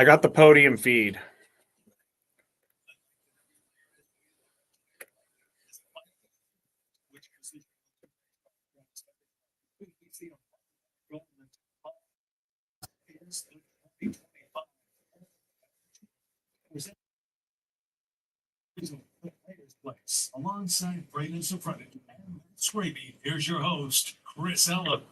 got the podium feed. Alongside Braden Surprenant and Matt Skraby, here's your host, Ello.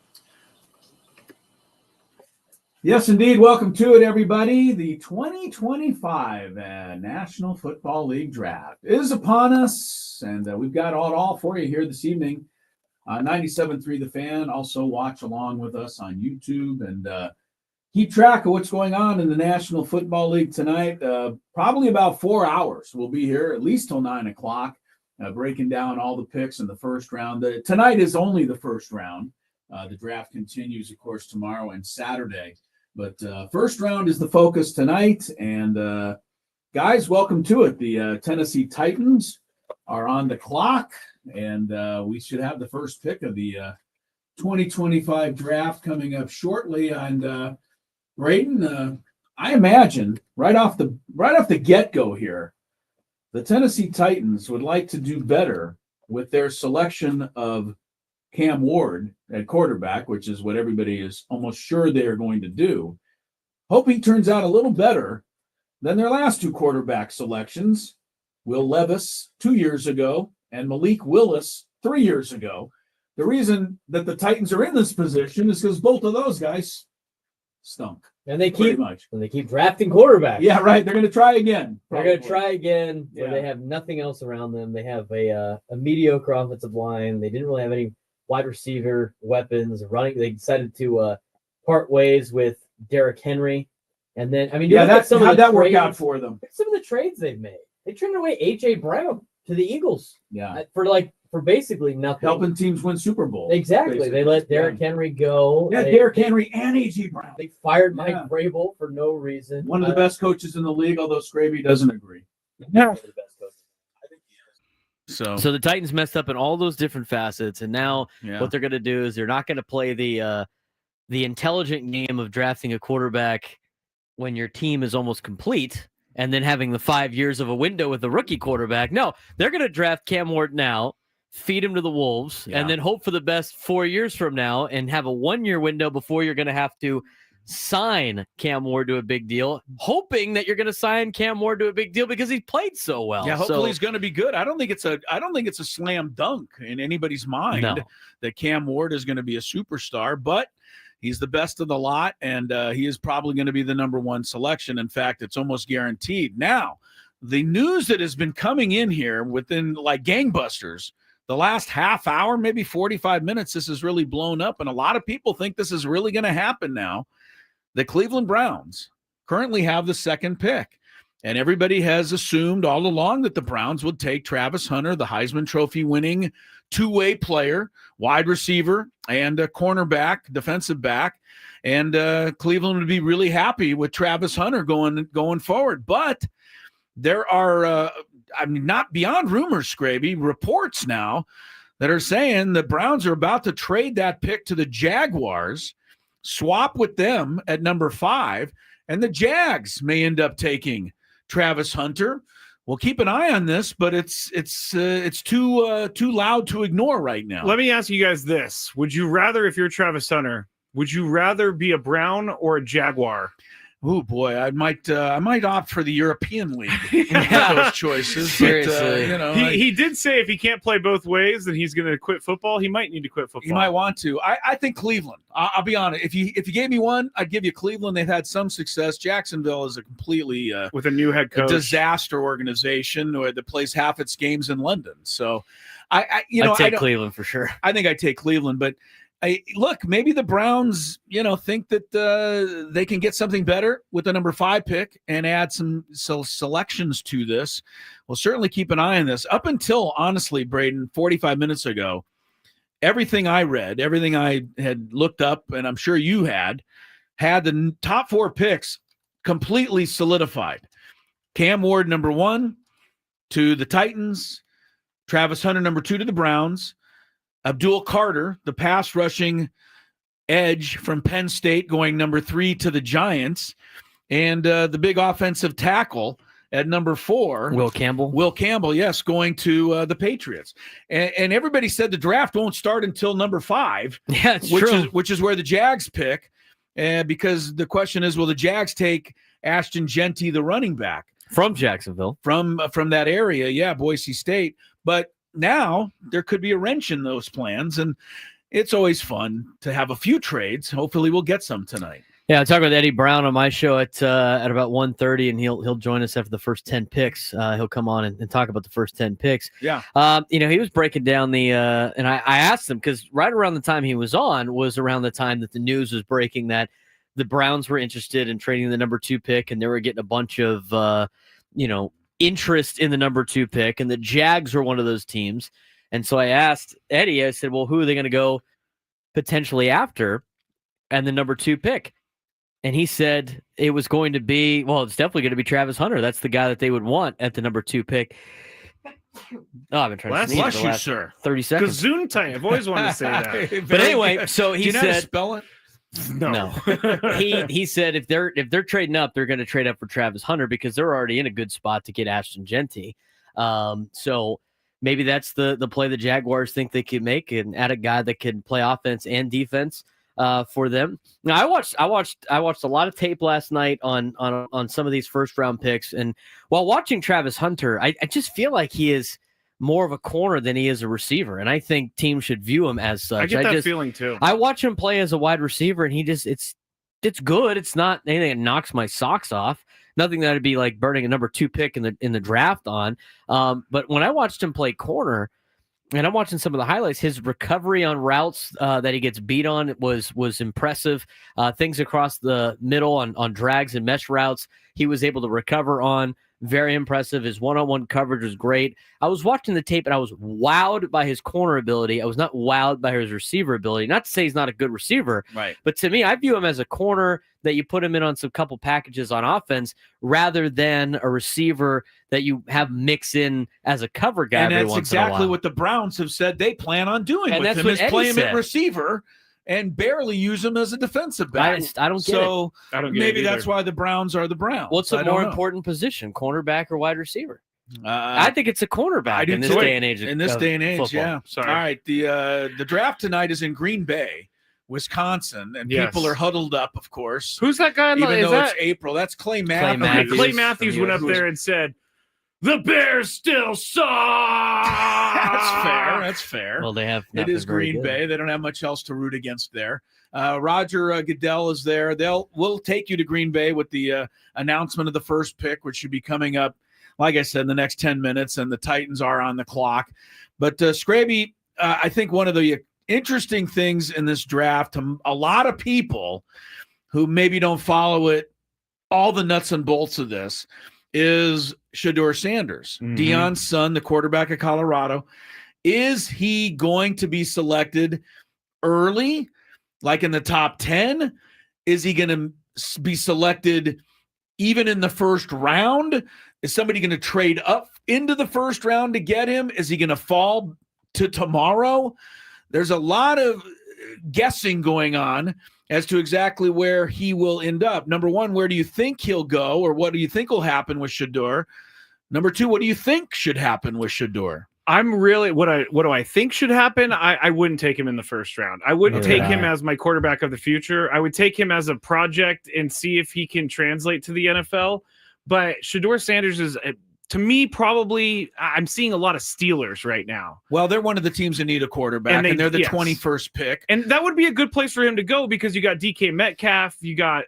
Yes, indeed. Welcome to it, everybody. The 2025 National Football League Draft is upon us, and we've got it all for you here this evening on 97.3 The Fan. Also, watch along with us on YouTube and keep track of what's going on in the National Football League tonight. Probably about 4 hours. We'll be here at least till 9 o'clock, breaking down all the picks in the first round. Tonight is only the first round. The draft continues, of course, tomorrow and Saturday. But first round is the focus tonight. And guys, welcome to it. The Tennessee Titans are on the clock, and we should have the first pick of the 2025 draft coming up shortly. And Braden, I imagine right off the get-go here, the Tennessee Titans would like to do better with their selection of Cam Ward at quarterback, which is what everybody is almost sure they are going to do. Hope he turns out a little better than their last two quarterback selections, Will Levis 2 years ago and Malik Willis 3 years ago. The reason that the Titans are in this position is because both of those guys stunk. And they keep drafting quarterbacks. Yeah, right. They're going to try again. They're going to try again where they have nothing else around them. They have a mediocre offensive line. They didn't really have any wide receiver weapons running. They decided to part ways with Derrick Henry. And then, how'd that work out for them? Some of the trades they've made. They traded away A.J. Brown to the Eagles. Yeah. For basically nothing. Helping teams win Super Bowl. Exactly. Basically. They let Derrick Henry go. Yeah, Derrick Henry and A.J. Brown. They fired Mike Vrabel for no reason. One of the best coaches in the league, although Skraby doesn't agree. Yeah. So the Titans messed up in all those different facets, and now what they're going to do is they're not going to play the intelligent game of drafting a quarterback when your team is almost complete and then having the 5 years of a window with a rookie quarterback. No, they're going to draft Cam Ward now, feed him to the Wolves, and then hope for the best 4 years from now and have a 1 year window before you're going to have to sign Cam Ward to a big deal, hoping that you're going to sign Cam Ward to a big deal because he's played so well. Yeah, hopefully he's going to be good. I don't think it's a slam dunk in anybody's mind that Cam Ward is going to be a superstar, but he's the best of the lot, and he is probably going to be the number one selection. In fact, it's almost guaranteed. Now, the news that has been coming in here within like gangbusters, the last half hour, maybe 45 minutes, this has really blown up, and a lot of people think this is really going to happen now. The Cleveland Browns currently have the second pick, and everybody has assumed all along that the Browns would take Travis Hunter, the Heisman Trophy winning two-way player, wide receiver, and a cornerback, defensive back, and Cleveland would be really happy with Travis Hunter going forward. But there are, not beyond rumors, Skraby, reports now that are saying the Browns are about to trade that pick to the Jaguars, swap with them at number 5, and the Jags may end up taking Travis Hunter. We'll keep an eye on this, but it's too loud to ignore right now. Let me ask you guys this: would you rather, if you're Travis Hunter, would you rather be a Brown or a Jaguar? Oh boy, I might opt for the European League with those choices. Seriously, but, he did say if he can't play both ways, then he's going to quit football. He might need to quit football. He might want to. I think Cleveland. I'll be honest. If you gave me one, I'd give you Cleveland. They've had some success. Jacksonville is a completely with a new head coach, disaster organization that plays half its games in London. So I'd take Cleveland for sure. I think I'd take Cleveland, but. Look, maybe the Browns, think that they can get something better with the number 5 pick and add some selections to this. We'll certainly keep an eye on this. Up until, honestly, Braden, 45 minutes ago, everything I read, everything I had looked up, and I'm sure you had the top 4 picks completely solidified. Cam Ward, number 1 to the Titans. Travis Hunter, number 2 to the Browns. Abdul Carter, the pass rushing edge from Penn State going number 3 to the Giants, and the big offensive tackle at number 4, Will Campbell. Will Campbell, yes, going to the Patriots. And everybody said the draft won't start until number 5. Yeah, it's true. Which is where the Jags pick. Because the question is, will the Jags take Ashton Genty, the running back? From Jacksonville. From that area, yeah, Boise State. But now there could be a wrench in those plans, and it's always fun to have a few trades. Hopefully we'll get some tonight. Yeah, I talked with Eddie Brown on my show at about 1:30, and he'll join us after the first 10 picks. He'll come on and talk about the first 10 picks. Yeah. He was breaking down the and I asked him, because right around the time he was on was around the time that the news was breaking that the Browns were interested in trading the number 2 pick, and they were getting a bunch of interest in the number 2 pick, and the Jags were one of those teams. And so I asked Eddie, I said, well, who are they going to go potentially after and the number 2 pick? And he said it was going to be, it's definitely going to be Travis Hunter. That's the guy that they would want at the number 2 pick. Oh, I've been trying to sneeze bless for the you, last sir. 30 seconds. Gazoon time. I've always wanted to say that. But anyway, so he Do you know how to said, spell it? No. he said if they're trading up, they're going to trade up for Travis Hunter because they're already in a good spot to get Ashton Genty. So maybe that's the play the Jaguars think they could make, and add a guy that can play offense and defense for them. Now, I watched a lot of tape last night on some of these first round picks, and while watching Travis Hunter, I just feel like he is more of a corner than he is a receiver, and I think teams should view him as such. I get that feeling too. I watch him play as a wide receiver, and it's good. It's not anything that knocks my socks off. Nothing that I'd be like burning a number 2 pick in the draft on. But when I watched him play corner, and I'm watching some of the highlights, his recovery on routes that he gets beat on was impressive. Things across the middle on drags and mesh routes, he was able to recover on. Very impressive. His one-on-one coverage was great. I was watching the tape, and I was wowed by his corner ability. I was not wowed by his receiver ability. Not to say he's not a good receiver, right? But to me, I view him as a corner that you put him in on some couple packages on offense rather than a receiver that you have mix in as a cover guy. And every that's once in a exactly while. what the Browns have said they plan on doing And with that's him, what is Eddie play him said. at receiver and barely use him as a defensive back. I don't get so it. I don't get maybe it that's why the Browns are the Browns. What's I a don't more know. important position, cornerback or wide receiver? I I think it's a cornerback do in this too. day and age. In this day and age, football. yeah. Sorry. All right, the draft tonight is in Green Bay, Wisconsin, and Yes. people are huddled up, of course. Who's that guy? Even Is though that it's April, that's Clay Matthews. Matthews. Clay Matthews from went up USC. there and said, "The Bears still suck." That's fair. Well, they have. It not been is very Green good. Bay. They don't have much else to root against there. Roger Goodell is there. We'll take you to Green Bay with the announcement of the first pick, which should be coming up, like I said, in the next 10 minutes, and the Titans are on the clock. But Skraby, I think one of the interesting things in this draft to a lot of people who maybe don't follow it, all the nuts and bolts of this, is Shedeur Sanders, Deion's son, the quarterback of Colorado. Is he going to be selected early, like in the top 10? Is he going to be selected even in the first round? Is somebody going to trade up into the first round to get him? Is he going to fall to tomorrow? There's a lot of guessing going on as to exactly where he will end up. Number one, where do you think he'll go, or what do you think will happen with Shedeur? Number two, what do you think should happen with Shedeur? I'm really what do I think should happen? I wouldn't take him in the first round. I wouldn't take him as my quarterback of the future. I would take him as a project and see if he can translate to the NFL. But Shedeur Sanders is, to me, probably, I'm seeing a lot of Steelers right now. Well, they're one of the teams that need a quarterback, and they're the 21st pick. And that would be a good place for him to go because you got DK Metcalf, you got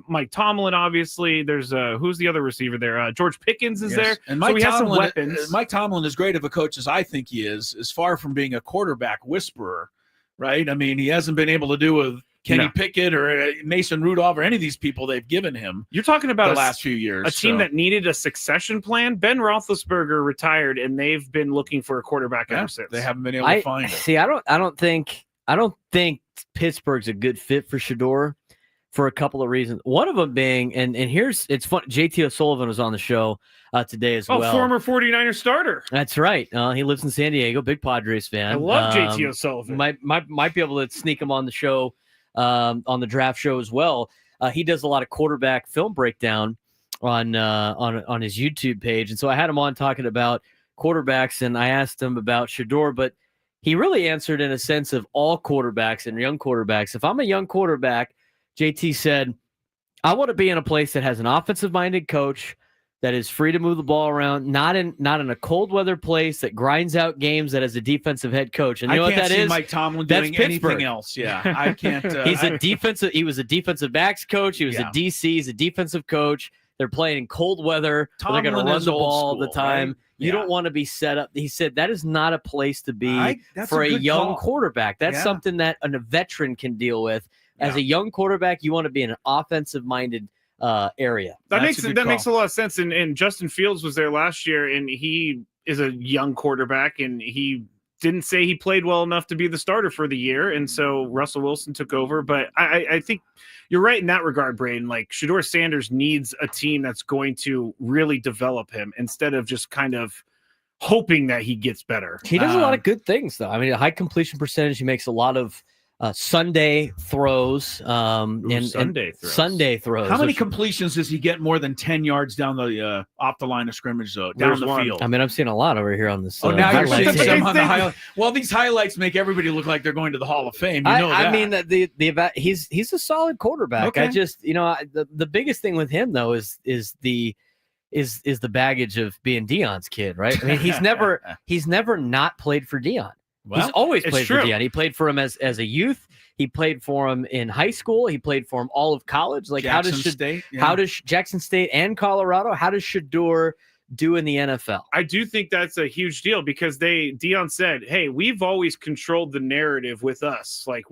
Mike Tomlin, obviously. There's who's the other receiver there? George Pickens is there. And Mike so he has some Tomlin, weapons. Mike Tomlin, as great of a coach as I think he is far from being a quarterback whisperer, right? I mean, he hasn't been able to do with Kenny Pickett or Mason Rudolph or any of these people they've given him. You're talking about the last few years. A team that needed a succession plan. Ben Roethlisberger retired, and they've been looking for a quarterback ever since. They haven't been able to find it. See, I don't think Pittsburgh's a good fit for Shedeur for a couple of reasons. One of them being, and here's, it's fun. JT O'Sullivan was on the show today as well. Former 49er starter. That's right. He lives in San Diego, big Padres fan. I love JT O'Sullivan. Might be able to sneak him on the show on the draft show as well. He does a lot of quarterback film breakdown on his YouTube page, and so I had him on talking about quarterbacks, and I asked him about Shedeur, but he really answered in a sense of all quarterbacks and young quarterbacks. If I'm a young quarterback, JT said, I want to be in a place that has an offensive-minded coach that is free to move the ball around, not in a cold weather place that grinds out games, that has a defensive head coach. And you know what that is? Mike Tomlin That's doing Pittsburgh. anything else. Yeah, I can't. He was a defensive backs coach. He was a DC. He's a defensive coach. They're playing in cold weather. They're going to run the ball all the time. Right? You don't want to be set up. He said that is not a place to be for a young quarterback. That's something that a veteran can deal with. As a young quarterback, you want to be in an offensive-minded area. That makes a lot of sense. And Justin Fields was there last year, and he is a young quarterback, and he didn't say he played well enough to be the starter for the year, and so Russell Wilson took over. But I think you're right in that regard, Braden. Like, Shedeur Sanders needs a team that's going to really develop him instead of just kind of hoping that he gets better. He does a lot of good things, though. I mean, a high completion percentage. He makes a lot of Sunday throws. Sunday throws. How many completions does he get more than 10 yards down the off the line of scrimmage, though? Down the field. I mean, I'm seeing a lot over here on this. Now you're seeing some on the highlight. Well, these highlights make everybody look like they're going to the Hall of Fame. You know that. I mean, he's a solid quarterback. Okay. I just, the biggest thing with him though is the baggage of being Deion's kid, right? I mean, he's never not played for Deion. Well, he's always played for Deion. He played for him as a youth. He played for him in high school. He played for him all of college. Like how does Jackson State and Colorado? How does Shedeur do in the NFL? I do think that's a huge deal because Deion said, "Hey, we've always controlled the narrative with us. Like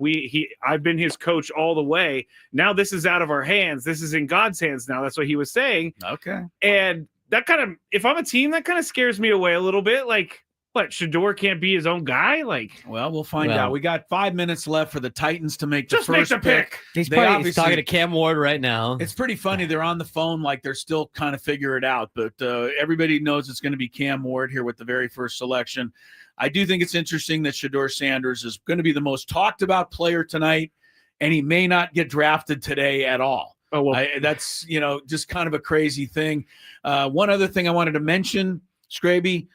I've been his coach all the way. Now this is out of our hands. This is in God's hands now." That's what he was saying. Okay, and that kind of, if I'm a team, that kind of scares me away a little bit. Like, what, Shedeur can't be his own guy? Like, well, we'll find out. We got 5 minutes left for the Titans to make the first pick. He's talking to Cam Ward right now. It's pretty funny. They're on the phone like they're still kind of figuring it out, but everybody knows it's going to be Cam Ward here with the very first selection. I do think it's interesting that Shedeur Sanders is going to be the most talked about player tonight, and he may not get drafted today at all. Oh, well, that's just kind of a crazy thing. One other thing I wanted to mention, Skraby.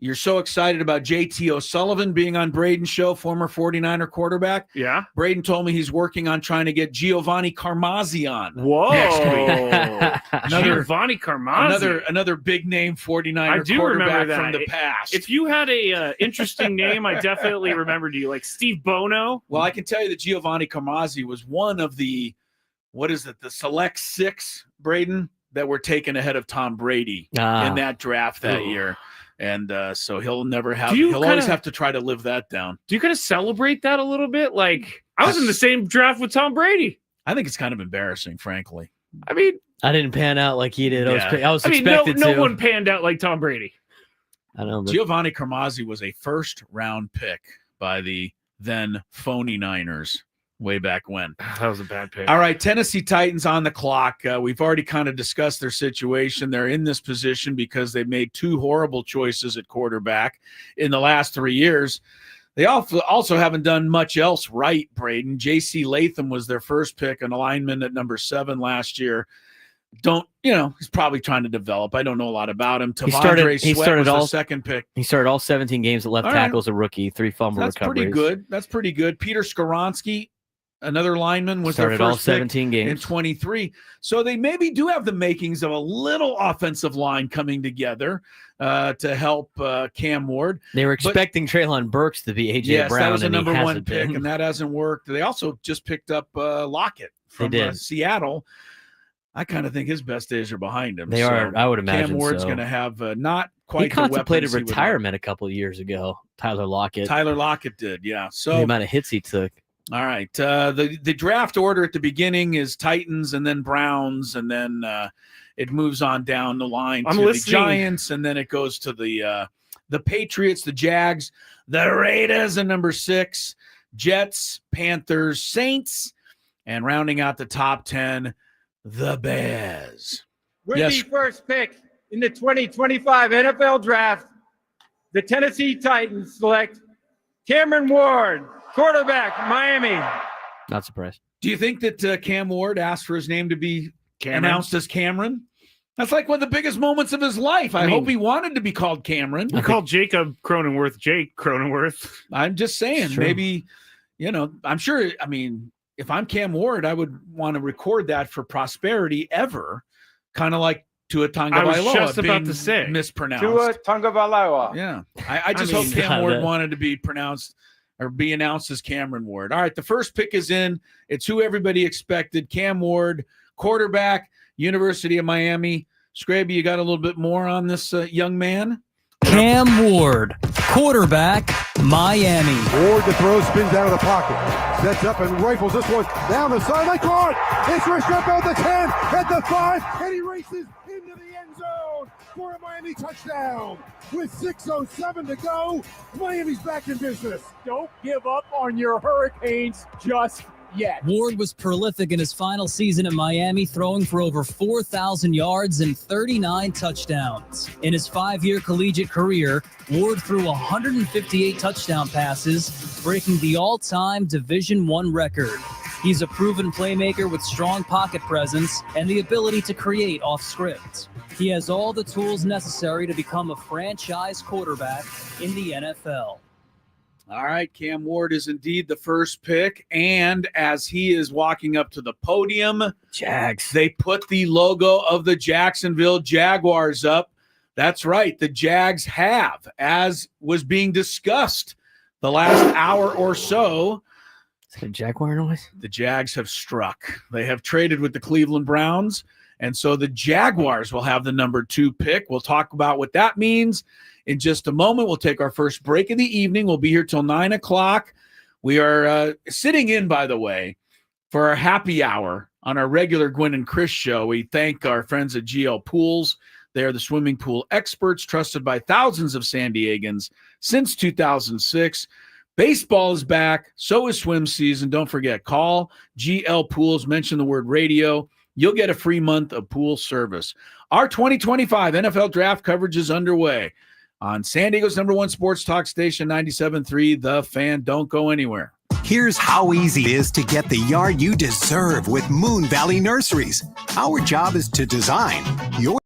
You're so excited about J.T. O'Sullivan being on Braden's show, former 49er quarterback. Yeah. Braden told me he's working on trying to get Giovanni Carmazzi on. Whoa. Giovanni Carmazzi. Another big name 49er quarterback from the past. If you had a interesting name, I definitely remembered you, like Steve Bono. Well, I can tell you that Giovanni Carmazzi was one of the select six, Braden, that were taken ahead of Tom Brady in that draft that year. And so he'll always have to try to live that down. Do you kind of celebrate that a little bit? Like, I was in the same draft with Tom Brady. I think it's kind of embarrassing, frankly. I mean, I didn't pan out like he did. Yeah. I was expected to. No one panned out like Tom Brady. I don't know. Giovanni Carmazzi was a first-round pick by the then phony Niners. Way back when. That was a bad pick. All right, Tennessee Titans on the clock. We've already kind of discussed their situation. They're in this position because they made two horrible choices at quarterback in the last 3 years. They also haven't done much else right, Braden. J.C. Latham was their first pick, an lineman at number 7 last year. He's probably trying to develop. I don't know a lot about him. He started the second pick. He started all 17 games at left tackle as a rookie, 3 fumble recoveries. That's pretty good. Peter Skoronski, another lineman, was started their first all 17 games in 23. So they maybe do have the makings of a little offensive line coming together to help Cam Ward. They were expecting Treylon Burks to be A.J. Brown. That was a number 1 pick, and that hasn't worked. They also just picked up Lockett from Seattle. I kind of think his best days are behind him. They are, I would imagine. Cam Ward's going to have not quite. He contemplated retirement a couple of years ago. Tyler Lockett did, yeah. So the amount of hits he took. All right. The draft order at the beginning is Titans and then Browns, and then it moves on down the line to the Giants, and then it goes to the Patriots, the Jags, the Raiders at number 6, Jets, Panthers, Saints, and rounding out the top 10, the Bears. With the first pick in the 2025 NFL Draft, the Tennessee Titans select Cameron Ward, quarterback, Miami. Not surprised. Do you think that Cam Ward asked for his name to be announced as Cameron? That's like one of the biggest moments of his life. I hope he wanted to be called Cameron. We called Jacob Cronenworth Jake Cronenworth. I'm just saying, maybe, I'm sure, if I'm Cam Ward, I would want to record that for prosperity ever, kind of like Tua Tagovailoa. I was just about to say. Mispronounced. Tua Tagovailoa. Yeah. I just hope Cam Ward wanted to be pronounced or be announced as Cameron Ward. All right, the first pick is in. It's who everybody expected. Cam Ward, quarterback, University of Miami. Skraby, you got a little bit more on this young man? Cam Ward, quarterback, Miami. Ward to throw, spins out of the pocket. Sets up and rifles this one down the sideline. Caught! It's rushed up at the 10, at the 5, and he races into the end zone for a Miami touchdown. With 6:07 to go, Miami's back in business. Don't give up on your Hurricanes just yet. Ward was prolific in his final season at Miami, throwing for over 4,000 yards and 39 touchdowns. In his 5-year collegiate career, Ward threw 158 touchdown passes, breaking the all-time Division I record. He's a proven playmaker with strong pocket presence and the ability to create off script. He has all the tools necessary to become a franchise quarterback in the NFL. All right, Cam Ward is indeed the first pick, and as he is walking up to the podium, Jags. They put the logo of the Jacksonville Jaguars up. That's right, the Jags have, as was being discussed the last hour or so. Is that a Jaguar noise? The Jags have struck. They have traded with the Cleveland Browns, and so the Jaguars will have the number 2 pick. We'll talk about what that means in just a moment. We'll take our first break of the evening. We'll be here till 9 o'clock. We are sitting in, by the way, for our happy hour on our regular Gwen and Chris show. We thank our friends at GL Pools. They are the swimming pool experts trusted by thousands of San Diegans since 2006. Baseball is back. So is swim season. Don't forget, call GL Pools. Mention the word radio. You'll get a free month of pool service. Our 2025 NFL draft coverage is underway on San Diego's #1 sports talk station, 97.3 The Fan. Don't go anywhere. Here's how easy it is to get the yard you deserve with Moon Valley Nurseries. Our job is to design your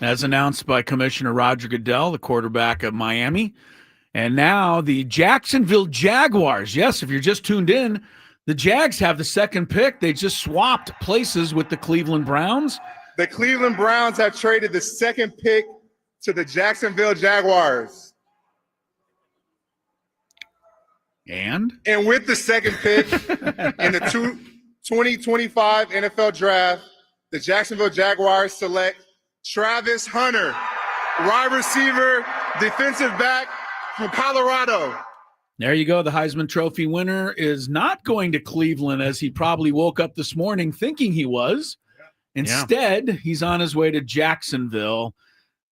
as announced by Commissioner Roger Goodell, the quarterback of Miami. And now the Jacksonville Jaguars. Yes, if you're just tuned in, the Jags have the second pick. They just swapped places with the Cleveland Browns. The Cleveland Browns have traded the second pick to the Jacksonville Jaguars. And with the second pick in the 2025 NFL Draft, the Jacksonville Jaguars select Travis Hunter, wide receiver, defensive back from Colorado. There you go. The Heisman Trophy winner is not going to Cleveland, as he probably woke up this morning thinking he was. Instead, he's on his way to Jacksonville.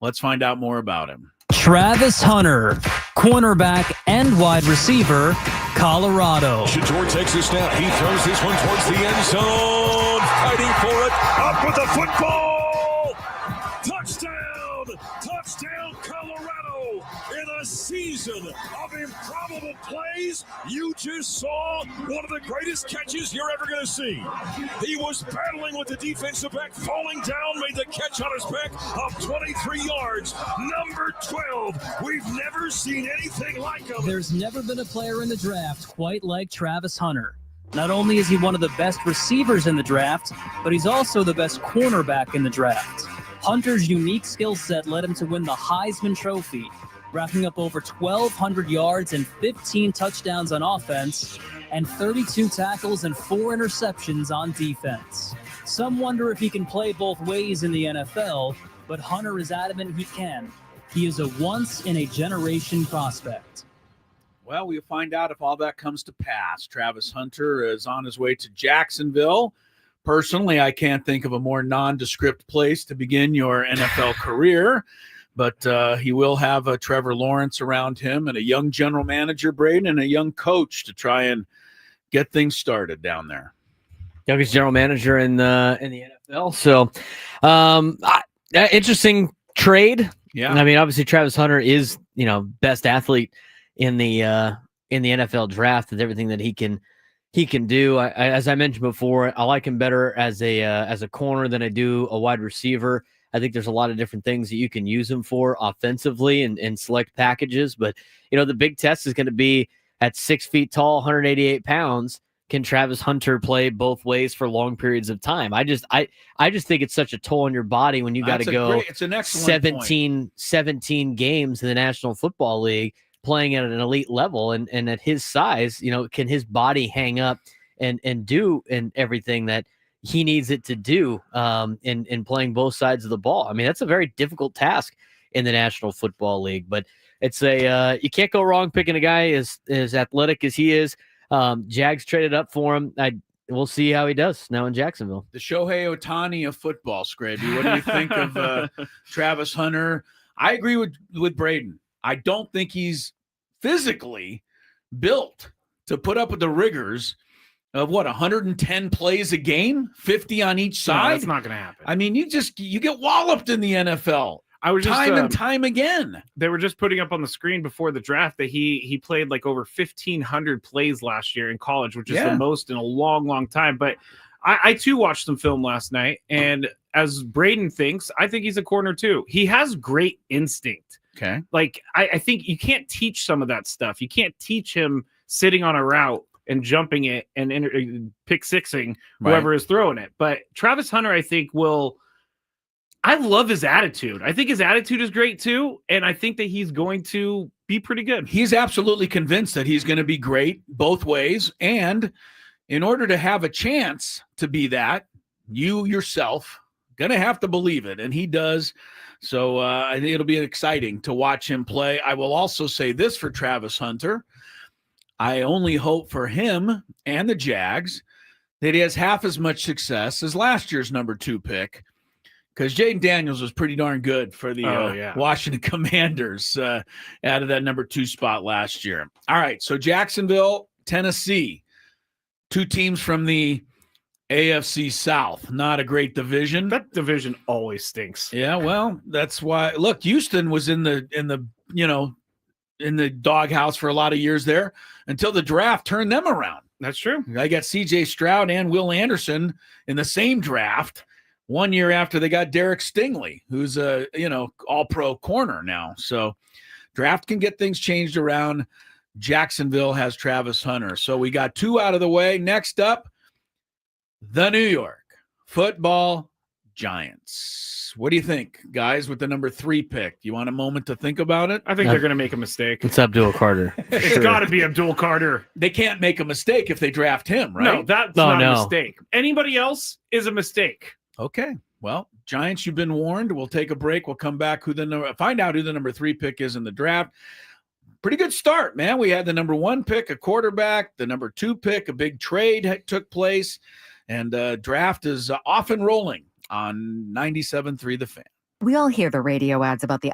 Let's find out more about him. Travis Hunter, cornerback and wide receiver, Colorado. Shador takes a snap. He throws this one towards the end zone. Fighting for it. Up with the football. Touchdown. Touchdown, Colorado. In a season of improbable plays, you just saw one of the greatest catches you're ever going to see. He was battling with the defensive back, falling down, made the catch on his back of 23 yards. Number 12. We've never seen anything like him. There's never been a player in the draft quite like Travis Hunter. Not only is he one of the best receivers in the draft, but he's also the best cornerback in the draft. Hunter's unique skill set led him to win the Heisman Trophy, racking up over 1,200 yards and 15 touchdowns on offense, and 32 tackles and 4 interceptions on defense. Some wonder if he can play both ways in the NFL, but Hunter is adamant he can. He is a once-in-a-generation prospect. Well, we'll find out if all that comes to pass. Travis Hunter is on his way to Jacksonville. Personally, I can't think of a more nondescript place to begin your NFL career, but he will have a Trevor Lawrence around him and a young general manager, Braden, and a young coach to try and get things started down there. Youngest general manager in the NFL. So, interesting trade. Yeah. I mean, obviously Travis Hunter is, best athlete in the NFL draft with everything that he can do. As I mentioned before, I like him better as a corner than I do a wide receiver. I think there's a lot of different things that you can use him for offensively and select packages. But, the big test is going to be at 6 feet tall, 188 pounds. Can Travis Hunter play both ways for long periods of time? I just think it's such a toll on your body when you got to go it's an excellent 17 games in the National Football League playing at an elite level. And at his size, can his body hang up and do everything that he needs it to do in playing both sides of the ball? I mean, that's a very difficult task in the National Football League, but it's you can't go wrong picking a guy as athletic as he is. Jags traded up for him. We'll see how he does now in Jacksonville. The Shohei Ohtani of football, Skraby. What do you think of Travis Hunter? I agree with Braden. I don't think he's physically built to put up with the rigors of 110 plays a game, 50 on each side. No, that's not going to happen. I mean, you get walloped in the NFL. Time and time again. They were just putting up on the screen before the draft that he played like over 1,500 plays last year in college, which is the most in a long, long time. But I too watched some film last night, and as Braden thinks, I think he's a corner too. He has great instinct. Okay. Like, I think you can't teach some of that stuff. You can't teach him sitting on a route and jumping it and pick sixing whoever is throwing it. But Travis Hunter, I think, I love his attitude. I think his attitude is great too. And I think that he's going to be pretty good. He's absolutely convinced that he's going to be great both ways. And in order to have a chance to be that, you yourself going to have to believe it. And he does. So I think it'll be exciting to watch him play. I will also say this for Travis Hunter. I only hope for him and the Jags that he has half as much success as last year's number 2 pick, because Jaden Daniels was pretty darn good for the Washington Commanders out of that number 2 spot last year. All right, so Jacksonville, Tennessee, 2 teams from the AFC South. Not a great division. That division always stinks. Yeah, well, that's why. Look, Houston was in the doghouse for a lot of years there until the draft turned them around. That's true. I got C.J. Stroud and Will Anderson in the same draft. 1 year after they got Derek Stingley, who's a all-pro corner now. So draft can get things changed around. Jacksonville has Travis Hunter. So we got 2 out of the way. Next up, the New York Football Giants. What do you think, guys, with the number 3 pick? You want a moment to think about it? I think they're going to make a mistake. It's Abdul Carter. It's got to be Abdul Carter. They can't make a mistake if they draft him, right? No, that's not a mistake. Anybody else is a mistake. Okay. Well, Giants, you've been warned. We'll take a break. We'll come back. Find out who the number 3 pick is in the draft. Pretty good start, man. We had the number 1 pick, a quarterback, the number 2 pick, a big trade took place, and draft is off and rolling on 97.3 The Fan. We all hear the radio ads about the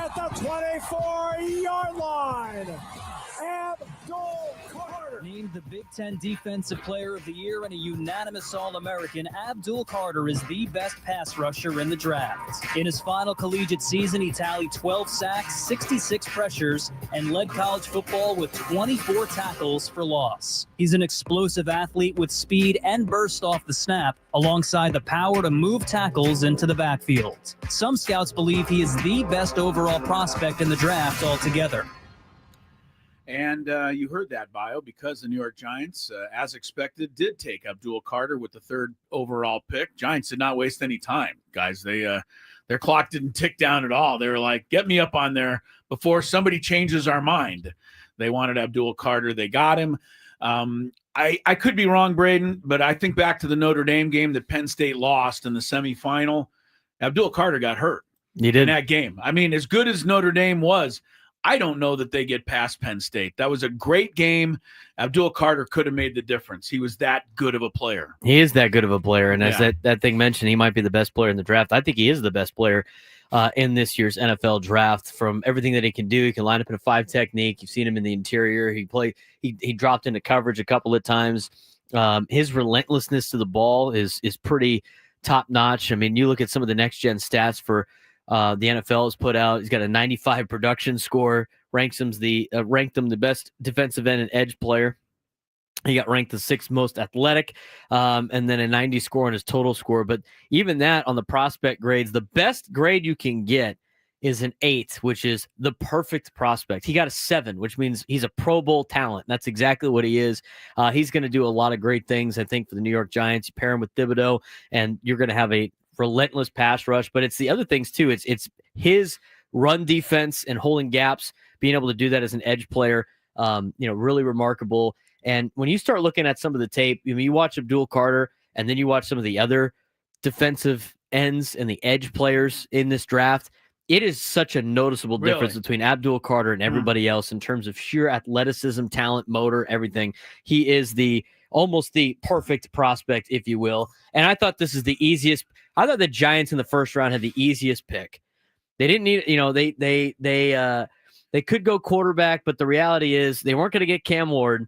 at the 24-yard line. Abdul Carter. Named the Big Ten Defensive Player of the Year and a unanimous All-American, Abdul Carter is the best pass rusher in the draft. In his final collegiate season, he tallied 12 sacks, 66 pressures, and led college football with 24 tackles for loss. He's an explosive athlete with speed and burst off the snap, alongside the power to move tackles into the backfield. Some scouts believe he is the best overall prospect in the draft altogether. And you heard that bio because the New York Giants, as expected, did take Abdul Carter with the 3rd overall pick. Giants did not waste any time, guys. Their clock didn't tick down at all. They were like, get me up on there before somebody changes our mind. They wanted Abdul Carter. They got him. I could be wrong, Braden, but I think back to the Notre Dame game that Penn State lost in the semifinal. Abdul Carter got hurt in that game. I mean, as good as Notre Dame was, I don't know that they get past Penn State. That was a great game. Abdul Carter could have made the difference. He was that good of a player. He is that good of a player. And as that thing mentioned, he might be the best player in the draft. I think he is the best player in this year's NFL draft from everything that he can do. He can line up in a 5 technique. You've seen him in the interior. He dropped into coverage a couple of times. His relentlessness to the ball is pretty top notch. I mean, you look at some of the next gen stats for the NFL has put out. He's got a 95 production score, ranked him the best defensive end and edge player. He got ranked the 6th most athletic, and then a 90 score on his total score. But even that on the prospect grades, the best grade you can get is an 8, which is the perfect prospect. He got a 7, which means he's a Pro Bowl talent. That's exactly what he is. He's going to do a lot of great things, I think, for the New York Giants. You pair him with Thibodeau, and you're going to have a relentless pass rush. But it's the other things too. It's his run defense and holding gaps, being able to do that as an edge player. Really remarkable. And when you start looking at some of the tape, you watch Abdul Carter, and then you watch some of the other defensive ends and the edge players in this draft. It is such a noticeable difference between Abdul Carter and everybody else in terms of sheer athleticism, talent, motor, everything. He is almost the perfect prospect, if you will. And I thought this is the easiest. I thought the Giants in the first round had the easiest pick. They didn't need, they could go quarterback, but the reality is they weren't going to get Cam Ward.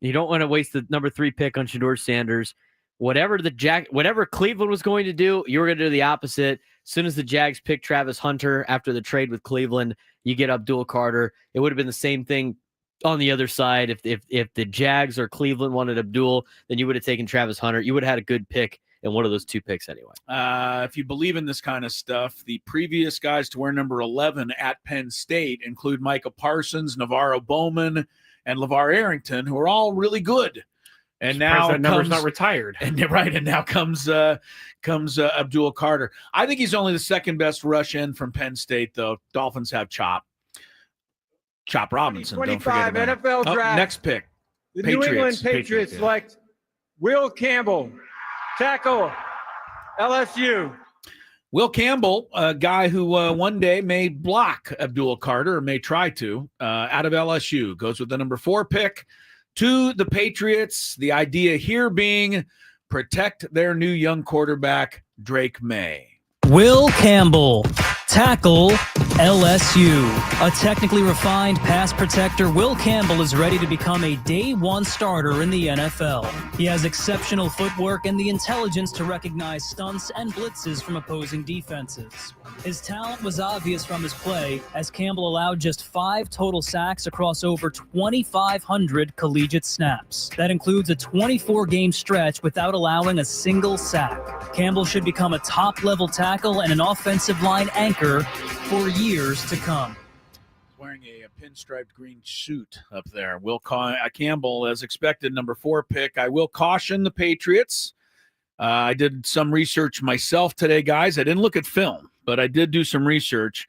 You don't want to waste the number 3 pick on Shedeur Sanders. Whatever Cleveland was going to do, you were going to do the opposite. As soon as the Jags picked Travis Hunter after the trade with Cleveland, you get Abdul Carter. It would have been the same thing on the other side. If the Jags or Cleveland wanted Abdul, then you would have taken Travis Hunter. You would have had a good pick in one of those 2 picks anyway. If you believe in this kind of stuff, the previous guys to wear number 11 at Penn State include Micah Parsons, Navarro Bowman, and LeVar Arrington, who are all really good. And now that number's not retired. And now comes Abdul Carter. I think he's only the 2nd best rush end from Penn State, though. Dolphins have Chop Robinson. 25 NFL draft. Next pick. The New England Patriots select Will Campbell, tackle, LSU. Will Campbell, a guy who one day may block Abdul Carter, or may try to, out of LSU, goes with the number 4 pick to the Patriots. The idea here being protect their new young quarterback, Drake May. Will Campbell, tackle, LSU. A technically refined pass protector, Will Campbell is ready to become a day 1 starter in the NFL. He has exceptional footwork and the intelligence to recognize stunts and blitzes from opposing defenses. His talent was obvious from his play, as Campbell allowed just 5 total sacks across over 2,500 collegiate snaps. That includes a 24-game stretch without allowing a single sack. Campbell should become a top-level tackle and an offensive line anchor for years to come. Wearing a pinstriped green suit up there. Will Campbell, as expected, number 4 pick. I will caution the Patriots. I did some research myself today, guys. I didn't look at film, but I did do some research.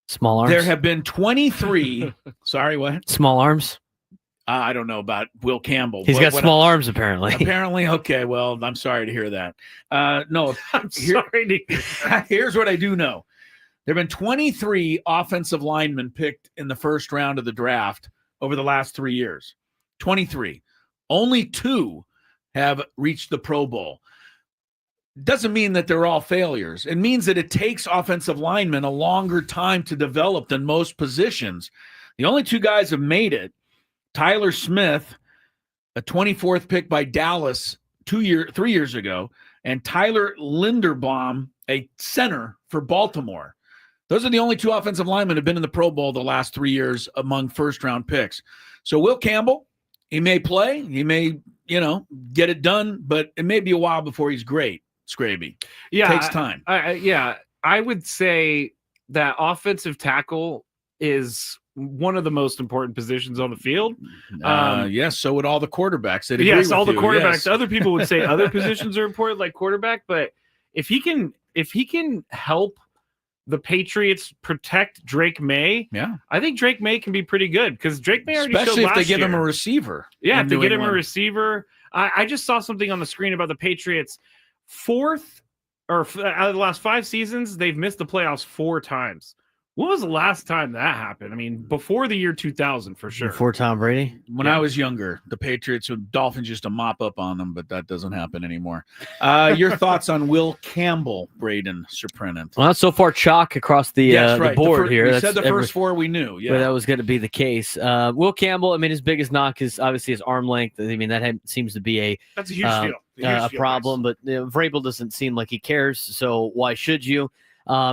Small arms. There have been 23. Sorry, what? Small arms. I don't know about Will Campbell. He's got small arms, apparently. Apparently, okay. Well, I'm sorry to hear that. No, I'm sorry to hear that. Here's what I do know. There have been 23 offensive linemen picked in the first round of the draft over the last 3 years. 23. Only 2 have reached the Pro Bowl. doesn't mean that they're all failures. It means that it takes offensive linemen a longer time to develop than most positions. The only two guys have made it, Tyler Smith, a 24th pick by Dallas 3 years ago, and Tyler Linderbaum, a center for Baltimore. Those are the only two offensive linemen who have been in the Pro Bowl the last 3 years among first-round picks. So Will Campbell, he may play, he may, get it done, but it may be a while before he's great. Skraby. Yeah, takes time. I would say that offensive tackle is one of the most important positions on the field. Yes, so would all the quarterbacks. Yes, all the quarterbacks. Yes. Other people would say other positions are important, like quarterback. But if he can help the Patriots protect Drake May, I think Drake May can be pretty good because Drake May already especially showed if they last give him year. a receiver. Yeah, if they get him a England. receiver. I just saw something on the screen about the Patriots. Out of the last 5 seasons, they've missed the playoffs 4 times. When was the last time that happened? I mean, before the year 2000, for sure. Before Tom Brady? When I was younger, the Patriots with Dolphins used to mop up on them, but that doesn't happen anymore. Your thoughts on Will Campbell, Braden Surprenant? Well, so far chalk across the the board here. We said the first 4 we knew. Yeah, but that was going to be the case. Will Campbell, I mean, his biggest knock is obviously his arm length. I mean, that seems to be that's a huge deal. A problem, but Vrabel doesn't seem like he cares. So why should you?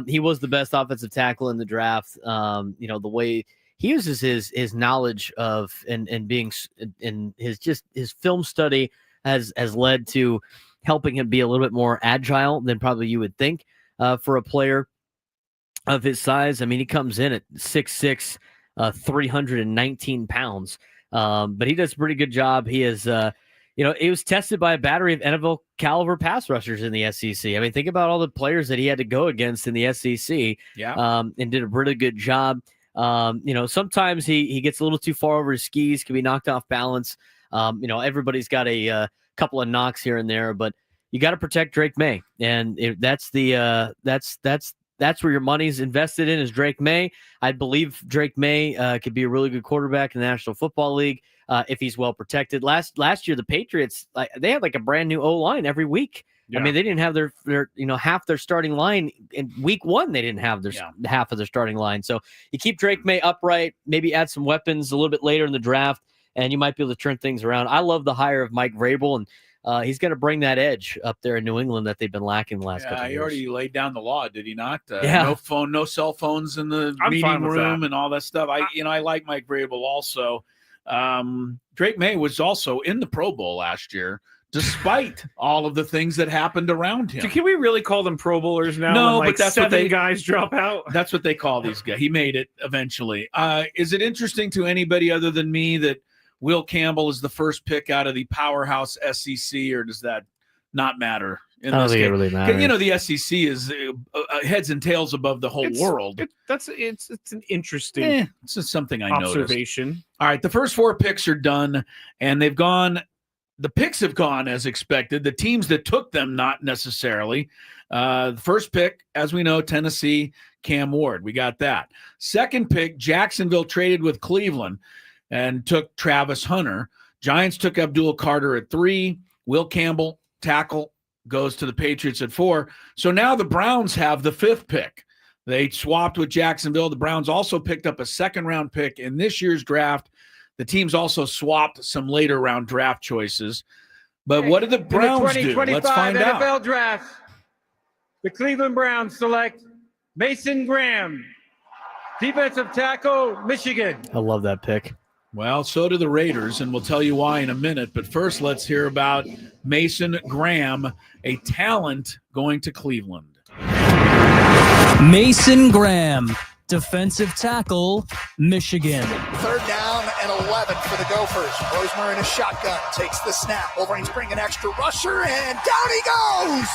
He was the best offensive tackle in the draft. The way he uses his knowledge of and being in his film study has led to helping him be a little bit more agile than probably you would think for a player of his size. I mean, he comes in at 6'6", 319 pounds, but he does a pretty good job. He is. He was tested by a battery of NFL caliber pass rushers in the SEC. I mean, think about all the players that he had to go against in the SEC. Yeah. And did a really good job. Sometimes he gets a little too far over his skis, can be knocked off balance. Everybody's got a couple of knocks here and there, but you got to protect Drake May, and that's where your money's invested in is Drake May. I believe Drake May could be a really good quarterback in the National Football League. If he's well protected. Last year, the Patriots, they had like a brand new O-line every week. Yeah. I mean, they didn't have their half their starting line in week 1. They didn't have their half of their starting line. So you keep Drake May upright, maybe add some weapons a little bit later in the draft, and you might be able to turn things around. I love the hire of Mike Vrabel, and he's going to bring that edge up there in New England that they've been lacking the last couple of years. He already laid down the law, did he not? Yeah. No cell phones in the meeting room and all that stuff. I like Mike Vrabel also. Drake May was also in the Pro Bowl last year, despite all of the things that happened around him. So can we really call them Pro Bowlers now? No, when but that's 7 what guys drop out. That's what they call these guys. He made it eventually. Is it interesting to anybody other than me that Will Campbell is the first pick out of the powerhouse SEC, or does that not matter? I don't think it really matters. The SEC is heads and tails above the whole world. It's an interesting it's just something I observation. Noticed. All right, the first 4 picks are done, and they've gone. The picks have gone as expected. The teams that took them, not necessarily. The first pick, as we know, Tennessee, Cam Ward. We got that. Second pick, Jacksonville traded with Cleveland and took Travis Hunter. Giants took Abdul Carter at 3. Will Campbell, tackle, goes to the Patriots at 4. So now the Browns have the 5th pick. They swapped with Jacksonville. The Browns also picked up a 2nd-round pick in this year's draft. The teams also swapped some later-round draft choices. But what did the Browns do? Let's find out. NFL Draft, the Cleveland Browns select Mason Graham, defensive tackle, Michigan. I love that pick. Well, so do the Raiders, and we'll tell you why in a minute. But first, let's hear about Mason Graham, a talent going to Cleveland. Mason Graham, defensive tackle, Michigan. 3rd down and 11 for the Gophers. Rosemary in a shotgun, takes the snap. Wolverines bring an extra rusher, and down he goes!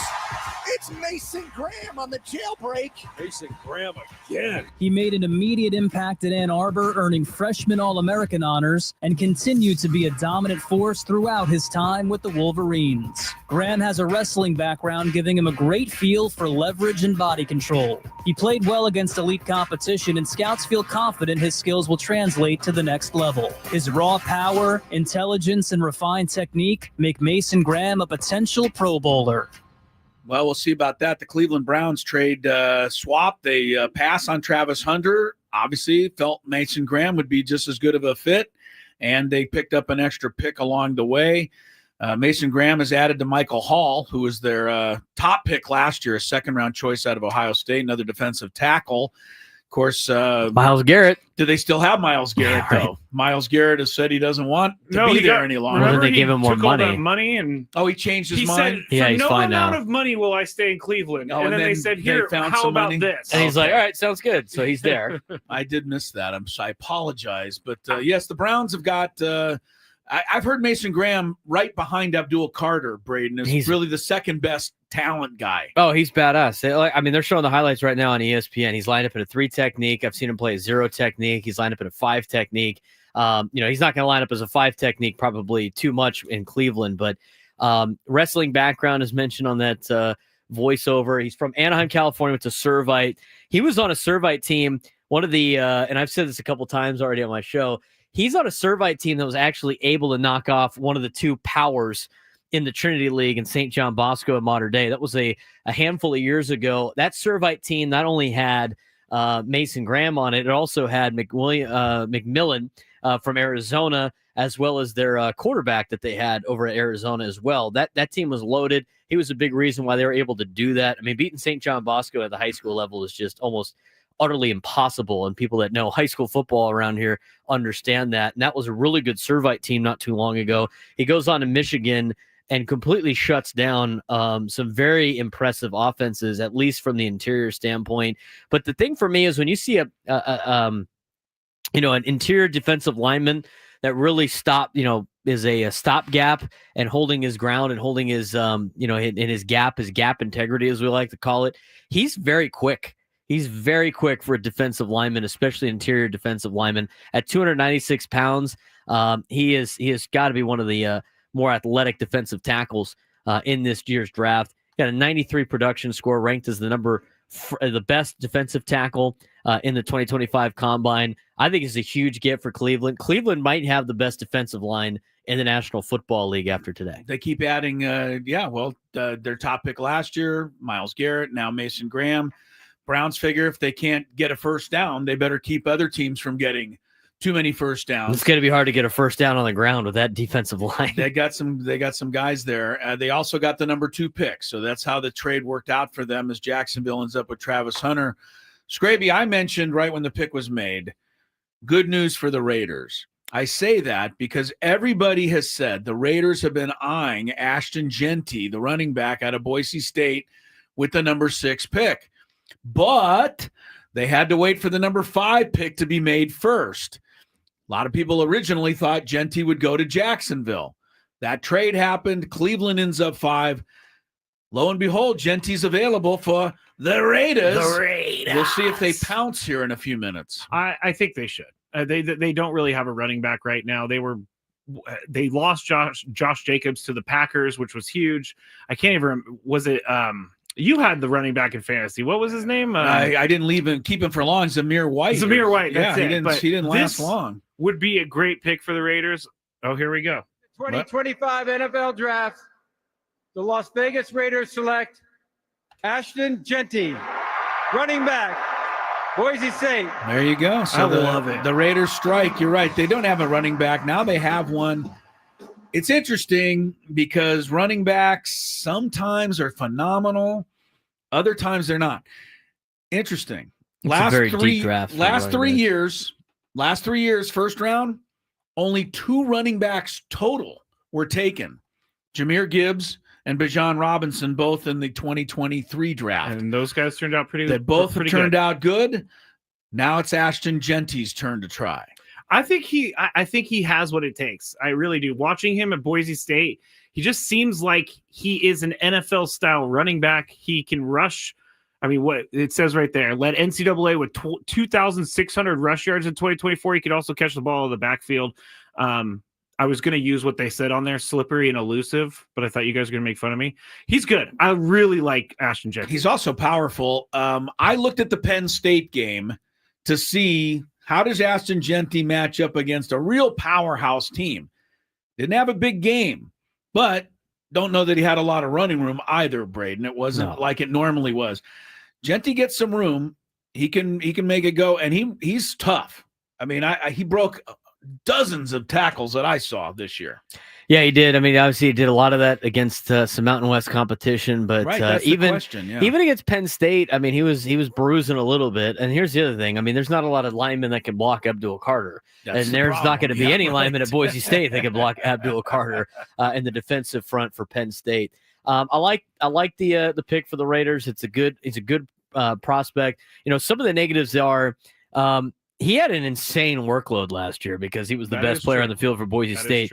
It's Mason Graham on the jailbreak. Mason Graham again. He made an immediate impact at Ann Arbor, earning freshman All-American honors, and continued to be a dominant force throughout his time with the Wolverines. Graham has a wrestling background, giving him a great feel for leverage and body control. He played well against elite competition, and scouts feel confident his skills will translate to the next level. His raw power, intelligence, and refined technique make Mason Graham a potential Pro Bowler. Well, we'll see about that. The Cleveland Browns trade swap. They pass on Travis Hunter. Obviously, felt Mason Graham would be just as good of a fit, and they picked up an extra pick along the way. Mason Graham is added to Michael Hall, who was their top pick last year, a second-round choice out of Ohio State, another defensive tackle. Of course, Myles Garrett. Do they still have Myles Garrett, Yeah, right. though? Myles Garrett has said he doesn't want to be there any longer. Remember, They gave him more took all that money. money and he changed his he mind? said, Yeah, for he's no fine amount now. of money will I stay in Cleveland. Oh, and then they said, here, found how some about money? this? And he's like, all right, sounds good. So he's there. I did miss that. I apologize. But, yes, the Browns have got I've heard Mason Graham right behind Abdul Carter, Braden. He's really the second best talent guy. Oh, he's badass. They're showing the highlights right now on ESPN. He's lined up in a 3 technique. I've seen him play a 0 technique. He's lined up in a 5 technique. He's not going to line up as a 5 technique probably too much in Cleveland, but wrestling background is mentioned on that voiceover. He's from Anaheim, California. It's a Servite. He was on a Servite team. One of the, and I've said this a couple times already on my show, he's on a Servite team that was actually able to knock off one of the 2 powers in the Trinity League in St. John Bosco in modern day. That was a handful of years ago. That Servite team not only had Mason Graham on it, it also had McMillan from Arizona, as well as their quarterback that they had over at Arizona as well. That team was loaded. He was a big reason why they were able to do that. I mean, beating St. John Bosco at the high school level is just almost utterly impossible, and people that know high school football around here understand that. And that was a really good Servite team not too long ago. He goes on to Michigan and completely shuts down some very impressive offenses, at least from the interior standpoint. But the thing for me is when you see an interior defensive lineman that really is a stopgap and holding his ground and holding his in his gap integrity, as we like to call it. He's very quick. He's very quick for a defensive lineman, especially interior defensive lineman. At 296 pounds, he has got to be one of the more athletic defensive tackles in this year's draft. Got a 93 production score, ranked as the best defensive tackle in the 2025 Combine. I think it's a huge get for Cleveland. Cleveland might have the best defensive line in the National Football League after today. They keep adding, their top pick last year, Myles Garrett, now Mason Graham. Browns figure if they can't get a first down, they better keep other teams from getting too many first downs. It's going to be hard to get a first down on the ground with that defensive line. They got some guys there. They also got the number 2 pick, so that's how the trade worked out for them as Jacksonville ends up with Travis Hunter. Skraby, I mentioned right when the pick was made, good news for the Raiders. I say that because everybody has said the Raiders have been eyeing Ashton Jeanty, the running back out of Boise State, with the number 6 pick. But they had to wait for the number 5 pick to be made first. A lot of people originally thought Jeanty would go to Jacksonville. That trade happened. Cleveland ends up 5. Lo and behold, Jeanty's available for the Raiders. We'll see if they pounce here in a few minutes. I think they should. They don't really have a running back right now. They lost Josh Jacobs to the Packers, which was huge. I can't even remember. Was it you had the running back in fantasy? What was his name? I didn't keep him for long. Zamir White. Zamir White. That's he it. didn't last long. Would be a great pick for the Raiders. Oh, here we go. 2025 NFL Draft. The Las Vegas Raiders select Ashton Jeanty, running back, Boise State. There you go. So I love it. The Raiders strike. You're right. They don't have a running back. Now they have one. It's interesting because running backs sometimes are phenomenal. Other times they're not. Interesting. Last 3 years, first round, only 2 running backs total were taken. Jahmyr Gibbs and Bijan Robinson, both in the 2023 draft. And those guys turned out pretty good. They both turned out good. Now it's Ashton Jeanty's turn to try. I think he has what it takes. I really do. Watching him at Boise State, he just seems like he is an NFL style running back. He can rush. I mean, what it says right there, led NCAA with 2,600 rush yards in 2024. He could also catch the ball in the backfield. I was going to use what they said on there, slippery and elusive, but I thought you guys were going to make fun of me. He's good. I really like Ashton Jeanty. He's also powerful. I looked at the Penn State game to see how does Ashton Jeanty match up against a real powerhouse team. Didn't have a big game, but don't know that he had a lot of running room either, Braden. It wasn't like it normally was. Genty gets some room. He can make it go, and he's tough. I mean, he broke dozens of tackles that I saw this year. Yeah, he did. I mean, obviously, he did a lot of that against some Mountain West competition, but even against Penn State, I mean, he was bruising a little bit. And here's the other thing: I mean, there's not a lot of linemen that can block Abdul Carter, and there's not going to be any linemen at Boise State that can block Abdul Carter in the defensive front for Penn State. I like the pick for the Raiders. It's a good prospect. You know, some of the negatives are. He had an insane workload last year because he was the best player on the field for Boise State.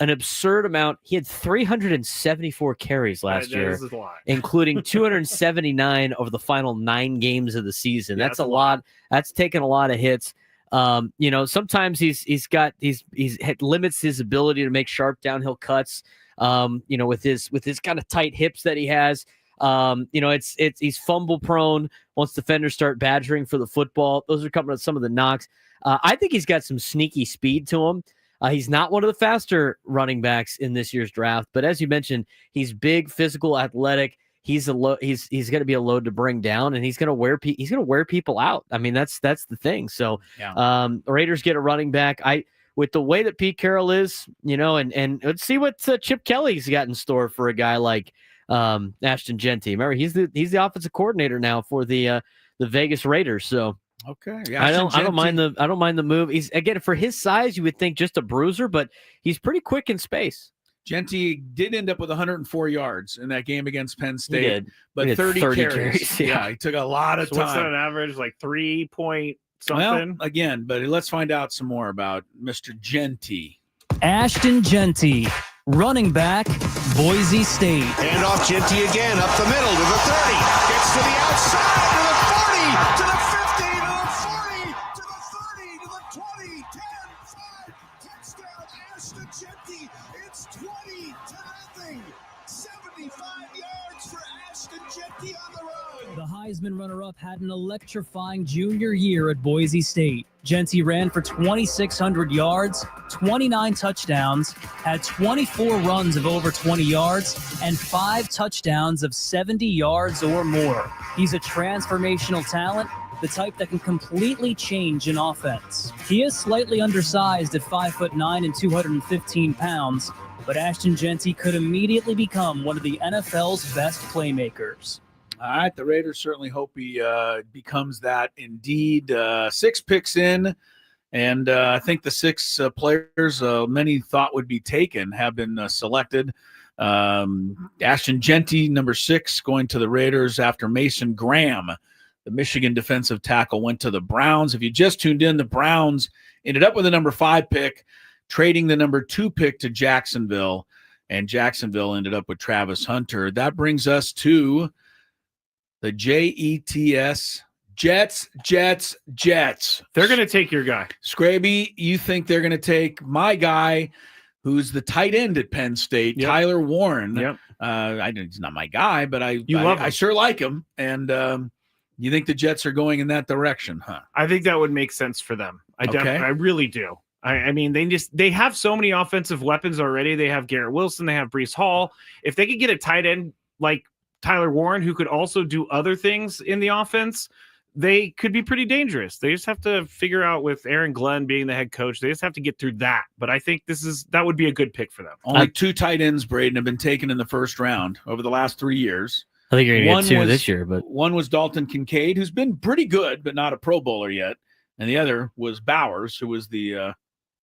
An absurd amount. He had 374 carries last year, including 279 over the final 9 games of the season. That's a lot. That's taken a lot of hits. You know, sometimes he's limits his ability to make sharp downhill cuts. You know, with his kind of tight hips that he has. You know, he's fumble prone once defenders start badgering for the football. Those are coming with some of the knocks. I think he's got some sneaky speed to him. He's not one of the faster running backs in this year's draft, but as you mentioned, he's big, physical, athletic. He's going to be a load to bring down, and he's going to wear people out. I mean, that's the thing. So, Raiders get a running back. With the way that Pete Carroll is, you know, and let's see what Chip Kelly's got in store for a guy like Ashton Genty. Remember, he's the offensive coordinator now for the Vegas Raiders. So. Okay. Yeah, I don't mind the move. He's, again, for his size, you would think just a bruiser, but he's pretty quick in space. Genty did end up with 104 yards in that game against Penn State, he did. But 30 carries. Yeah, he took a lot of time. What's that on average? Like 3 point something? Well, again, but let's find out some more about Mr. Genty. Ashton Genty, running back, Boise State. Hand off Genty again, up the middle to the 30. Gets to the outside, to the 40, to the 50. It's 20-0. 75 yards for Ashton Genty on the run. The Heisman runner-up had an electrifying junior year at Boise State. Genty ran for 2,600 yards, 29 touchdowns, had 24 runs of over 20 yards, and 5 touchdowns of 70 yards or more. He's a transformational talent, the type that can completely change an offense. He is slightly undersized at 5'9" and 215 pounds, but Ashton Genty could immediately become one of the NFL's best playmakers. All right, the Raiders certainly hope he becomes that indeed. 6 picks in, and I think the 6 players many thought would be taken have been selected. Ashton Genty, number 6, going to the Raiders after Mason Graham. The Michigan defensive tackle went to the Browns. If you just tuned in, the Browns ended up with the number 5 pick, trading the number 2 pick to Jacksonville, and Jacksonville ended up with Travis Hunter. That brings us to the Jets. Jets. They're going to take your guy. Skraby, you think they're going to take my guy, who's the tight end at Penn State, Tyler Warren. Yep. He's not my guy, but I sure like him. And you think the Jets are going in that direction, huh? I think that would make sense for them. I really do. I mean, they have so many offensive weapons already. They have Garrett Wilson. They have Breece Hall. If they could get a tight end like Tyler Warren, who could also do other things in the offense, they could be pretty dangerous. They just have to figure out, with Aaron Glenn being the head coach, they just have to get through that. But I think that would be a good pick for them. Only 2 tight ends, Braden, have been taken in the first round over the last 3 years. I think you're going to get 2 this year. But one was Dalton Kincaid, who's been pretty good, but not a Pro Bowler yet. And the other was Bowers, who was the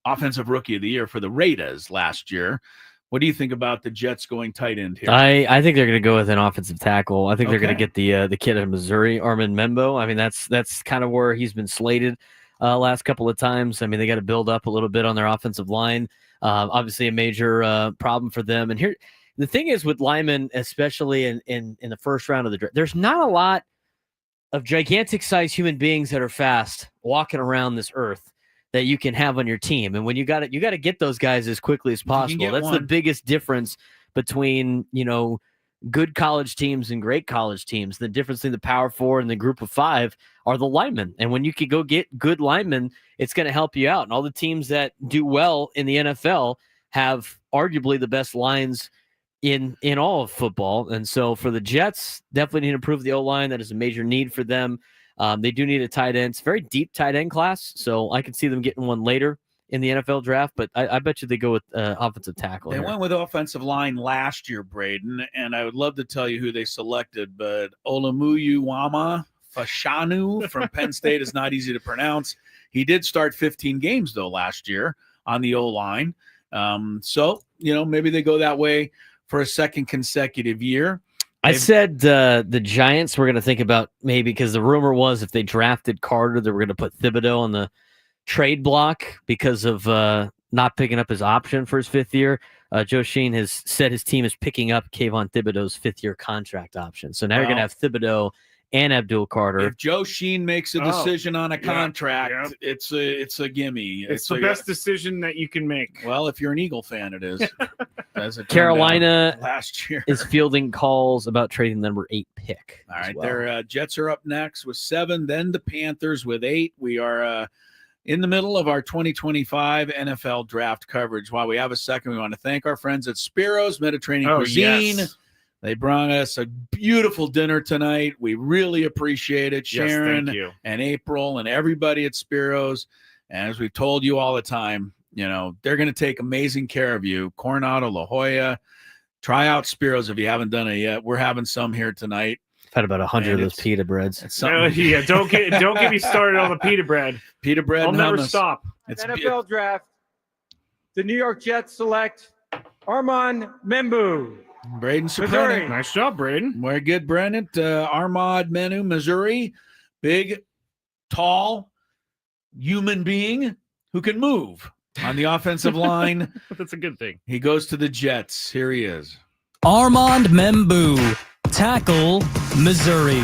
offensive rookie of the year for the Raiders last year. What do you think about the Jets going tight end here? I think they're going to go with an offensive tackle. I think they're going to get the kid out of Missouri, Armin Membo. I mean, that's kind of where he's been slated last couple of times. I mean, they got to build up a little bit on their offensive line. Obviously, a major problem for them. And here, the thing is with linemen, especially in the first round of the draft, there's not a lot of gigantic-sized human beings that are fast walking around this earth that you can have on your team. And when you got to get those guys as quickly as possible. That's the biggest difference between, good college teams and great college teams. The difference in the Power 4 and the Group of 5 are the linemen. And when you can go get good linemen, it's going to help you out. And all the teams that do well in the NFL have arguably the best lines in all of football. And so for the Jets, definitely need to improve the O-line. That is a major need for them. They do need a tight end. It's a very deep tight end class, so I could see them getting one later in the NFL draft, but I bet you they go with offensive tackle. They went with offensive line last year, Braden, and I would love to tell you who they selected, but Olumuyuwama Fashanu from Penn State is not easy to pronounce. He did start 15 games, though, last year on the O-line. So, maybe they go that way for a second consecutive year. I said the Giants were going to think about maybe, because the rumor was if they drafted Carter, they were going to put Thibodeau on the trade block because of not picking up his option for his 5th year. Joe Sheen has said his team is picking up Kayvon Thibodeau's 5th-year contract option. So now you're going to have Thibodeau and Abdul Carter. If Joe Sheen makes a decision on a contract, it's a gimme. It's the best decision that you can make. Well, if you're an Eagle fan, it is. As it Carolina last year is fielding calls about trading the number 8 pick. All right, their Jets are up next with 7, then the Panthers with 8. We are in the middle of our 2025 NFL draft coverage. While we have a second, we want to thank our friends at Spiro's Mediterranean Cuisine. Yes. They brought us a beautiful dinner tonight. We really appreciate it, Sharon thank you. and April and everybody at Spiro's. And as we've told you all the time, they're going to take amazing care of you. Coronado, La Jolla. Try out Spiro's if you haven't done it yet. We're having some here tonight. I've had about 100 of those pita breads. Don't get me started on the pita bread. Pita bread. I'll and never hummus. stop. NFL draft. The New York Jets select Armand Membu. Braden Surprenant. Missouri. Nice job, Braden. Very good, Brennan. Armand Menu, Missouri. Big, tall, human being who can move on the offensive line. That's a good thing. He goes to the Jets. Here he is. Armand Membu, tackle, Missouri.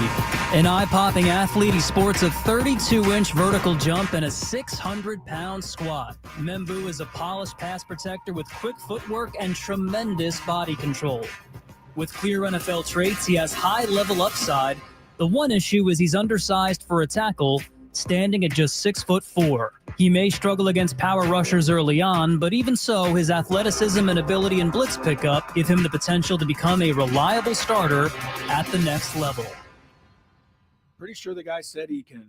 An eye-popping athlete, he sports a 32-inch vertical jump and a 600-pound squat. Membu is a polished pass protector with quick footwork and tremendous body control. With clear NFL traits, he has high-level upside. The one issue is he's undersized for a tackle, standing at just 6'4". He may struggle against power rushers early on, but even so, his athleticism and ability in blitz pickup give him the potential to become a reliable starter at the next level. Pretty sure the guy said he can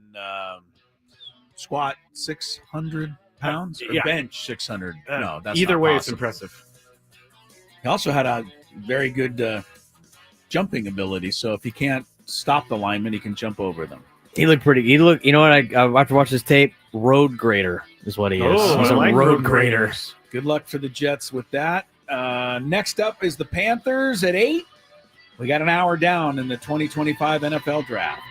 squat 600 pounds or bench 600. No, that's either not way, possible. it's impressive. He also had a very good jumping ability. So if he can't stop the lineman, he can jump over them. He looked pretty. You know what? I after watching this tape, road grader is what he is. He's a road grader. Good luck for the Jets with that. Next up is the Panthers at 8. We got an hour down in the 2025 NFL draft.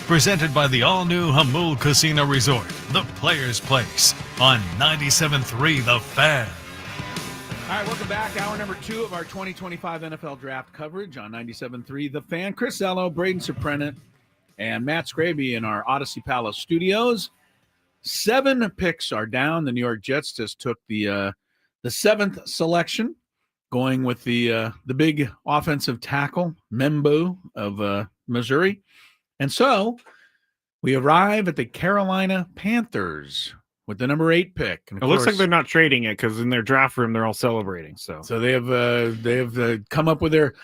Presented by the all-new Hamul Casino Resort, the Players' Place, on 97.3 The Fan. All right, welcome back. Hour number 2 of our 2025 NFL Draft coverage on 97.3 The Fan. Chris Ello, Braden Surprenant, and Matt Skraby in our Odyssey Palace studios. 7 picks are down. The New York Jets just took the 7th selection, going with the big offensive tackle, Membo of Missouri. And so we arrive at the Carolina Panthers with the number 8 pick. And it looks like they're not trading it because in their draft room they're all celebrating. So they have come up with their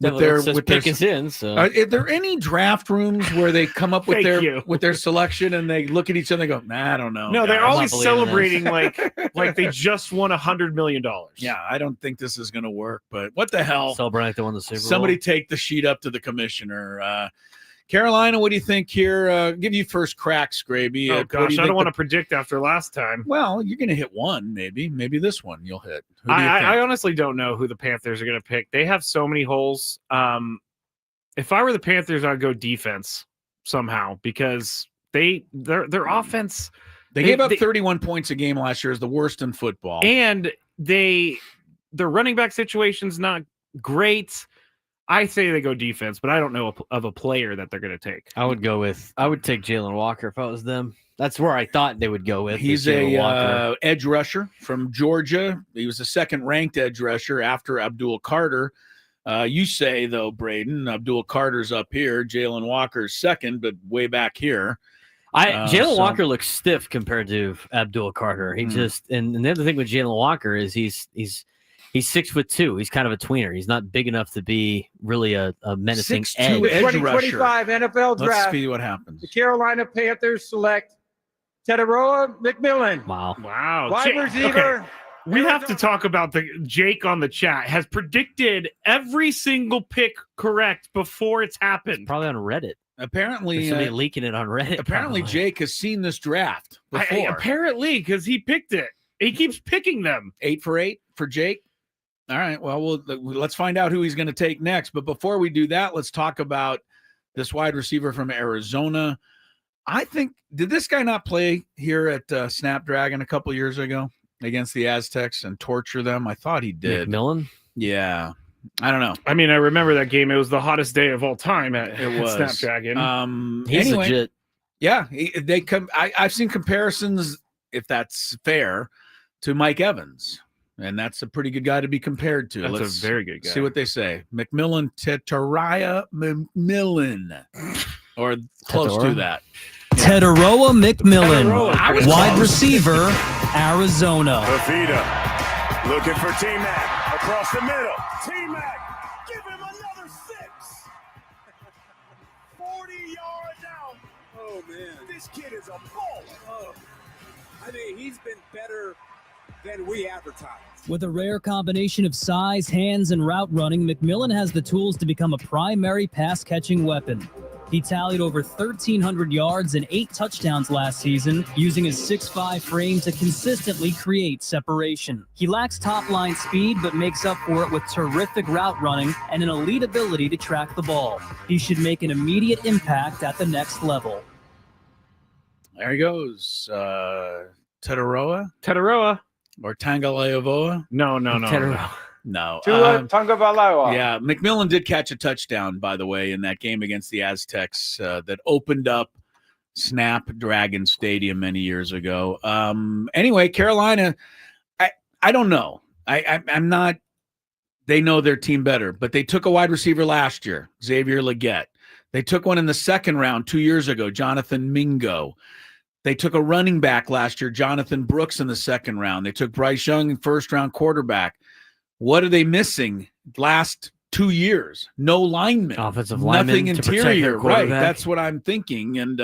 pick is in. So are there any draft rooms where they come up with their selection and they look at each other and go, nah, I don't know. No, they're always celebrating like they just won $100 million. Yeah, I don't think this is going to work. But what the hell? Celebrate like they won the Super Bowl. Somebody take the sheet up to the commissioner. Carolina, what do you think here? Give you first crack, Skraby. Oh, gosh, I don't want to predict after last time. Well, you're going to hit one, maybe. Maybe this one you'll hit. I honestly don't know who the Panthers are going to pick. They have so many holes. If I were the Panthers, I'd go defense somehow because their offense. They gave up 31 points a game last year, is the worst in football. And their running back situation's not great. I say they go defense, but I don't know of a player that they're going to take. I would take Jalen Walker if I was them. That's where I thought they would go with. He's a edge rusher from Georgia. He was the second-ranked edge rusher after Abdul Carter. You say, though, Braden, Abdul Carter's up here. Jalen Walker's second, but way back here. Jalen Walker looks stiff compared to Abdul Carter. He just and the other thing with Jalen Walker is he's 6'2". He's kind of a tweener. He's not big enough to be really a menacing edge. 2025 NFL Draft. Let's see what happens. The Carolina Panthers select Teteroa McMillan. Wow. Wide receiver. Okay. We have to talk about Jake on the chat has predicted every single pick correct before it's happened. It's probably on Reddit. Apparently, somebody leaking it on Reddit. Apparently, Jake has seen this draft before. Apparently, because he picked it. He keeps picking them. 8 for 8 for Jake. All right. Well, let's find out who he's going to take next. But before we do that, let's talk about this wide receiver from Arizona. I think, did this guy not play here at Snapdragon a couple years ago against the Aztecs and torture them? I thought he did. McMillan? Yeah. I don't know. I mean, I remember that game. It was the hottest day of all time at Snapdragon. He's anyway, legit. Yeah. I've seen comparisons, if that's fair, to Mike Evans. And that's a pretty good guy to be compared to. Let's a very good guy. See what they say. McMillan, Teteroa McMillan. Or close to that. Teteroa McMillan, wide receiver, Arizona. Fafita looking for T-Mac across the middle. T-Mac, give him another 6. 40 yards out. Oh, man. This kid is a ball. Oh. I mean, he's been better than we advertised. With a rare combination of size, hands, and route running, McMillan has the tools to become a primary pass-catching weapon. He tallied over 1,300 yards and 8 touchdowns last season, using his 6'5" frame to consistently create separation. He lacks top-line speed, but makes up for it with terrific route running and an elite ability to track the ball. He should make an immediate impact at the next level. There he goes. Teteroa. Or Tagovailoa? No. No. Tua Tagovailoa. Yeah, McMillan did catch a touchdown, by the way, in that game against the Aztecs that opened up Snapdragon Stadium many years ago. Anyway, Carolina, I don't know. I'm not – they know their team better, but they took a wide receiver last year, Xavier Legette. They took one in the second round 2 years ago, Jonathan Mingo. They took a running back last year, Jonathan Brooks, in the second round. They took Bryce Young, first-round quarterback. What are they missing last 2 years? No linemen. Offensive linemen. Nothing interior. Right, that's what I'm thinking. And,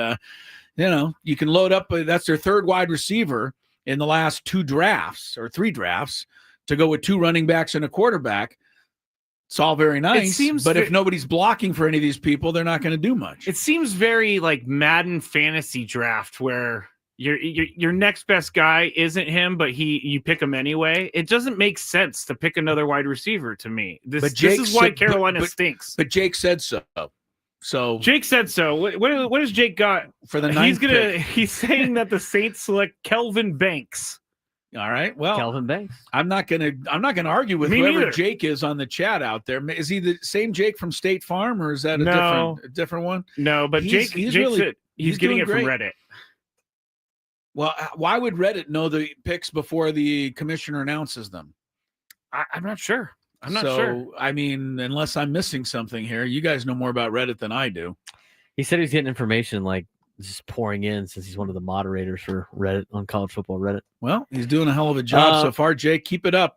you can load up. That's their third wide receiver in the last 2 drafts or 3 drafts to go with 2 running backs and a quarterback. It's all very nice, but if nobody's blocking for any of these people, they're not going to do much. It seems very like Madden fantasy draft where your next best guy isn't him, but you pick him anyway. It doesn't make sense to pick another wide receiver to me. This is why Carolina stinks. But Jake said so. So Jake said so. What has Jake got for the ninth pick? He's saying that the Saints select Kelvin Banks. All right. Well, Kelvin Banks. I'm not gonna argue with Me whoever neither. Jake is on the chat out there. Is he the same Jake from State Farm, or is that a different one? No, but Jake said he's getting it from Reddit. Well, why would Reddit know the picks before the commissioner announces them? I'm not sure. I'm not so, sure. I mean, unless I'm missing something here, you guys know more about Reddit than I do. He said he's getting information like just pouring in since he's one of the moderators for Reddit on College Football Reddit. Well, he's doing a hell of a job so far, Jake. Keep it up.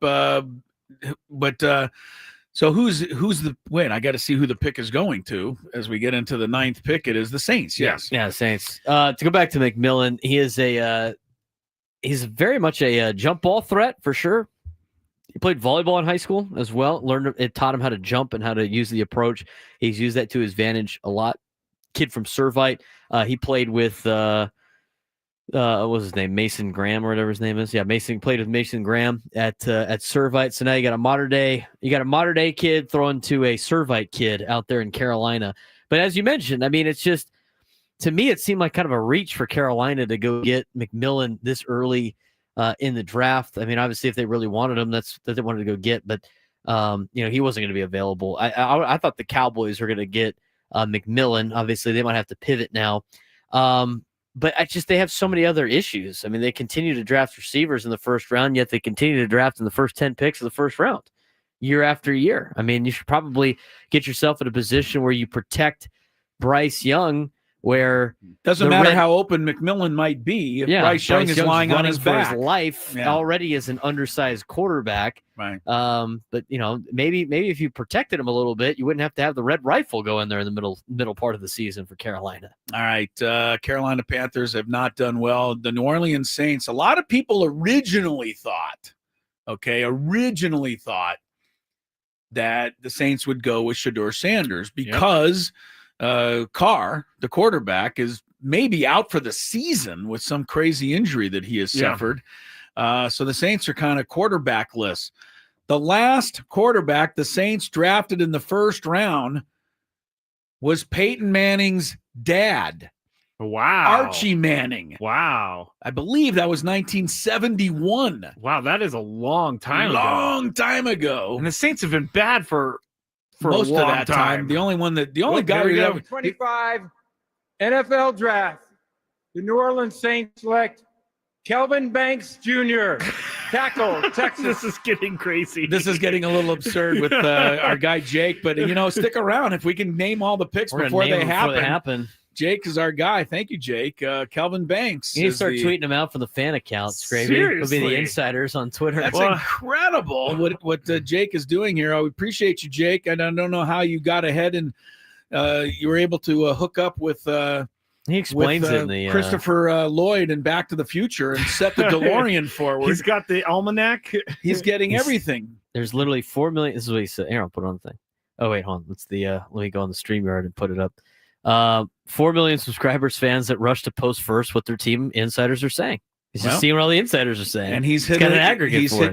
So who's the win? I got to see who the pick is going to as we get into the ninth pick. It is the Saints. Yes. Yeah, Saints. To go back to McMillan, he is he's very much a jump ball threat for sure. He played volleyball in high school as well. It taught him how to jump and how to use the approach. He's used that to his advantage a lot. Kid from Servite. He played with what was his name? Mason Graham or whatever his name is. Yeah, played with Mason Graham at Servite. So now you got a modern day kid throwing to a Servite kid out there in Carolina. But as you mentioned, I mean, it's just, to me, it seemed like kind of a reach for Carolina to go get McMillan this early in the draft. I mean, obviously, if they really wanted him, that's what they wanted to go get. But he wasn't going to be available. I thought the Cowboys were going to get McMillan. Obviously, they might have to pivot now. But they have so many other issues. I mean, they continue to draft receivers in the first round, yet they continue to draft in the first 10 picks of the first round, year after year. I mean, you should probably get yourself in a position where you protect Bryce Young, where doesn't matter how open McMillan might be. If Bryce Young is lying on his back for his life already as an undersized quarterback. Right. But maybe if you protected him a little bit, you wouldn't have to have the red rifle go in there in the middle part of the season for Carolina. All right. Carolina Panthers have not done well. The New Orleans Saints, a lot of people originally thought that the Saints would go with Shedeur Sanders because Carr, the quarterback, is maybe out for the season with some crazy injury that he has suffered. So the Saints are kind of quarterbackless. The last quarterback the Saints drafted in the first round was Peyton Manning's dad. Wow. Archie Manning. Wow. I believe that was 1971. Wow, that is a long time ago. And the Saints have been bad for most a long of that time. The only guy who ever 25 NFL draft. The New Orleans Saints select Kelvin Banks Jr. Tackle, Texas. This is getting crazy. This is getting a little absurd with our guy Jake, but stick around if we can name all the picks before they happen. Jake is our guy. Thank you, Jake. Kelvin Banks. You need to start tweeting them out from the fan account, Skraby. It'll be the insiders on Twitter. That's incredible what Jake is doing here. I appreciate you, Jake. And I don't know how you got ahead and you were able to hook up with he explains it in the Christopher Lloyd and Back to the Future and set the DeLorean forward. He's got the almanac. He's getting everything. There's literally 4 million. This is what he said. Here, I'll put it on the thing. Oh, wait, hold on. Let me go on the StreamYard and put it up. 4 million subscribers, fans that rush to post first what their team insiders are saying. He's just seeing what all the insiders are saying. And he's hit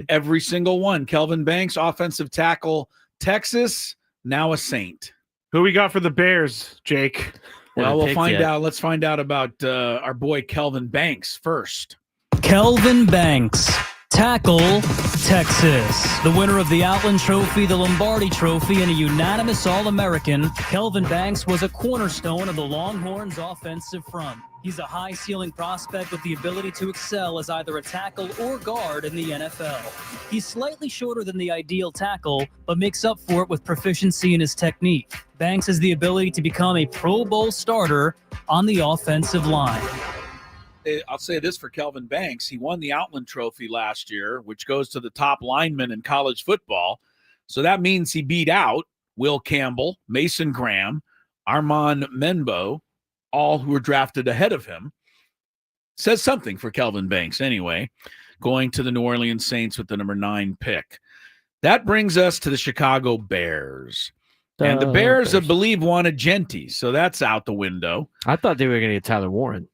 every single one. Kelvin Banks, offensive tackle, Texas, now a Saint. Who we got for the Bears, Jake? Well, we'll find out. Let's find out about our boy Kelvin Banks first. Kelvin Banks, tackle, Texas. The winner of the Outland Trophy, the Lombardi Trophy, and a unanimous All-American, Kelvin Banks was a cornerstone of the Longhorns' offensive front. He's a high-ceiling prospect with the ability to excel as either a tackle or guard in the NFL. He's slightly shorter than the ideal tackle, but makes up for it with proficiency in his technique. Banks has the ability to become a Pro Bowl starter on the offensive line. I'll say this for Kelvin Banks. He won the Outland Trophy last year, which goes to the top linemen in college football. So that means he beat out Will Campbell, Mason Graham, Armand Menbo, all who were drafted ahead of him. Says something for Kelvin Banks anyway, going to the New Orleans Saints with the number 9 pick. That brings us to the Chicago Bears. And the Bears, I believe, wanted Genty, so that's out the window. I thought they were going to get Tyler Warren.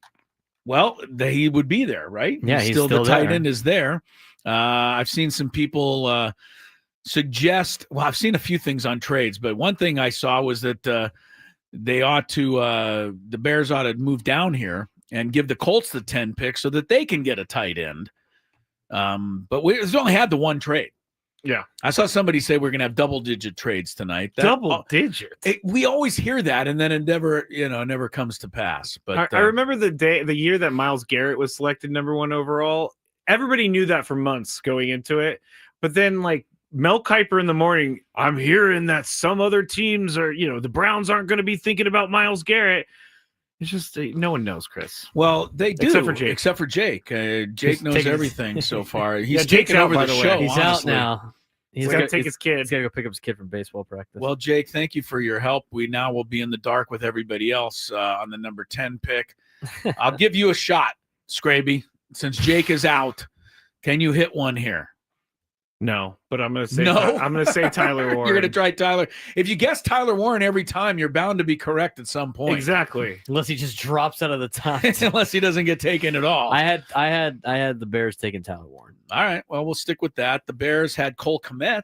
Well, he would be there, right? Yeah, he's still the tight there. end is there. I've seen some people suggest. Well, I've seen a few things on trades, but one thing I saw was that they ought to the Bears ought to move down here and give the Colts the 10 pick so that they can get a tight end. But we've only had the one trade. Yeah. I saw somebody say we're going to have double-digit trades tonight. Double-digit? We always hear that, and then it never comes to pass. But I remember the year that Myles Garrett was selected number 1 overall. Everybody knew that for months going into it. But then, like, Mel Kiper in the morning, I'm hearing that some other teams are, the Browns aren't going to be thinking about Myles Garrett. It's just no one knows, Chris. Well, they do, except for Jake. Jake knows everything so far. He's taken over the show. He's honestly. out now. He's got to take his kid. He's got to go pick up his kid from baseball practice. Well, Jake, thank you for your help. We now will be in the dark with everybody else on the number 10 pick. I'll give you a shot, Skraby. Since Jake is out, can you hit one here? No, but I'm going to say no. I'm going to say Tyler Warren. You're going to try Tyler. If you guess Tyler Warren every time, you're bound to be correct at some point. Exactly. Unless he just drops out of the top. Unless he doesn't get taken at all. I had the Bears taking Tyler Warren. All right. Well, we'll stick with that. The Bears had Cole Kmet,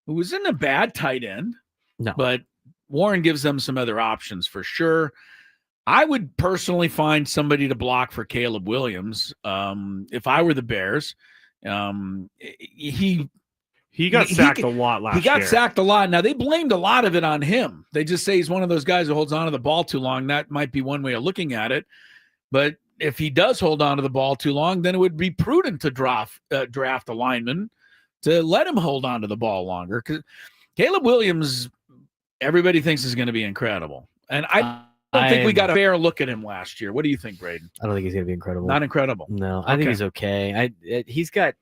who was in a bad tight end. No. But Warren gives them some other options for sure. I would personally find somebody to block for Caleb Williams. If I were the Bears, he got sacked a lot last year. He got sacked a lot. Now, they blamed a lot of it on him. They just say he's one of those guys who holds on to the ball too long. That might be one way of looking at it. But if he does hold on to the ball too long, then it would be prudent to draft a lineman to let him hold on to the ball longer. Because Caleb Williams, everybody thinks is going to be incredible. And I don't think we got a fair look at him last year. What do you think, Braden? I don't think he's going to be incredible. Not incredible. No, I think he's okay. He's got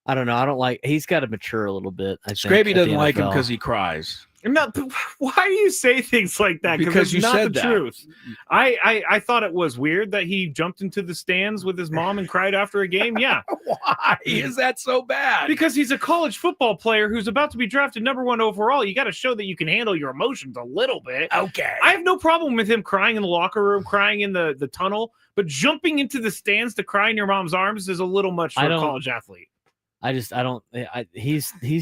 to mature a little bit. Skraby doesn't like him because he cries. No, why do you say things like that? Because you not said the that. Truth. I thought it was weird that he jumped into the stands with his mom and cried after a game. Yeah. Why is that so bad? Because he's a college football player who's about to be drafted number 1 overall. You got to show that you can handle your emotions a little bit. Okay. I have no problem with him crying in the locker room, crying in the tunnel, but jumping into the stands to cry in your mom's arms is a little much for a college athlete. He's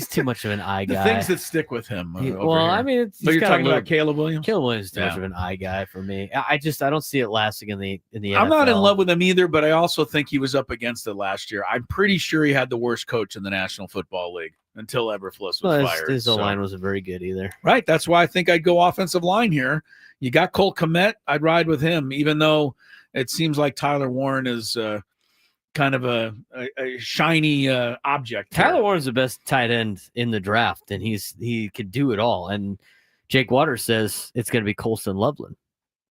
too much of an eye guy. The things that stick with him. I mean, but you're talking about Caleb Williams? Caleb Williams is too much of an eye guy for me. I don't see it lasting in the NFL. I'm not in love with him either, but I also think he was up against it last year. I'm pretty sure he had the worst coach in the National Football League until Eberflus was fired. His O-line wasn't very good either. Right. That's why I think I'd go offensive line here. You got Cole Kmet. I'd ride with him, even though it seems like Tyler Warren is kind of a shiny object. Tyler Warren's the best tight end in the draft, and he could do it all. And Jake Waters says it's going to be Colston Loveland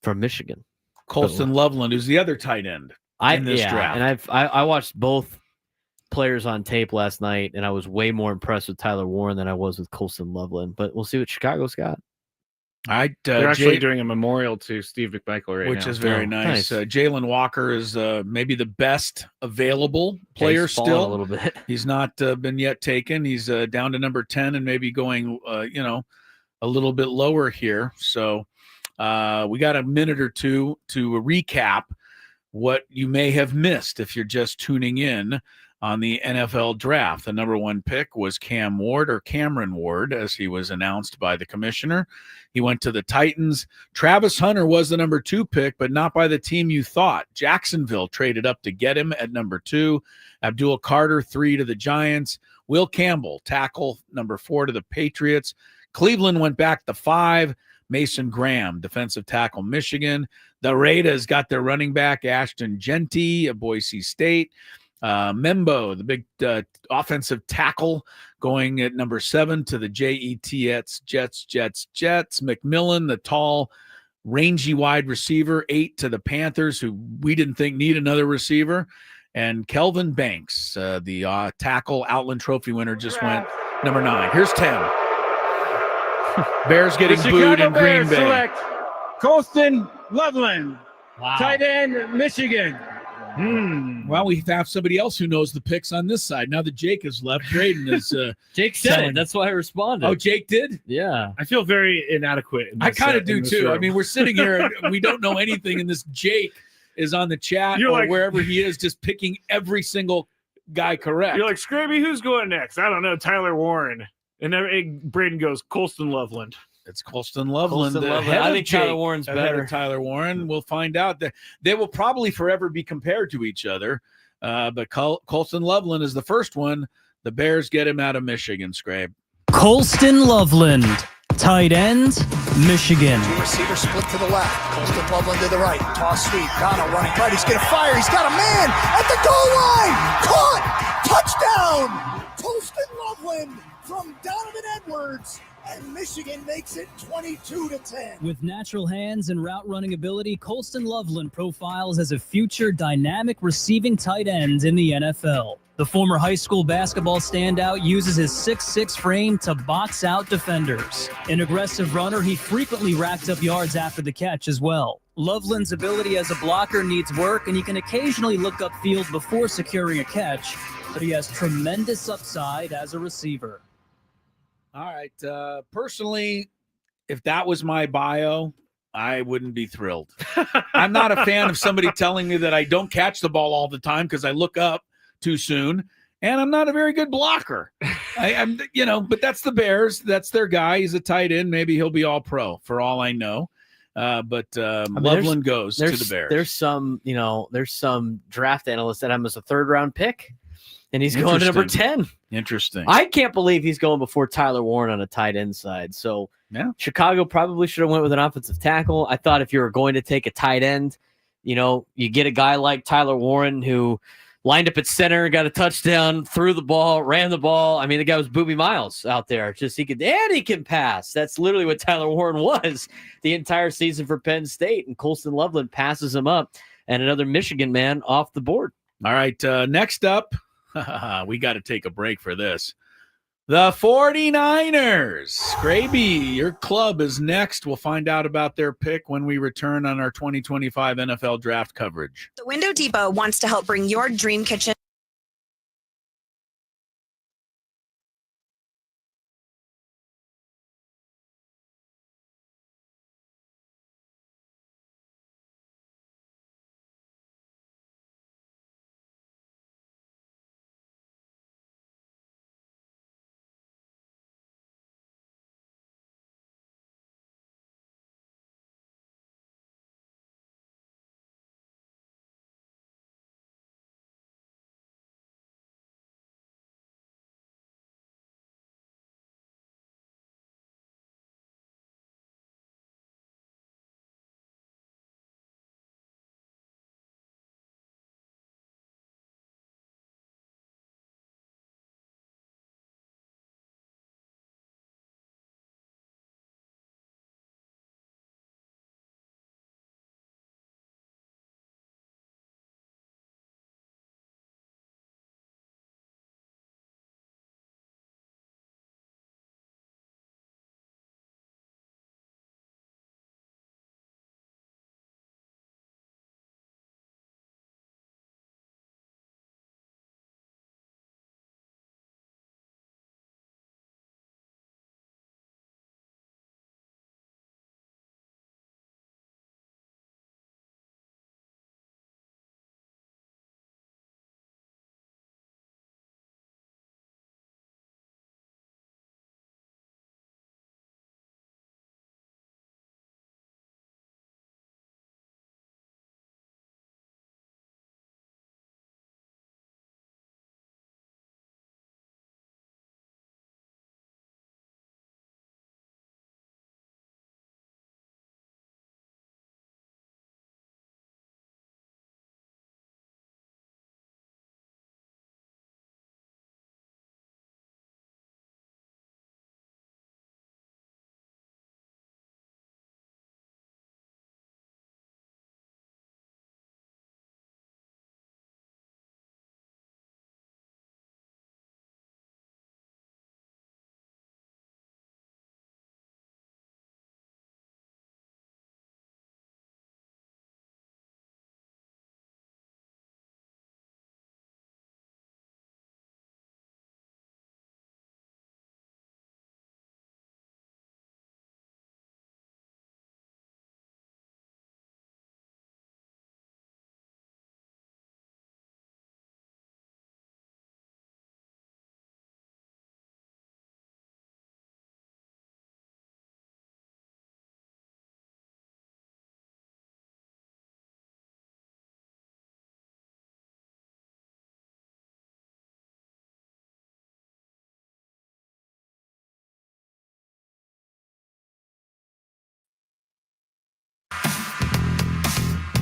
from Michigan. Colston Loveland, who's the other tight end in this draft. And I watched both players on tape last night, and I was way more impressed with Tyler Warren than I was with Colston Loveland. But we'll see what Chicago's got. They're actually doing a memorial to Steve McMichael right now. Which is very nice. Jalen Walker is maybe the best available player still. A little bit. He's not been yet taken. He's down to number 10 and maybe going, a little bit lower here. So we got a minute or two to recap what you may have missed if you're just tuning in on the NFL draft. The number 1 pick was Cam Ward, or Cameron Ward, as he was announced by the commissioner. He went to the Titans. Travis Hunter was the number 2 pick, but not by the team you thought. Jacksonville traded up to get him at number 2. Abdul Carter, 3 to the Giants. Will Campbell, tackle, number 4 to the Patriots. Cleveland went back to 5. Mason Graham, defensive tackle, Michigan. The Raiders got their running back, Ashton Genty of Boise State. Membo, the big offensive tackle, going at number 7 to the Jets. McMillan, the tall, rangy wide receiver, 8 to the Panthers, who we didn't think need another receiver. And Kelvin Banks, the tackle, Outland Trophy winner, just went number 9. Here's 10. Bears getting booed in Green Bay. Select Colston Loveland, tight end, Michigan. Well, we have somebody else who knows the picks on this side. Now that Jake has left, Braden is Jake said it. That's why I responded. Oh, Jake did? Yeah. I feel very inadequate. I kind of do too. I mean, we're sitting here and we don't know anything, and this Jake is on the chat or wherever he is, just picking every single guy correct. You're like, Skraby, who's going next? I don't know, Tyler Warren. And Braden goes, Colston Loveland. It's Colston Loveland. Colston Loveland. I think Tyler Warren's better. Tyler Warren. We'll find out. That they will probably forever be compared to each other. But Colston Loveland is the first one. The Bears get him out of Michigan, Skrabe. Colston Loveland, tight end, Michigan. Two receivers split to the left. Colston Loveland to the right. Toss sweep. Connell running right. He's going to fire. He's got a man at the goal line. Caught. Touchdown. Colston Loveland from Donovan Edwards. And Michigan makes it 22-10. With natural hands and route running ability, Colston Loveland profiles as a future dynamic receiving tight end in the NFL. The former high school basketball standout uses his 6'6" frame to box out defenders. An aggressive runner, he frequently racked up yards after the catch as well. Loveland's ability as a blocker needs work, and he can occasionally look upfield before securing a catch, but he has tremendous upside as a receiver. All right. Personally, if that was my bio, I wouldn't be thrilled. I'm not a fan of somebody telling me that I don't catch the ball all the time because I look up too soon, and I'm not a very good blocker. I'm, but that's the Bears. That's their guy. He's a tight end. Maybe he'll be all pro for all I know. Loveland goes to the Bears. There's some draft analysts that have him as a third-round pick. And he's going to number 10. Interesting. I can't believe he's going before Tyler Warren on a tight end side. So Chicago probably should have went with an offensive tackle. I thought if you were going to take a tight end, you get a guy like Tyler Warren who lined up at center, got a touchdown, threw the ball, ran the ball. I mean, the guy was Booby Miles out there. He can pass. That's literally what Tyler Warren was the entire season for Penn State. And Colston Loveland passes him up, and another Michigan man off the board. All right, next up. We got to take a break for this. The 49ers. Skraby, your club is next. We'll find out about their pick when we return on our 2025 NFL draft coverage. The Window Depot wants to help bring your dream kitchen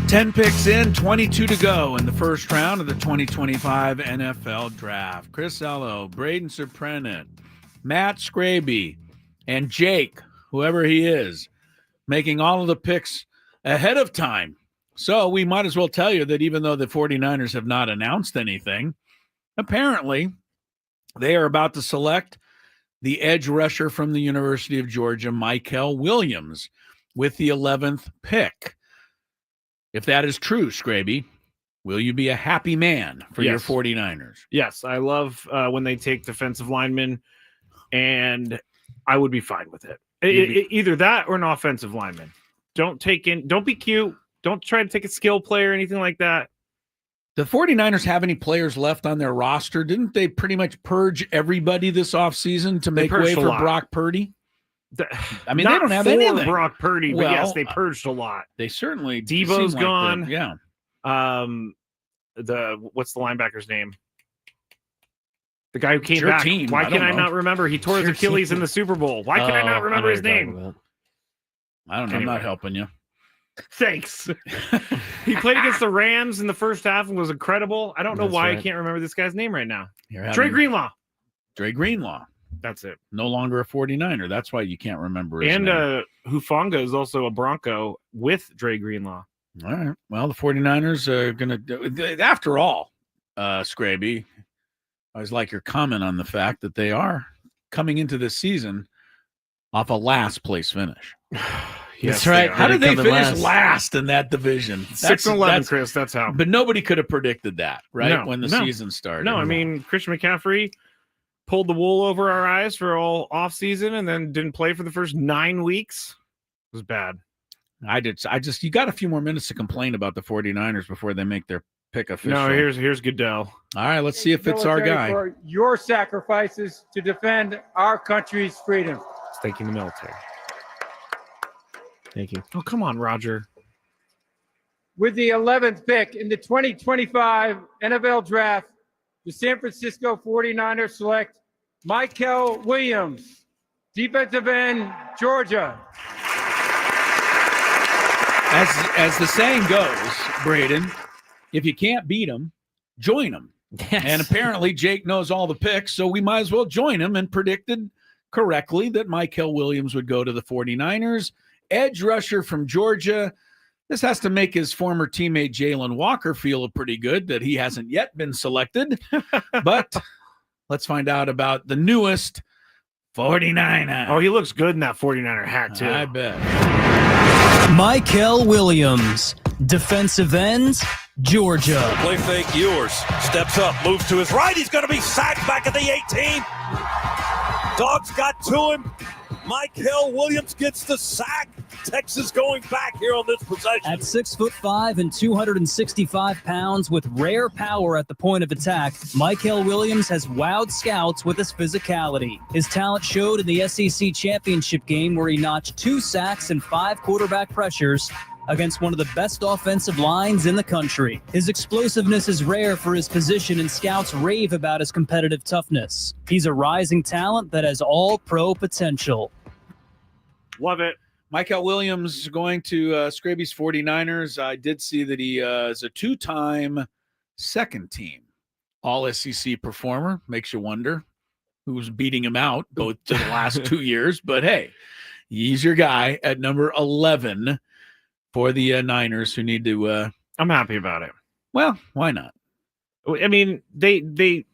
10 picks in, 22 to go in the first round of the 2025 NFL Draft. Chris Ello, Braden Surprenant, Matt Skraby, and Jake, whoever he is, making all of the picks ahead of time. So we might as well tell you that even though the 49ers have not announced anything, apparently they are about to select the edge rusher from the University of Georgia, Mykel Williams, with the 11th pick. If that is true, Skraby, will you be a happy man for your 49ers? Yes, I love when they take defensive linemen, and I would be fine with it. Either that or an offensive lineman. Don't be cute. Don't try to take a skill player or anything like that. The 49ers have any players left on their roster? Didn't they pretty much purge everybody this offseason to make way for Brock Purdy? I mean, they don't have anything. Brock Purdy, but yes, they purged a lot. They certainly. Debo's gone. Yeah. What's the linebacker's name? The guy who came back. Team. Why can I not remember? He tore his Achilles in the Super Bowl. Why can I not remember his name? I don't know. Anyway. I'm not helping you. Thanks. He played against the Rams in the first half and was incredible. I don't know why I can't remember this guy's name right now. Dre Greenlaw. Dre Greenlaw. That's it. No longer a 49er. That's why you can't remember his name. Hufanga is also a Bronco with Dre Greenlaw. All right. Well, the 49ers are going to do – after all, Skraby, I always like your comment on the fact that they are coming into this season off a last-place finish. Yes, that's right. How did they finish last in that division? 6-11, Chris. That's how. But nobody could have predicted that, right? When the season started. No, I mean, Christian McCaffrey pulled the wool over our eyes for all offseason and then didn't play for the first 9 weeks. It was bad. You got a few more minutes to complain about the 49ers before they make their pick official. No, here's Goodell. All right, let's see if it's our guy. For your sacrifices to defend our country's freedom. Thanking the military. Thank you. Oh, come on, Roger. With the 11th pick in the 2025 NFL Draft, the San Francisco 49ers select Mykel Williams, defensive end, Georgia. As the saying goes, Braden, if you can't beat them, join them. Yes. And apparently Jake knows all the picks, so we might as well join him and predicted correctly that Mykel Williams would go to the 49ers. Edge rusher from Georgia. This has to make his former teammate Jalen Walker feel pretty good that he hasn't yet been selected. But let's find out about the newest 49er. Oh, he looks good in that 49er hat, too. I bet. Mykel Williams, defensive end, Georgia. Play fake, yours. Steps up, moves to his right. He's going to be sacked back at the 18. Dogs got to him. Mykel Williams gets the sack. Texas going back here on this possession. At 6'5" and 265 pounds with rare power at the point of attack, Mykel Williams has wowed scouts with his physicality. His talent showed in the SEC championship game where he notched 2 sacks and 5 quarterback pressures against one of the best offensive lines in the country. His explosiveness is rare for his position, and scouts rave about his competitive toughness. He's a rising talent that has all-pro potential. Love it. Mykel Williams going to Skraby's 49ers. I did see that he is a 2-time second-team All-SEC performer. Makes you wonder who's beating him out both to the last 2 years. But, hey, he's your guy at number 11 for the Niners who need to I'm happy about it. Well, why not? I mean, they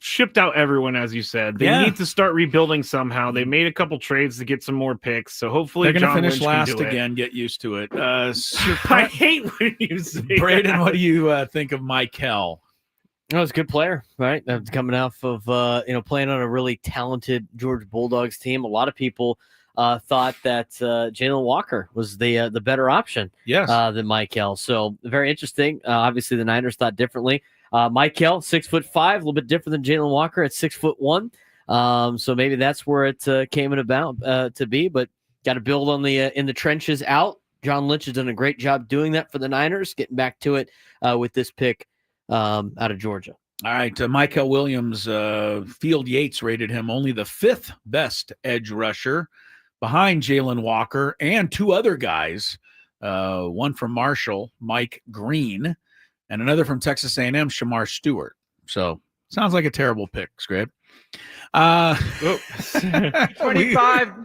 shipped out everyone, as you said. They need to start rebuilding somehow. They made a couple trades to get some more picks, so hopefully they're going to finish Lynch last again. Get used to it. I hate when you say Braden, that. what do you think of Mykel? No, he's a good player, right? Coming off of playing on a really talented Georgia Bulldogs team. A lot of people thought that Jalen Walker was the better option than Mykel. So very interesting. Obviously, the Niners thought differently. Mykel, 6'5", a little bit different than Jalen Walker at 6'1". So maybe that's where it came in about to be. But got to build on the in the trenches out. John Lynch has done a great job doing that for the Niners. Getting back to it with this pick out of Georgia. All right, Mykel Williams, Field Yates rated him only the 5th best edge rusher behind Jalen Walker and 2 other guys one from Marshall, Mike Green, and another from Texas A&M, Shamar Stewart. So sounds like a terrible pick, Scrape. 25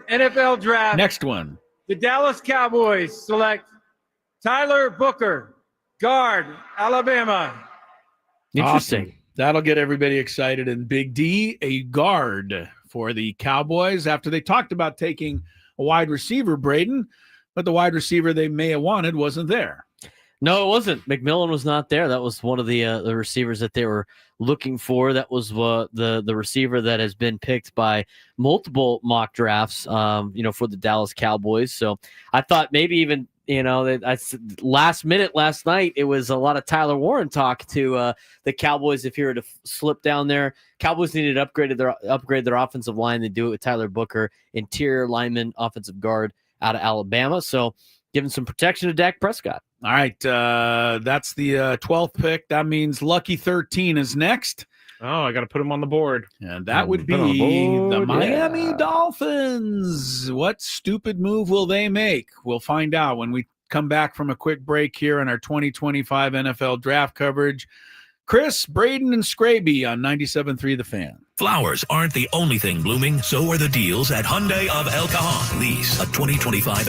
NFL draft. Next one. The Dallas Cowboys select Tyler Booker, guard, Alabama. Interesting. Awesome. That'll get everybody excited. And Big D, a guard for the Cowboys after they talked about taking a wide receiver, Braden, but the wide receiver they may have wanted wasn't there. No, it wasn't. McMillan was not there. That was one of the receivers that they were looking for. That was the receiver that has been picked by multiple mock drafts, for the Dallas Cowboys. So I thought maybe even, last minute last night, it was a lot of Tyler Warren talk to the Cowboys if he were to slip down there. Cowboys needed to upgrade their offensive line. They do it with Tyler Booker, interior lineman, offensive guard out of Alabama. So giving some protection to Dak Prescott. All right, that's the 12th pick. That means Lucky 13 is next. Oh, I got to put him on the board. And that would be the Miami Dolphins. What stupid move will they make? We'll find out when we come back from a quick break here on our 2025 NFL draft coverage. Chris, Braden, and Skraby on 97.3 The Fan. Flowers aren't the only thing blooming. So are the deals at Hyundai of El Cajon. Lease a 2025.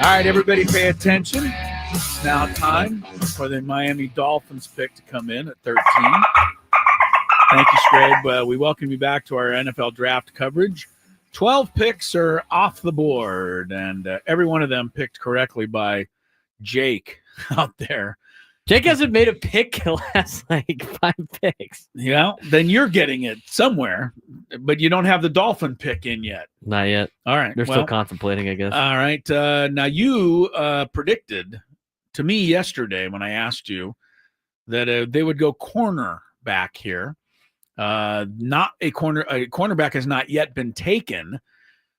All right, everybody pay attention. It's now time for the Miami Dolphins pick to come in at 13. Thank you, Scrabe. We welcome you back to our NFL draft coverage. 12 picks are off the board, and every one of them picked correctly by Jake out there. Jake hasn't made a pick last like 5 picks. Yeah, then you're getting it somewhere, but you don't have the Dolphin pick in yet. Not yet. All right. They're still contemplating, I guess. All right. Now you predicted to me yesterday when I asked you that they would go cornerback here. Not a cornerback has not yet been taken,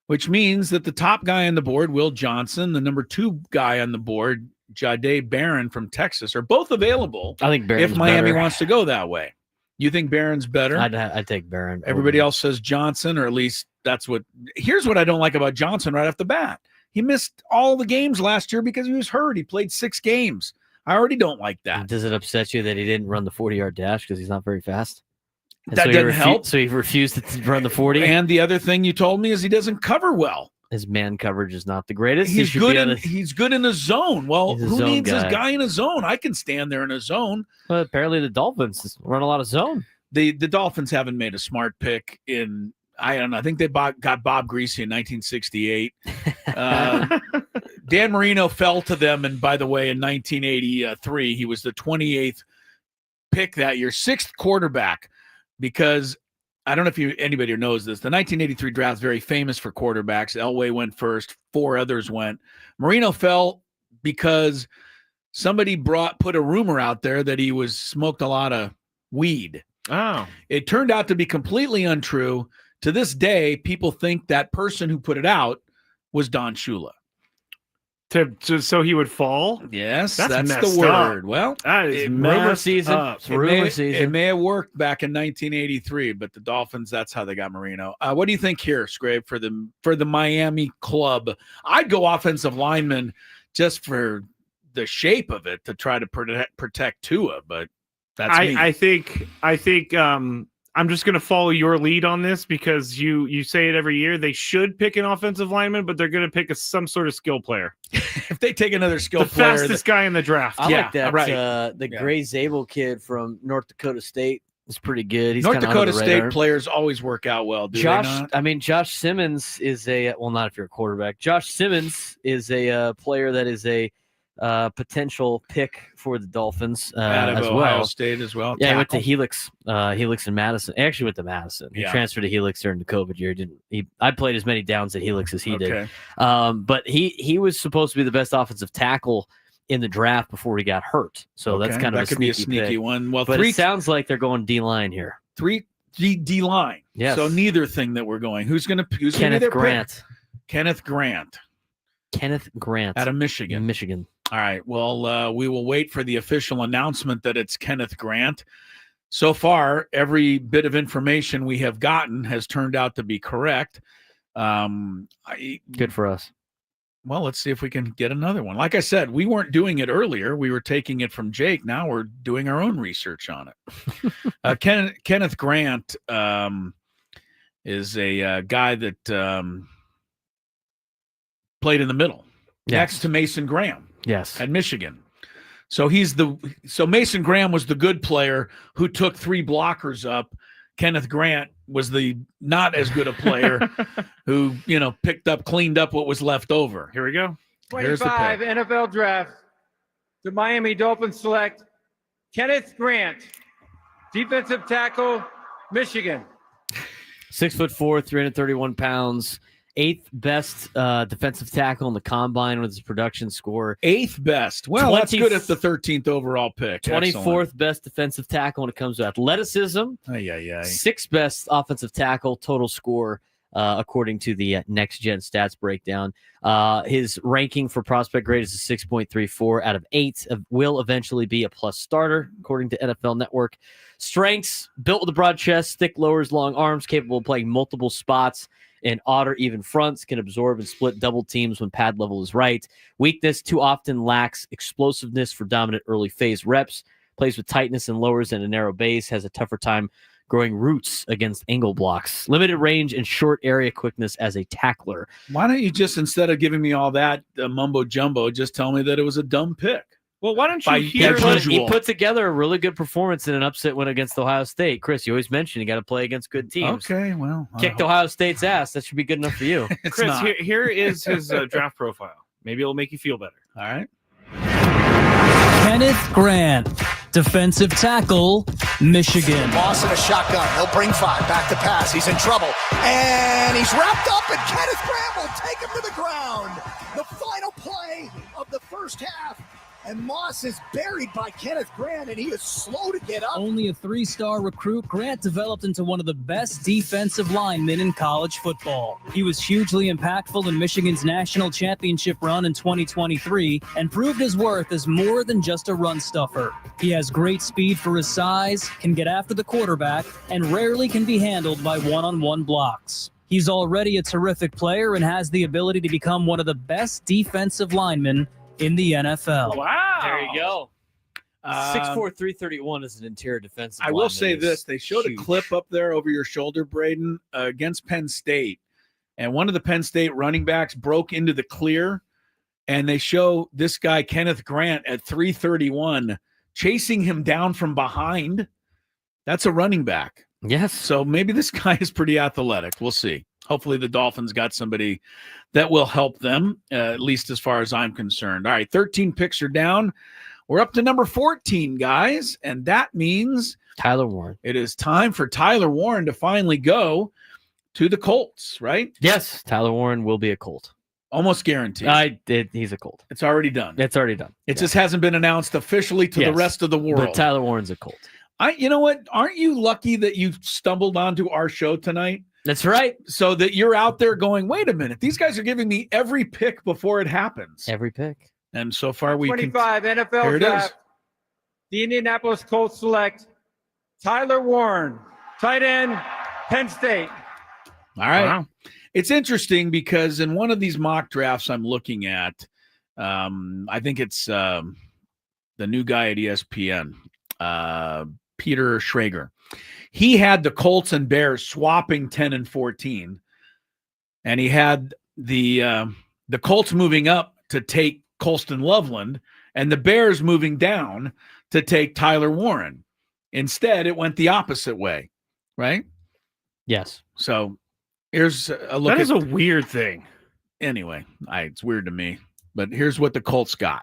which means that the top guy on the board, Will Johnson, the number 2 guy on the board, Jahdae Barron from Texas, are both available. I think Barron's if Miami better. wants to go that way. You think Barron's better? I'd take Barron. Everybody else says Johnson, or at least that's what. Here's what I don't like about Johnson right off the bat. He missed all the games last year because he was hurt. He played 6 games. I already don't like that. Does it upset you that he didn't run the 40-yard dash because he's not very fast? And that so doesn't help. So he refused to run the 40. And the other thing you told me is he doesn't cover well. His man coverage is not the greatest. He's good in the zone. Well, who needs guy. this guy in a zone? I can stand there in a zone. Well, apparently the Dolphins run a lot of zone. The Dolphins haven't made a smart pick in, I don't know, I think they got Bob Greasy in 1968. Dan Marino fell to them, and by the way, in 1983, he was the 28th pick that year, 6th quarterback, because I don't know if anybody knows this. The 1983 draft is very famous for quarterbacks. Elway went first. 4 others went. Marino fell because somebody put a rumor out there that he smoked a lot of weed. Oh. It turned out to be completely untrue. To this day, people think that person who put it out was Don Shula. So he would fall? Yes, that's the word. Up. Well, that is rumor season. It may have worked back in 1983, but the Dolphins, that's how they got Marino. What do you think here, Scrape, for the Miami club? I'd go offensive lineman just for the shape of it to try to protect Tua, but that's me. I think I'm just going to follow your lead on this because you say it every year. They should pick an offensive lineman, but they're going to pick some sort of skill player. If they take another skill player, the fastest guy in the draft. I like that. Right. The Gray Zabel kid from North Dakota State is pretty good. He's North kinda Dakota under the State radar. players always work out well. Do they not? Josh Simmons is not if you're a quarterback. Josh Simmons is a player that is a potential pick for the Dolphins as Ohio well. State as well. Yeah, he went to Helix and Madison. He actually went to Madison. He transferred to Helix during the COVID year. I played as many downs at Helix as he did. But he was supposed to be the best offensive tackle in the draft before he got hurt. So that's kind of that could be a sneaky one. Well, but it sounds like they're going D-line here. 3 D-line. Yes. So neither thing that we're going. Who's going to be Kenneth their Grant. pick? Kenneth Grant out of Michigan. All right. Well, we will wait for the official announcement that it's Kenneth Grant. So far, every bit of information we have gotten has turned out to be correct. Good for us. Well, let's see if we can get another one. Like I said, we weren't doing it earlier. We were taking it from Jake. Now we're doing our own research on it. Kenneth Grant is a guy that played in the middle next to Mason Graham. Yes. At Michigan. So Mason Graham was the good player who took 3 blockers up. Kenneth Grant was the not as good a player who, cleaned up what was left over. Here we go. 25 NFL draft. The Miami Dolphins select Kenneth Grant, defensive tackle, Michigan. 6'4", 331 pounds. 8th best defensive tackle in the combine with his production score. 8th best. Well, that's good at the 13th overall pick. 24th best defensive tackle when it comes to athleticism. 6th best offensive tackle total score, according to the Next Gen Stats breakdown. His ranking for prospect grade is a 6.34 out of 8. Will eventually be a plus starter, according to NFL Network. Strengths: built with a broad chest, thick lowers, long arms, capable of playing multiple spots and odd or even fronts, can absorb and split double teams when pad level is right. Weakness: too often lacks explosiveness for dominant early phase reps. Plays with tightness and lowers and a narrow base. Has a tougher time growing roots against angle blocks. Limited range and short area quickness as a tackler. Why don't you just, instead of giving me all that mumbo jumbo, just tell me that it was a dumb pick? Well, why don't you He put together a really good performance in an upset win against Ohio State. Chris, you always mention you got to play against good teams. Okay, well. Kicked Ohio State's ass. That should be good enough for you. Chris, here is his draft profile. Maybe it'll make you feel better. All right. Kenneth Grant, defensive tackle, Michigan. Moss in a shotgun. He'll bring 5. Back to pass. He's in trouble. And he's wrapped up, and Kenneth Grant will take him to the ground. The final play of the first half. And Moss is buried by Kenneth Grant, and he is slow to get up. Only a 3-star recruit, Grant developed into one of the best defensive linemen in college football. He was hugely impactful in Michigan's national championship run in 2023 and proved his worth as more than just a run stuffer. He has great speed for his size, can get after the quarterback, and rarely can be handled by one-on-one blocks. He's already a terrific player and has the ability to become one of the best defensive linemen in the NFL. Wow. There you go. 6'4", 331 is an interior defensive I will say this. They showed huge. a clip up there over your shoulder, Braden, against Penn State. And one of the Penn State running backs broke into the clear. And they show this guy, Kenneth Grant, at 331, chasing him down from behind. That's a running back. Yes. So maybe this guy is pretty athletic. We'll see. Hopefully the Dolphins got somebody that will help them, at least as far as I'm concerned. All right, 13 picks are down. We're up to number 14, guys, and that means Tyler Warren. It is time for Tyler Warren to finally go to the Colts, right? Yes, Tyler Warren will be a Colt. Almost guaranteed. He's a Colt. It's already done. It's already done. It just hasn't been announced officially to the rest of the world. But Tyler Warren's a Colt. You know what? Aren't you lucky that you stumbled onto our show tonight? That's right. So that you're out there going, wait a minute, these guys are giving me every pick before it happens. Every pick. And so far we 25 Here NFL it draft. is. The Indianapolis Colts select Tyler Warren, tight end, Penn State. All right. Wow. It's interesting because in one of these mock drafts I'm looking at, I think it's the new guy at ESPN, Peter Schrager. He had the Colts and Bears swapping 10 and 14, and he had the Colts moving up to take Colston Loveland and the Bears moving down to take Tyler Warren. Instead, it went the opposite way, right? Yes. So here's a look. That is a weird thing. Anyway, it's weird to me, but here's what the Colts got.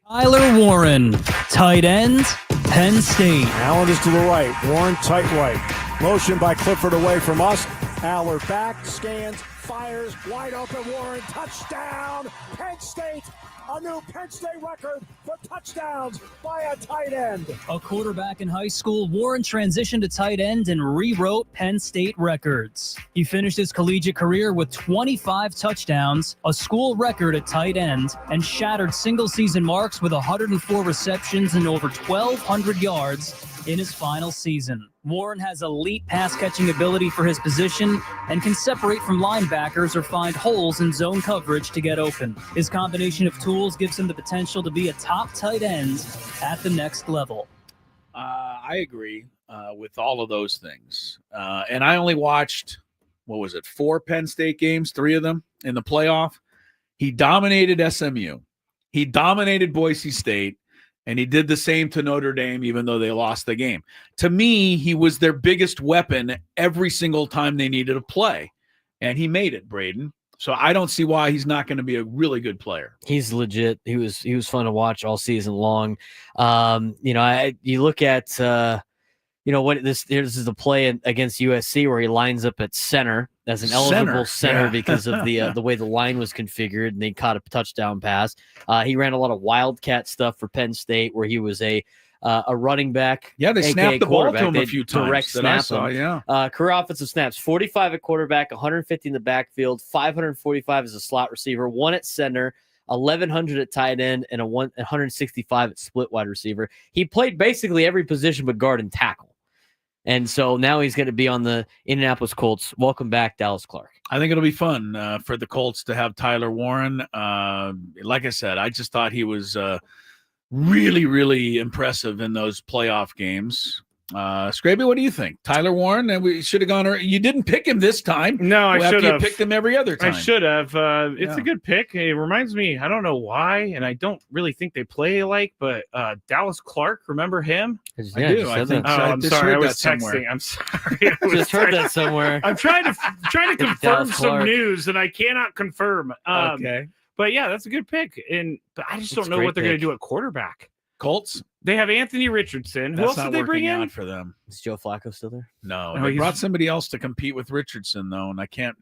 Tyler Warren, tight end, Penn State. Allen is to the right. Warren tight right. Motion by Clifford away from us. Aller back, scans, fires, wide open. Warren, touchdown, Penn State. A new Penn State record for touchdowns by a tight end. A quarterback in high school, Warren transitioned to tight end and rewrote Penn State records. He finished his collegiate career with 25 touchdowns, a school record at tight end, and shattered single-season marks with 104 receptions and over 1,200 yards in his final season. Warren has elite pass-catching ability for his position and can separate from linebackers or find holes in zone coverage to get open. His combination of tools gives him the potential to be a top tight end at the next level. I agree with all of those things. And I only watched, 4 Penn State games, 3 of them in the playoff. He dominated SMU. He dominated Boise State. And he did the same to Notre Dame, even though they lost the game. To me, he was their biggest weapon every single time they needed a play. And he made it, Braden. So I don't see why he's not going to be a really good player. He's legit. He was fun to watch all season long. You look at this is a play against USC where he lines up at center as an eligible center because of the way the line was configured, and they caught a touchdown pass. He ran a lot of wildcat stuff for Penn State where he was a running back. Yeah, they snapped the ball to him a few times. Direct that I snap saw, him. yeah. Career offensive snaps, 45 at quarterback, 150 in the backfield, 545 as a slot receiver, 1 at center, 1,100 at tight end, and 165 at split wide receiver. He played basically every position but guard and tackle. And so now he's going to be on the Indianapolis Colts. Welcome back, Dallas Clark. I think it'll be fun for the Colts to have Tyler Warren. Like I said, I just thought he was really, really impressive in those playoff games. Skraby, what do you think? Tyler Warren, and we should have gone. You didn't pick him this time. No, I should have picked him every other time. I should have. It's a good pick. It reminds me. I don't know why, and I don't really think they play alike. But Dallas Clark, remember him? I do. I think. I'm sorry. I was texting. Somewhere. I'm sorry. I just heard that somewhere. I'm trying to confirm Dallas some Clark. news, and I cannot confirm. Okay. But yeah, that's a good pick. But I just don't know what they're going to do at quarterback. Colts. They have Anthony Richardson. Who That's else not did they bring working in? out for them. Is Joe Flacco still there? No, No, they he's- brought somebody else to compete with Richardson though, and I can't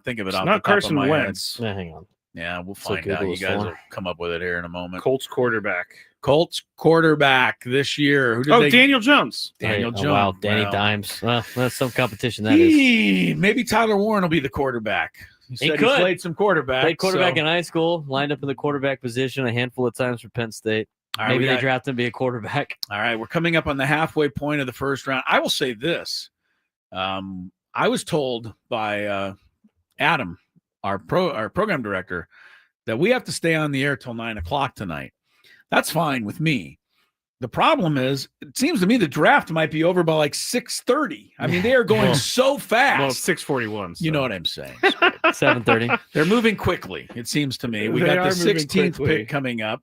think of it It's off not the top Carson of my Wentz. Yeah, hang on. head. Yeah, we'll So find out. Google You is guys for. will come up with it here in a moment. Colts quarterback. Colts quarterback this year. Who did they? Daniel Jones. Daniel Right. Jones. Oh, wow, Danny Well, Dimes. Well, that's some competition that is. Maybe Tyler Warren will be the quarterback. He said he could. played some quarterback. Played quarterback so- in high school, lined up in the quarterback position a handful of times for Penn State. All right, Maybe we they got- draft him to be a quarterback. All right, we're coming up on the halfway point of the first round. I will say this. I was told by Adam, our program director, that we have to stay on the air till 9:00 tonight. That's fine with me. The problem is, it seems to me the draft might be over by like 6:30. I mean, they are going Well- so fast. Well, 6:41. You know what I'm saying. 7:30. They're moving quickly, it seems to me. We They got are the moving 16th quickly. pick coming up,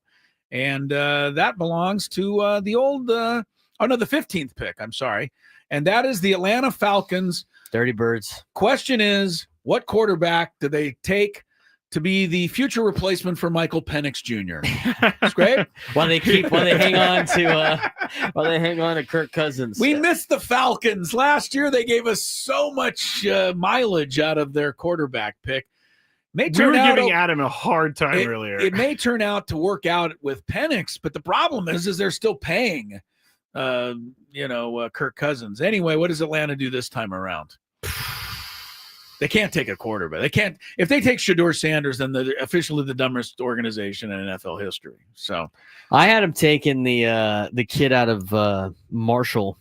and that belongs to the old the 15th pick. I'm sorry. And that is the Atlanta Falcons. Dirty Birds. Question is, what quarterback do they take to be the future replacement for Michael Penix Jr.? It's great. While they hang on to Kirk Cousins. We missed the Falcons. Last year, they gave us so much mileage out of their quarterback pick. We were giving Adam a hard time earlier. It may turn out to work out with Penix, but the problem is they're still paying, Kirk Cousins. Anyway, what does Atlanta do this time around? They can't take a quarterback. They can't. If they take Shedeur Sanders, then they're officially the dumbest organization in NFL history. So, I had him taking the kid out of Marshall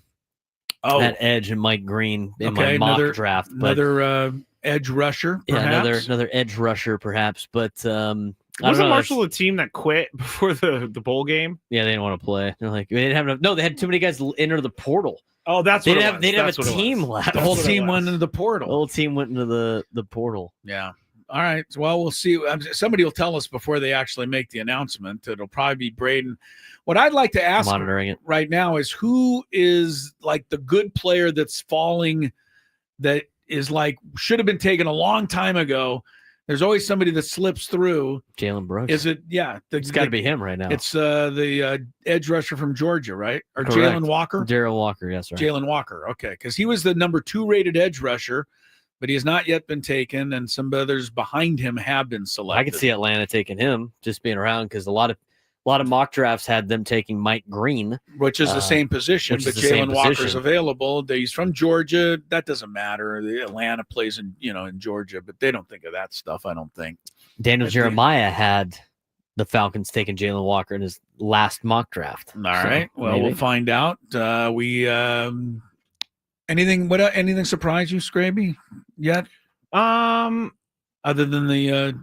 at edge and Mike Green in my mock draft. But, another edge rusher, perhaps. Yeah, another edge rusher, perhaps. But Wasn't I don't know, Marshall a team that quit before the bowl game? Yeah, they didn't want to play. They're like, they didn't have enough. No, they had too many guys enter the portal. Oh, that's they what didn't have. They didn't have a team left. The whole team went into the portal. The whole team went into the portal. Yeah. All right. Well, we'll see. Somebody will tell us before they actually make the announcement. It'll probably be Braden. What I'd like to ask monitoring it right now is who is like the good player that's falling that is like should have been taken a long time ago. There's always somebody that slips through. Jalen Brooks. Is it? Yeah. It's got to be him right now. It's the edge rusher from Georgia, right? Or Correct. Jalen Walker? Darrell Walker, yes, right. Jalen Walker. Okay. Because he was the number 2 rated edge rusher, but he has not yet been taken, and some others behind him have been selected. I could see Atlanta taking him, just being around, because a lot of mock drafts had them taking Mike Green, which is the same position, but Jalen Walker's available. He's from Georgia. That doesn't matter. The Atlanta plays in Georgia, but they don't think of that stuff, I don't think. Daniel Jeremiah had the Falcons taking Jalen Walker in his last mock draft. All right. Well, we'll find out. Anything surprise you, Skraby, yet? Other than the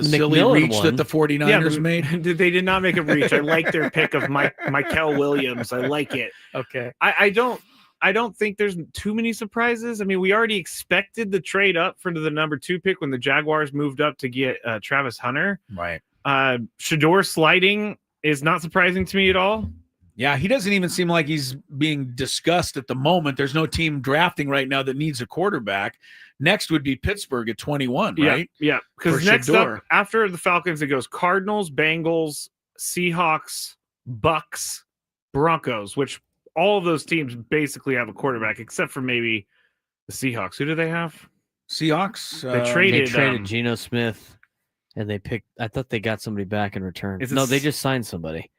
silly McMillan reach one. that the 49ers made? They did not make a reach. I like their pick of Michael Williams. I like it. Okay. I don't think there's too many surprises. I mean, we already expected the trade up for the number 2 pick when the Jaguars moved up to get Travis Hunter. Right. Shedeur sliding is not surprising to me at all. Yeah, he doesn't even seem like he's being discussed at the moment. There's no team drafting right now that needs a quarterback. Next would be Pittsburgh at 21, right? Yeah, because next up, after the Falcons, it goes Cardinals, Bengals, Seahawks, Bucks, Broncos, which all of those teams basically have a quarterback, except for maybe the Seahawks. Who do they have? Seahawks? They traded Geno Smith, and they picked. I thought they got somebody back in return. No, they just signed somebody.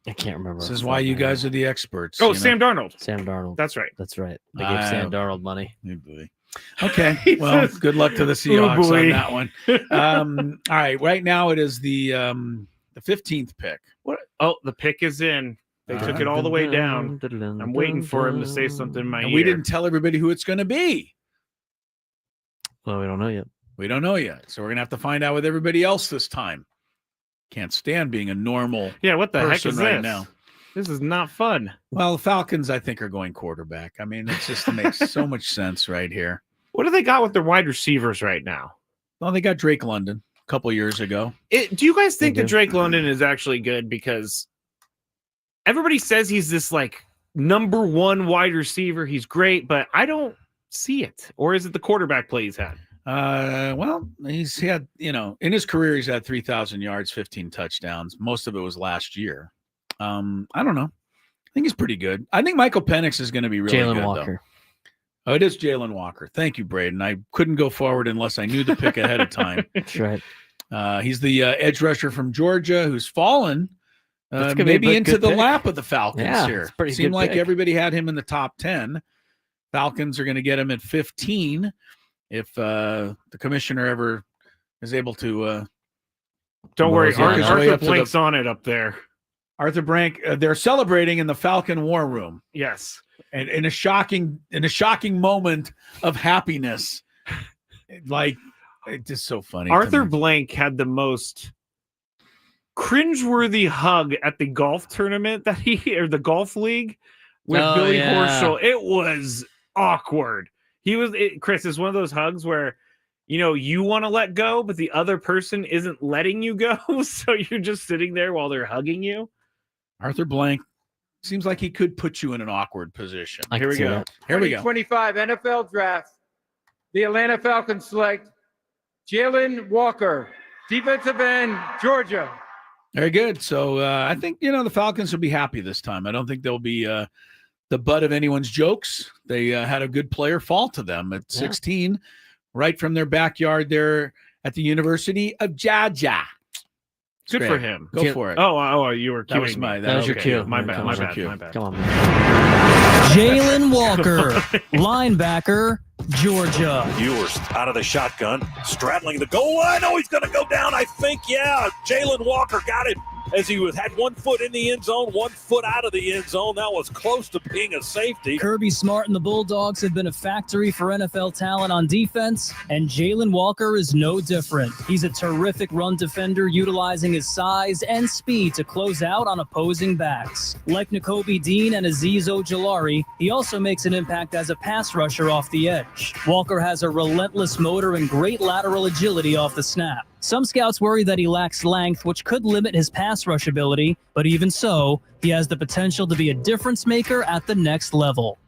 I can't remember. This is why you guys are the experts. Oh, Sam Darnold. Sam Darnold. That's right. That's right. They gave Sam Darnold money. Okay. Well, good luck to the Seahawks on that one. All right. Right now it is the 15th pick. What? Oh, the pick is in. They took it all the way down. I'm waiting for him to say something in my ear. We didn't tell everybody who it's going to be. Well, we don't know yet. We don't know yet. So we're going to have to find out with everybody else this time. Can't stand being a normal what the heck is right this? now. This is not fun. Well, the Falcons, I think, are going quarterback. I mean, it just makes so much sense right here. What do they got with their wide receivers right now? Well, they got Drake London a couple years ago. Do you guys think that Drake London is actually good? Because everybody says he's this like number 1 wide receiver. He's great, but I don't see it. Or is it the quarterback play he's had? Well, he's had, in his career, he's had 3,000 yards, 15 touchdowns. Most of it was last year. I don't know. I think he's pretty good. I think Michael Penix is going to be really good, Jalen Walker. Though. Oh, it is Jalen Walker. Thank you, Braden. I couldn't go forward unless I knew the pick ahead of time. That's right. He's the edge rusher from Georgia who's fallen maybe into the lap of the Falcons here. Seemed like everybody had him in the top 10. Falcons are going to get him at 15 if the commissioner ever is able to. Don't worry, Arthur Blank's on it up there. Arthur Blank, they're celebrating in the Falcon War Room. Yes, and in a shocking moment of happiness, like it's just so funny. Arthur Blank had the most cringeworthy hug at the golf tournament or the golf league with Billy Horschel. It was awkward. Chris, is one of those hugs where you want to let go, but the other person isn't letting you go, so you're just sitting there while they're hugging you. Arthur Blank seems like he could put you in an awkward position. Here we go. 2025 NFL Draft. The Atlanta Falcons select Jalen Walker, defensive end, Georgia. Very good. So I think, the Falcons will be happy this time. I don't think they'll be the butt of anyone's jokes. They had a good player fall to them at 16, right from their backyard there at the University of Georgia. Good for him. Go for it. Oh, you were That cueing was that was your cue. My bad. Come on. Jalen Walker, linebacker, Georgia. Ewers out of the shotgun, straddling the goal line. Oh, he's going to go down, I think. Yeah, Jalen Walker got it as he had 1 foot in the end zone, 1 foot out of the end zone. That was close to being a safety. Kirby Smart and the Bulldogs have been a factory for NFL talent on defense, and Jalen Walker is no different. He's a terrific run defender, utilizing his size and speed to close out on opposing backs. Like Nakobe Dean and Azeez Ojulari, he also makes an impact as a pass rusher off the edge. Walker has a relentless motor and great lateral agility off the snap. Some scouts worry that he lacks length, which could limit his pass rush ability, but even so, he has the potential to be a difference maker at the next level.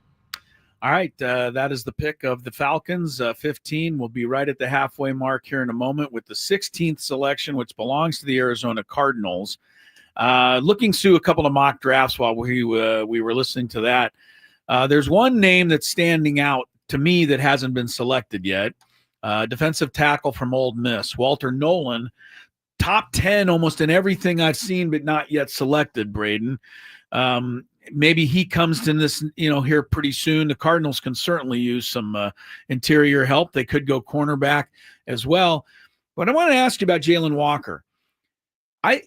All right, that is the pick of the Falcons. 15 will be right at the halfway mark here in a moment with the 16th selection, which belongs to the Arizona Cardinals. Looking through a couple of mock drafts while we were listening to that, there's one name that's standing out to me that hasn't been selected yet. Defensive tackle from Ole Miss, Walter Nolan, top 10 almost in everything I've seen, but not yet selected, Braden. Maybe he comes to this, here pretty soon. The Cardinals can certainly use some interior help. They could go cornerback as well. But I want to ask you about Jalen Walker.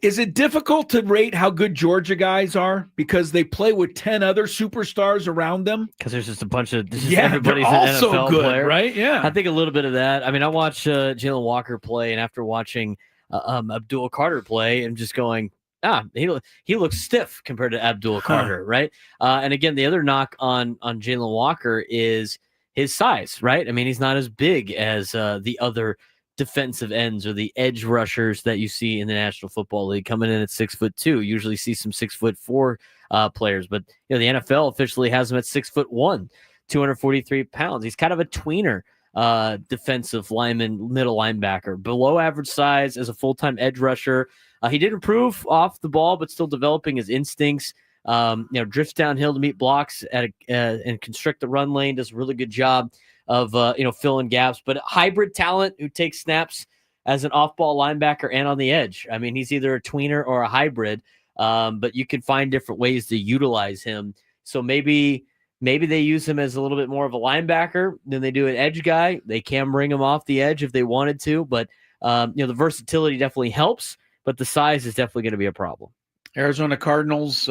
Is it difficult to rate how good Georgia guys are because they play with 10 other superstars around them? Because there's just a bunch of everybody's they're an also NFL good, player, right? Yeah, I think a little bit of that. I mean, I watched Jalen Walker play, and after watching Abdul Carter play, I'm just going, he looks stiff compared to Abdul Carter, right? And again, the other knock on Jalen Walker is his size, right? I mean, he's not as big as the other defensive ends or the edge rushers that you see in the National Football League coming in at 6'2". Usually see some 6'4" players, but the NFL officially has him at 6'1", 243 pounds. He's kind of a tweener defensive lineman, middle linebacker, below average size as a full-time edge rusher. He did improve off the ball, but still developing his instincts. Drifts downhill to meet blocks and constrict the run lane. Does a really good job of filling gaps, but hybrid talent who takes snaps as an off-ball linebacker and on the edge. I mean, he's either a tweener or a hybrid, but you can find different ways to utilize him. So maybe they use him as a little bit more of a linebacker than they do an edge guy. They can bring him off the edge if they wanted to, but the versatility definitely helps, but the size is definitely going to be a problem. Arizona Cardinals,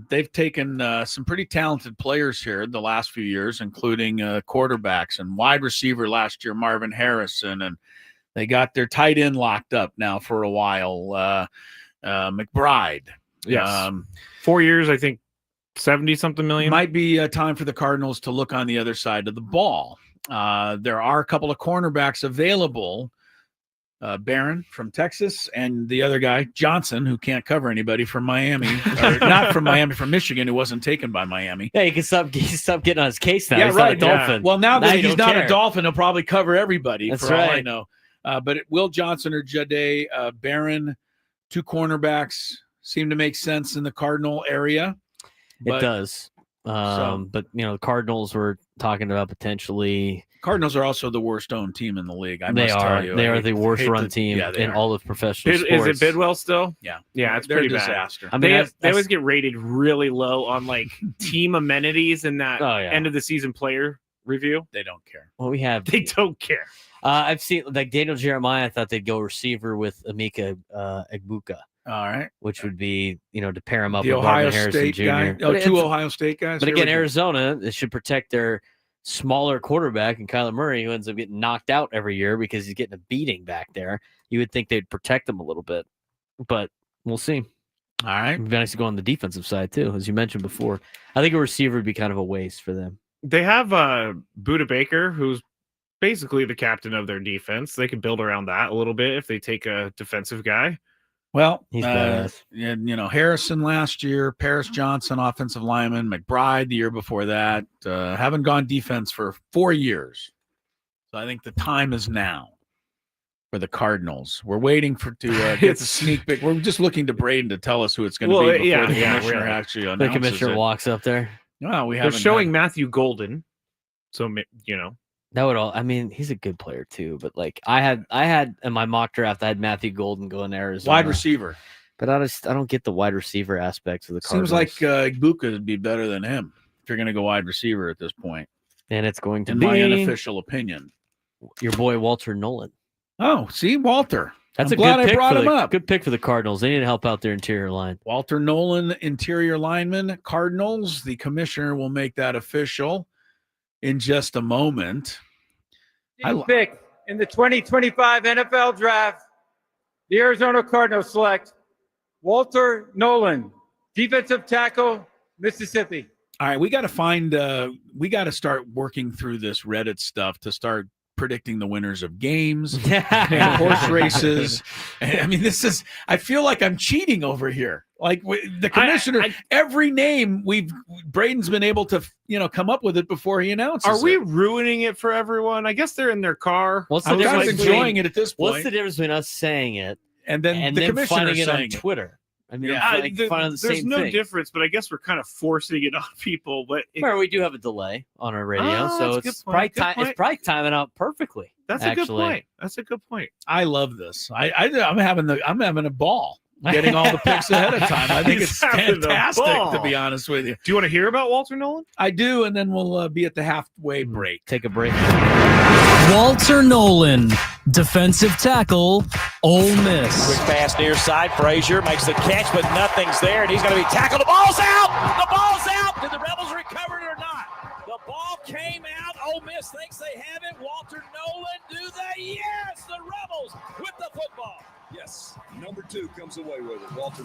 they've taken some pretty talented players here the last few years, including quarterbacks and wide receiver last year, Marvin Harrison, and they got their tight end locked up now for a while, McBride. Yes. 4 years, I think, 70-something million. Might be time for the Cardinals to look on the other side of the ball. There are a couple of cornerbacks available Barron from Texas, and the other guy, Johnson, who can't cover anybody from Miami, or not from Miami, from Michigan, who wasn't taken by Miami. Yeah, he can stop getting on his case now. Yeah, he's right. Not a Dolphin. Well, now that he's not care. a Dolphin, he'll probably cover everybody. That's for all I right. know. But Will Johnson or Jade Barron, 2 cornerbacks, seem to make sense in the Cardinal area. It does. But the Cardinals were talking about potentially. Cardinals are also the worst owned team in the league. They are the worst run team in all of professional sports. Is it Bidwell still? Yeah. Yeah, it's They're pretty a disaster. bad. I mean, they always get rated really low on like team amenities in that end of the season player review. They don't care. Well, they don't care. I've seen like Daniel Jeremiah. I thought they'd go receiver with Emeka Egbuka. All right. Which would be, to pair him up the with Ohio Marvin Harrison State Jr. guy. Oh, 2 Ohio State guys. But again, Arizona, they should protect their smaller quarterback and Kyler Murray, who ends up getting knocked out every year because he's getting a beating back there. You would think they'd protect him a little bit, but we'll see. All right. It'd be nice to go on the defensive side too, as you mentioned before. I think a receiver would be kind of a waste for them. They have Budda Baker, who's basically the captain of their defense. They can build around that a little bit if they take a defensive guy. Well, he's badass. Harrison last year, Paris Johnson, offensive lineman, McBride the year before that. Haven't gone defense for 4 years. So I think the time is now for the Cardinals. We're waiting to get the sneak peek. We're just looking to Braden to tell us who it's going to be before the commissioner actually announces the commissioner walks up there. No, They're showing Matthew Golden. So, that would all. I mean, he's a good player too. But like, I had in my mock draft, I had Matthew Golden going to Arizona, wide receiver. But I don't get the wide receiver aspects of the Cardinals. Seems like Egbuka would be better than him if you're going to go wide receiver at this point. And it's going to in be my unofficial opinion, your boy Walter Nolan. Oh, see, Walter. That's I'm glad I brought him up. Good pick for the Cardinals. They need to help out their interior line. Walter Nolan, interior lineman, Cardinals. The commissioner will make that official in just a moment. Pick in the 2025 NFL Draft, the Arizona Cardinals select Walter Nolan, defensive tackle, Mississippi. All right, we got to start working through this Reddit stuff to start predicting the winners of games and horse races. I mean, I feel like I'm cheating over here. Like the commissioner, every name Braden's been able to, come up with it before he announces. Are we ruining it for everyone? I guess they're in their car. I'm kind of enjoying it at this point. What's the difference between us saying it and then the commissioner finding it on saying Twitter? I mean, there's no difference, but I guess we're kind of forcing it on people. But we do have a delay on our radio, so it's probably timing out perfectly. That's a good point. That's a good point. I love this. I'm having a ball getting all the picks ahead of time. I think it's fantastic, to be honest with you. Do you want to hear about Walter Nolan? I do, and then we'll be at the halfway break. Take a break. Walter Nolan, defensive tackle, Ole Miss. Quick pass near side. Frazier makes the catch, but nothing's there, and he's going to be tackled. The ball's out! The ball's out! Did the Rebels recover it or not? The ball came out. Ole Miss thinks they have it. Walter Nolan, do they? Yes! The Rebels with the football. Yes, number 2 comes away with it. Walter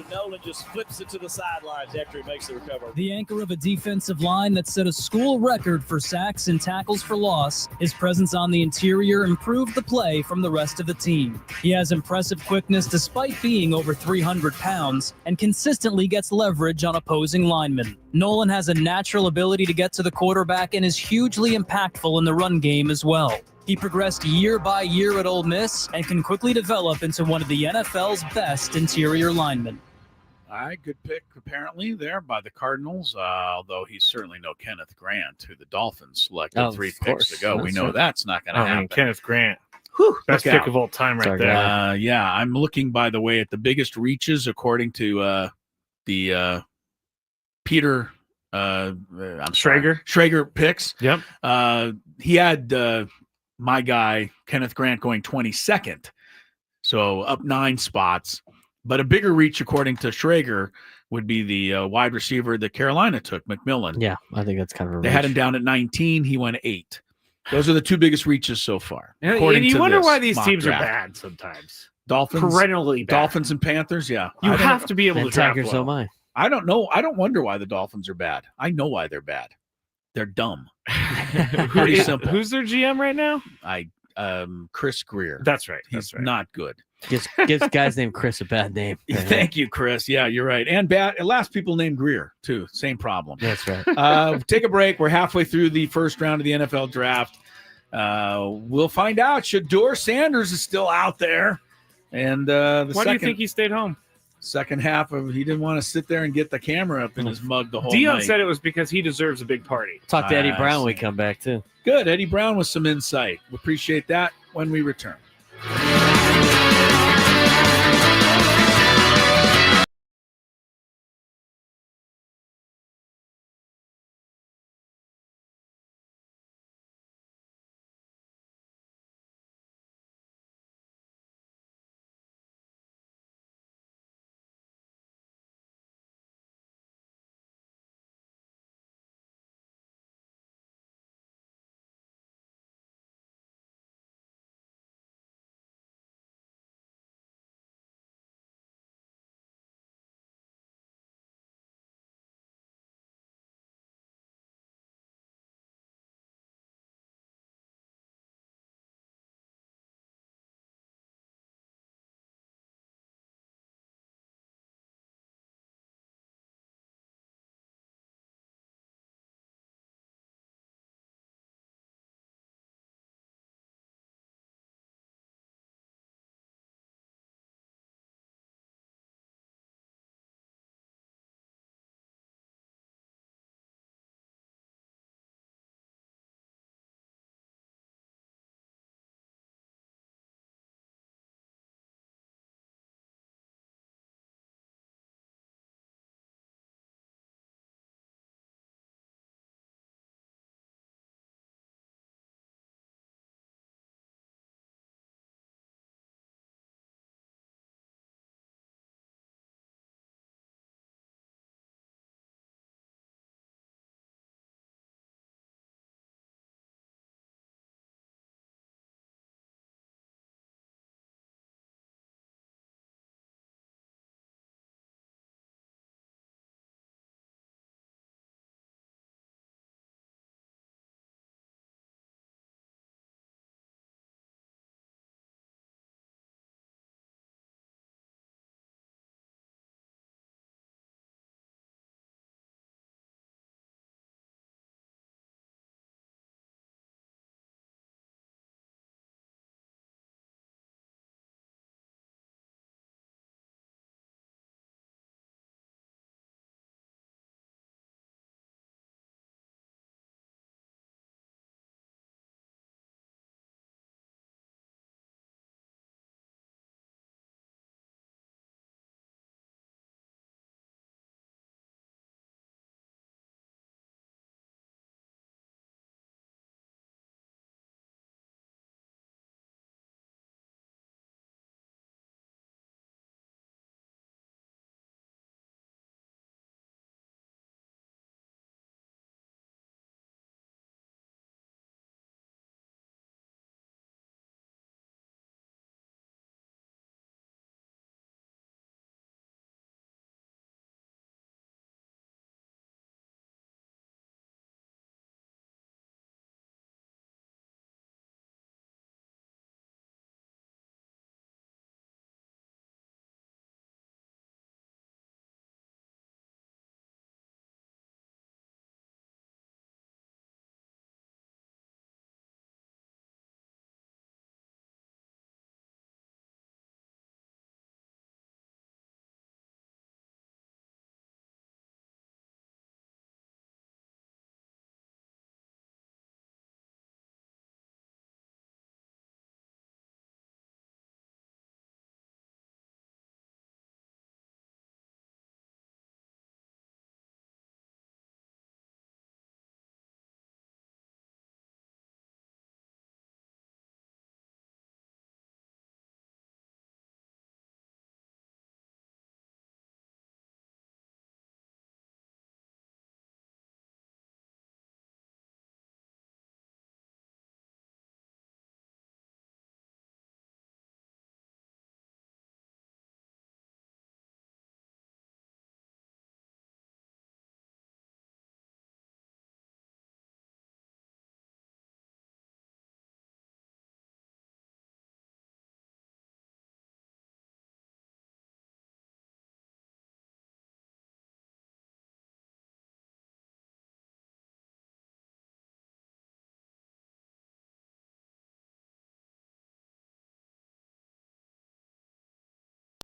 Nolan just flips it to the sidelines after he makes the recovery. The anchor of a defensive line that set a school record for sacks and tackles for loss, his presence on the interior improved the play from the rest of the team. He has impressive quickness despite being over 300 pounds and consistently gets leverage on opposing linemen. Nolan has a natural ability to get to the quarterback and is hugely impactful in the run game as well. He progressed year by year at Ole Miss and can quickly develop into one of the NFL's best interior linemen. All right, good pick apparently there by the Cardinals, although he's certainly no Kenneth Grant, who the Dolphins selected 3 picks ago. We know that's not going to happen. Kenneth Grant. Best pick of all time right there. Yeah, I'm looking, by the way, at the biggest reaches according to the Peter Schrager picks. Yep. He had my guy, Kenneth Grant, going 22nd. So up 9 spots. But a bigger reach, according to Schrager, would be the wide receiver that Carolina took, McMillan. Yeah, I think that's kind of a They reach. had him down at 19. He went 8. Those are the 2 biggest reaches so far. And you wonder why these teams are bad sometimes. Dolphins. Perennially bad. Dolphins and Panthers, yeah. You have to be able to draft Tigers well. don't mind. I don't know. I don't wonder why the Dolphins are bad. I know why they're bad. They're dumb. Pretty simple. Who's their GM right now? I Chris Greer. That's right. He's not good. Gives guys named Chris a bad name. Thank you, Chris. Yeah, you're right. And last people named Greer, too. Same problem. That's right. Take a break. We're halfway through the first round of the NFL draft. We'll find out. Shedeur Sanders is still out there. And why do you think he stayed home? Second half of he didn't want to sit there and get the camera up in his mug the whole Dion night. said it was because he deserves a big party. Talk to Eddie Brown when we come back, too. Good. Eddie Brown with some insight. We appreciate that when we return.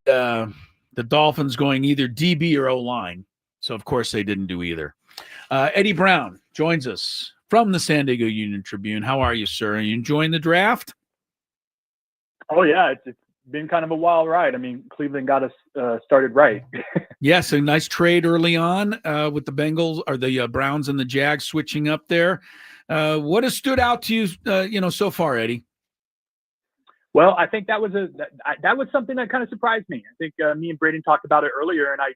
the Dolphins going either DB or O-line. So, of course, they didn't do either. Eddie Brown joins us from the San Diego Union Tribune. How are you, sir? Are you enjoying the draft? Oh, yeah. It's been kind of a wild ride. I mean, Cleveland got us started right. Yes, a nice trade early on with the Bengals or the Browns and the Jags switching up there. What has stood out to you, so far, Eddie? Well, I think that was something that kind of surprised me. I think me and Braden talked about it earlier, and I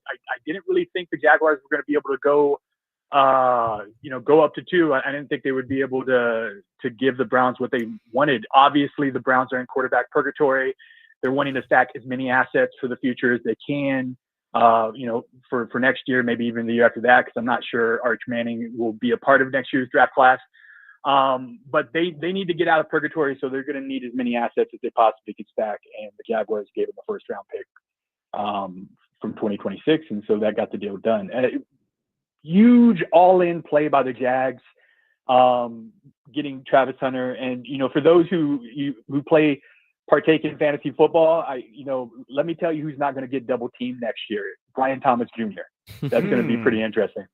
didn't really think the Jaguars were going to be able to go up to 2. I didn't think they would be able to give the Browns what they wanted. Obviously, the Browns are in quarterback purgatory. They're wanting to stack as many assets for the future as they can, for next year, maybe even the year after that, because I'm not sure Arch Manning will be a part of next year's draft class. But they need to get out of purgatory, so they're going to need as many assets as they possibly can stack. And the Jaguars gave them a first-round pick from 2026, and so that got the deal done. Huge all-in play by the Jags, getting Travis Hunter. And for those who partake in fantasy football, let me tell you who's not going to get double teamed next year: Brian Thomas Jr. That's going to be pretty interesting.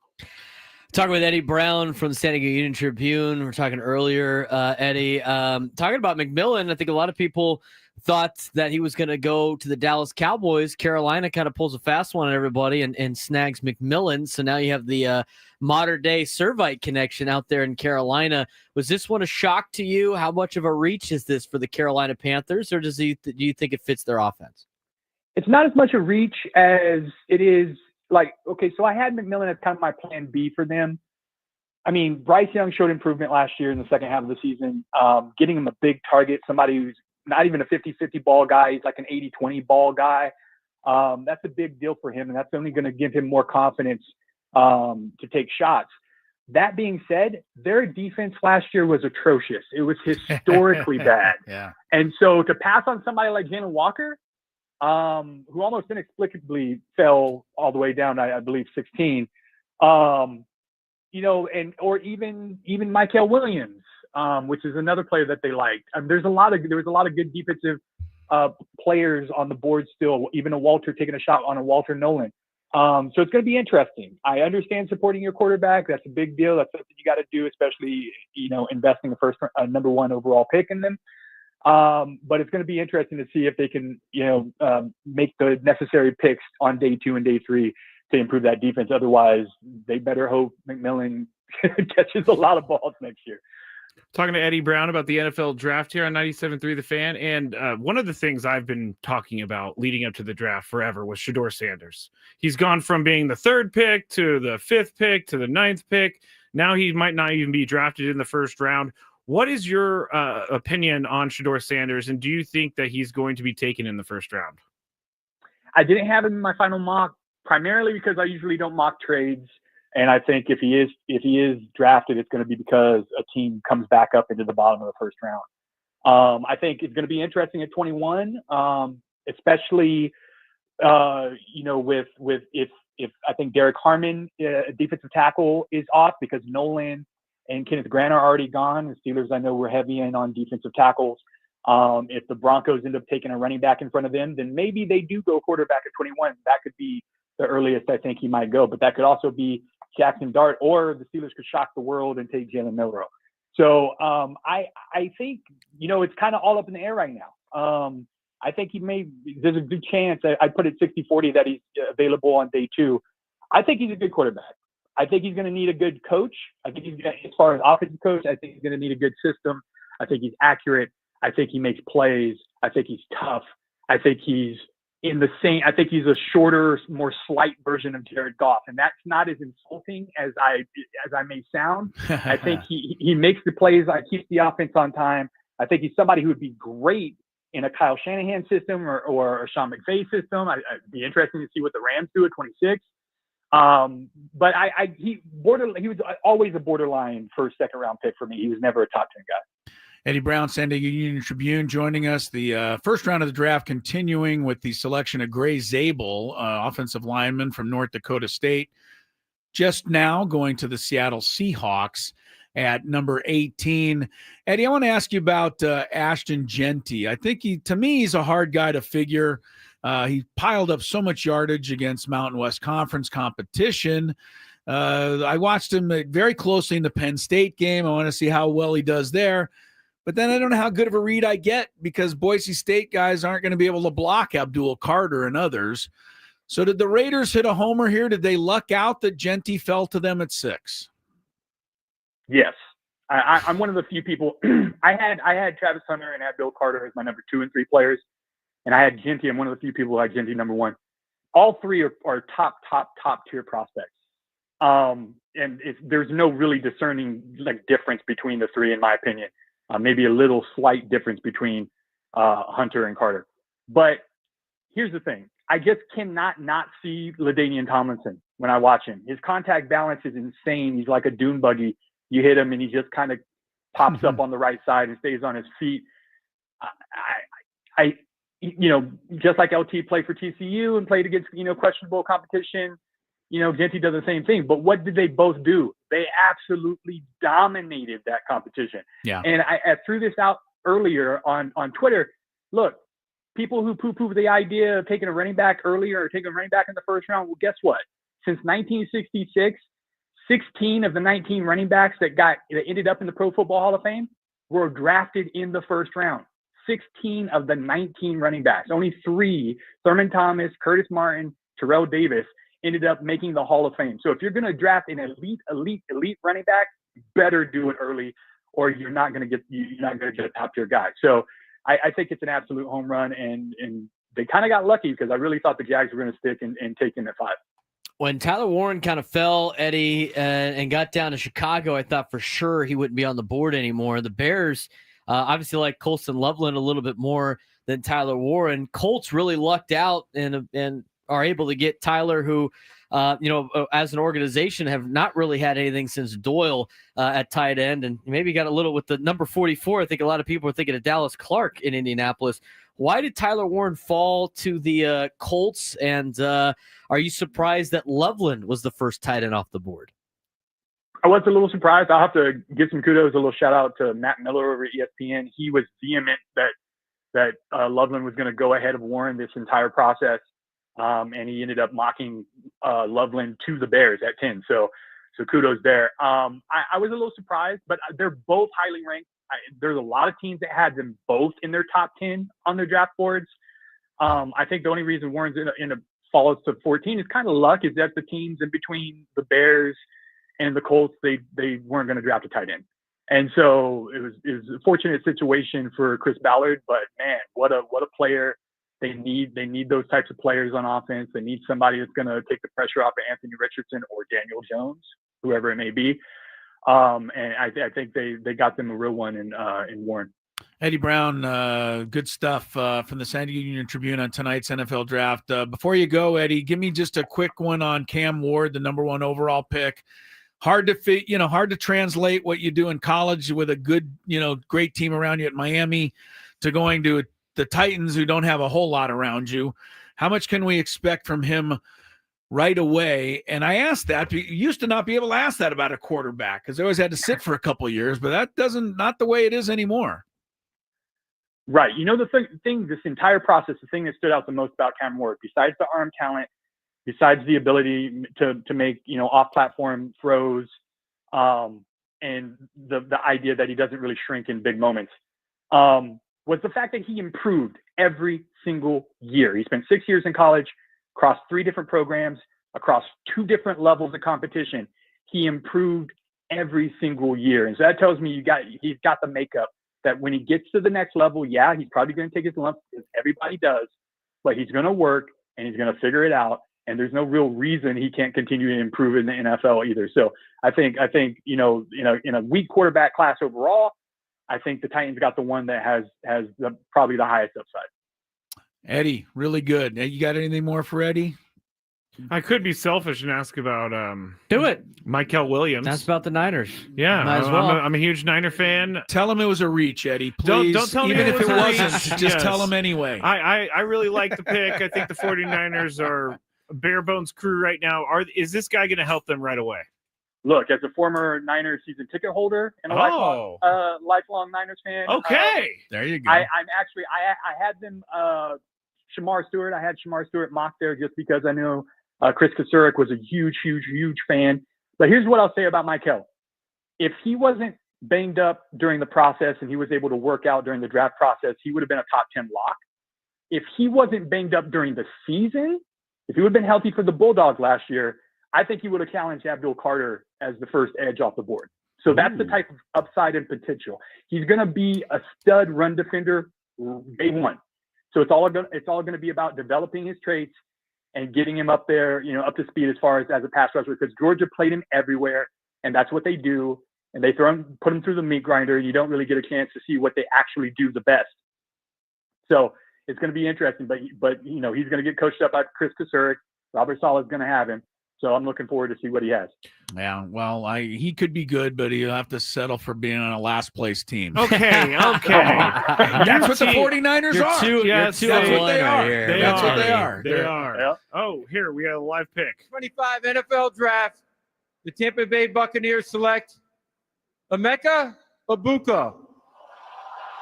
Talking with Eddie Brown from the San Diego Union Tribune. We were talking earlier, Eddie, talking about McMillan. I think a lot of people thought that he was going to go to the Dallas Cowboys. Carolina kind of pulls a fast one on everybody and snags McMillan. So now you have the modern-day Servite connection out there in Carolina. Was this one a shock to you? How much of a reach is this for the Carolina Panthers, or do you think it fits their offense? It's not as much a reach as it is. So I had McMillan as kind of my plan B for them. I mean, Bryce Young showed improvement last year in the second half of the season, getting him a big target, somebody who's not even a 50-50 ball guy. He's like an 80-20 ball guy. That's a big deal for him, and that's only going to give him more confidence to take shots. That being said, their defense last year was atrocious. It was historically bad. Yeah. And so to pass on somebody like Jalen Walker, who almost inexplicably fell all the way down, I believe 16, or even Michael Williams, which is another player that they liked. There was a lot of good defensive players on the board still, even a Walter taking a shot on a Walter Nolan. So it's going to be interesting. I understand supporting your quarterback. That's a big deal. That's something you got to do, especially, investing the first number 1 overall pick in them. But it's going to be interesting to see if they can, make the necessary picks on day 2 and day 3 to improve that defense. Otherwise, they better hope McMillan catches a lot of balls next year. Talking to Eddie Brown about the NFL draft here on 97.3 The Fan. And one of the things I've been talking about leading up to the draft forever was Shedeur Sanders. He's gone from being the 3rd pick to the 5th pick to the 9th pick. Now he might not even be drafted in the first round. What is your opinion on Shedeur Sanders, and do you think that he's going to be taken in the first round? I didn't have him in my final mock, primarily because I usually don't mock trades. And I think if he is drafted, it's going to be because a team comes back up into the bottom of the first round. I think it's going to be interesting at 21, especially with if I think Derek Harmon, defensive tackle, is off because Nolan and Kenneth Grant are already gone. The Steelers, I know, were heavy in on defensive tackles. If the Broncos end up taking a running back in front of them, then maybe they do go quarterback at 21. That could be the earliest I think he might go. But that could also be Jackson Dart, or the Steelers could shock the world and take Jalen Milroe. So I think, it's kind of all up in the air right now. I think there's a good chance, I put it 60-40 that he's available on day 2. I think he's a good quarterback. I think he's going to need a good coach. I think as far as offensive coach, I think he's going to need a good system. I think he's accurate. I think he makes plays. I think he's tough. I think he's I think he's a shorter, more slight version of Jared Goff. And that's not as insulting as I may sound. I think he makes the plays. I keeps the offense on time. I think he's somebody who would be great in a Kyle Shanahan system or a Sean McVay system. It'd be interesting to see what the Rams do at 26. But he was always a borderline first, second round pick for me. He was never a top 10 guy. Eddie Brown, San Diego Union Tribune, joining us. The first round of the draft continuing with the selection of Gray Zabel, offensive lineman from North Dakota State, just now going to the Seattle Seahawks at number 18. Eddie, I want to ask you about Ashton Genty. I think to me, he's a hard guy to figure. He piled up so much yardage against Mountain West Conference competition. I watched him very closely in the Penn State game. I want to see how well he does there. But then I don't know how good of a read I get because Boise State guys aren't going to be able to block Abdul Carter and others. So did the Raiders hit a homer here? Did they luck out that Genty fell to them at 6? Yes. I'm one of the few people. I had Travis Hunter and Abdul Carter as my number 2 and 3 players. And I had Genty. I'm one of the few people who had Genty number 1. All 3 are top tier prospects. And there's no really discerning difference between the 3, in my opinion. Maybe a little slight difference between Hunter and Carter. But here's the thing. I just cannot not see LaDainian Tomlinson when I watch him. His contact balance is insane. He's like a dune buggy. You hit him and he just kind of pops up on the right side and stays on his feet. Just like LT played for TCU and played against, questionable competition, Genty does the same thing. But what did they both do? They absolutely dominated that competition. Yeah. And I threw this out earlier on Twitter. Look, people who poo-poo the idea of taking a running back earlier or taking a running back in the first round, well, guess what? Since 1966, 16 of the 19 running backs that ended up in the Pro Football Hall of Fame were drafted in the first round. 16 of the 19 running backs. Only 3, Thurman Thomas, Curtis Martin, Terrell Davis, ended up making the Hall of Fame. So if you're going to draft an elite running back, better do it early, or you're not going to get a top tier guy. So I think it's an absolute home run, and they kind of got lucky because I really thought the Jags were going to stick and take him at 5. When Tyler Warren kind of fell, Eddie, and got down to Chicago, I thought for sure he wouldn't be on the board anymore. The Bears obviously like Colston Loveland a little bit more than Tyler Warren. Colts really lucked out and are able to get Tyler, who, as an organization have not really had anything since Doyle at tight end, and maybe got a little with the number 44. I think a lot of people are thinking of Dallas Clark in Indianapolis. Why did Tyler Warren fall to the Colts? And are you surprised that Loveland was the first tight end off the board? I was a little surprised. I'll have to give some kudos, a little shout out to Matt Miller over at ESPN. He was vehement that Loveland was going to go ahead of Warren this entire process. And he ended up mocking Loveland to the Bears at 10. So kudos there. I was a little surprised, but they're both highly ranked. There's a lot of teams that had them both in their top 10 on their draft boards. I think the only reason Warren's in a falls to 14 is kind of luck, is that the teams in between the Bears and the Colts, they weren't going to draft a tight end. And so it was a fortunate situation for Chris Ballard, but man, what a player. They need those types of players on offense. They need somebody that's going to take the pressure off of Anthony Richardson or Daniel Jones, whoever it may be. And I think they got them a real one in Warren. Eddie Brown, good stuff from the San Diego Union Tribune on tonight's NFL draft. Before you go, Eddie, give me just a quick one on Cam Ward, the number 1 overall pick. Hard to translate what you do in college with a good, great team around you at Miami to going to the Titans, who don't have a whole lot around you. How much can we expect from him right away? And I asked that. You used to not be able to ask that about a quarterback because they always had to sit for a couple of years, but not the way it is anymore. Right. The thing, this entire process, the thing that stood out the most about Cam Ward, besides the arm talent, besides the ability to make, off-platform throws, and the idea that he doesn't really shrink in big moments, was the fact that he improved every single year. He spent 6 years in college, across 3 different programs, across 2 different levels of competition. He improved every single year. And so that tells me he's got the makeup that when he gets to the next level, he's probably going to take his lumps, because everybody does, but he's going to work and he's going to figure it out. And there's no real reason he can't continue to improve in the NFL either. So I think in a weak quarterback class overall, I think the Titans got the one that has probably the highest upside. Eddie, really good. You got anything more for Eddie? I could be selfish and ask about do it, Michael Williams. That's about the Niners. Yeah, might as well. I'm a huge Niner fan. Tell him it was a reach, Eddie. Please. Don't tell me even if it wasn't. Reach. Just tell him anyway. I really like the pick. I think the 49ers are a bare bones crew right now. Is this guy going to help them right away? Look, as a former Niners season ticket holder and a lifelong Niners fan. Okay, there you go. I had them Shamar Stewart. I had Shamar Stewart mocked there just because I know Chris Kasurek was a huge fan. But here's what I'll say about Michael. If he wasn't banged up during the process and he was able to work out during the draft process, he would have been a top 10 lock. If he wasn't banged up during the season, if he would have been healthy for the Bulldogs last year, I think he would have challenged Abdul Carter as the first edge off the board. So that's the type of upside and potential. He's going to be a stud run defender day one. So it's all going to be about developing his traits and getting him up there, up to speed as far as a pass rusher, because Georgia played him everywhere, and that's what they do. And they put him through the meat grinder. You don't really get a chance to see what they actually do the best. So it's going to be interesting, but he's going to get coached up by Chris Kasurek. Robert Saleh is going to have him. So I'm looking forward to see what he has. Yeah, well, he could be good, but he'll have to settle for being on a last place team. Okay. That's what the 49ers are. Yes, that's what they are. That's what they are. They are. Yep. Oh, here we got a live pick. 25 NFL draft. The Tampa Bay Buccaneers select Emeka Egbuka,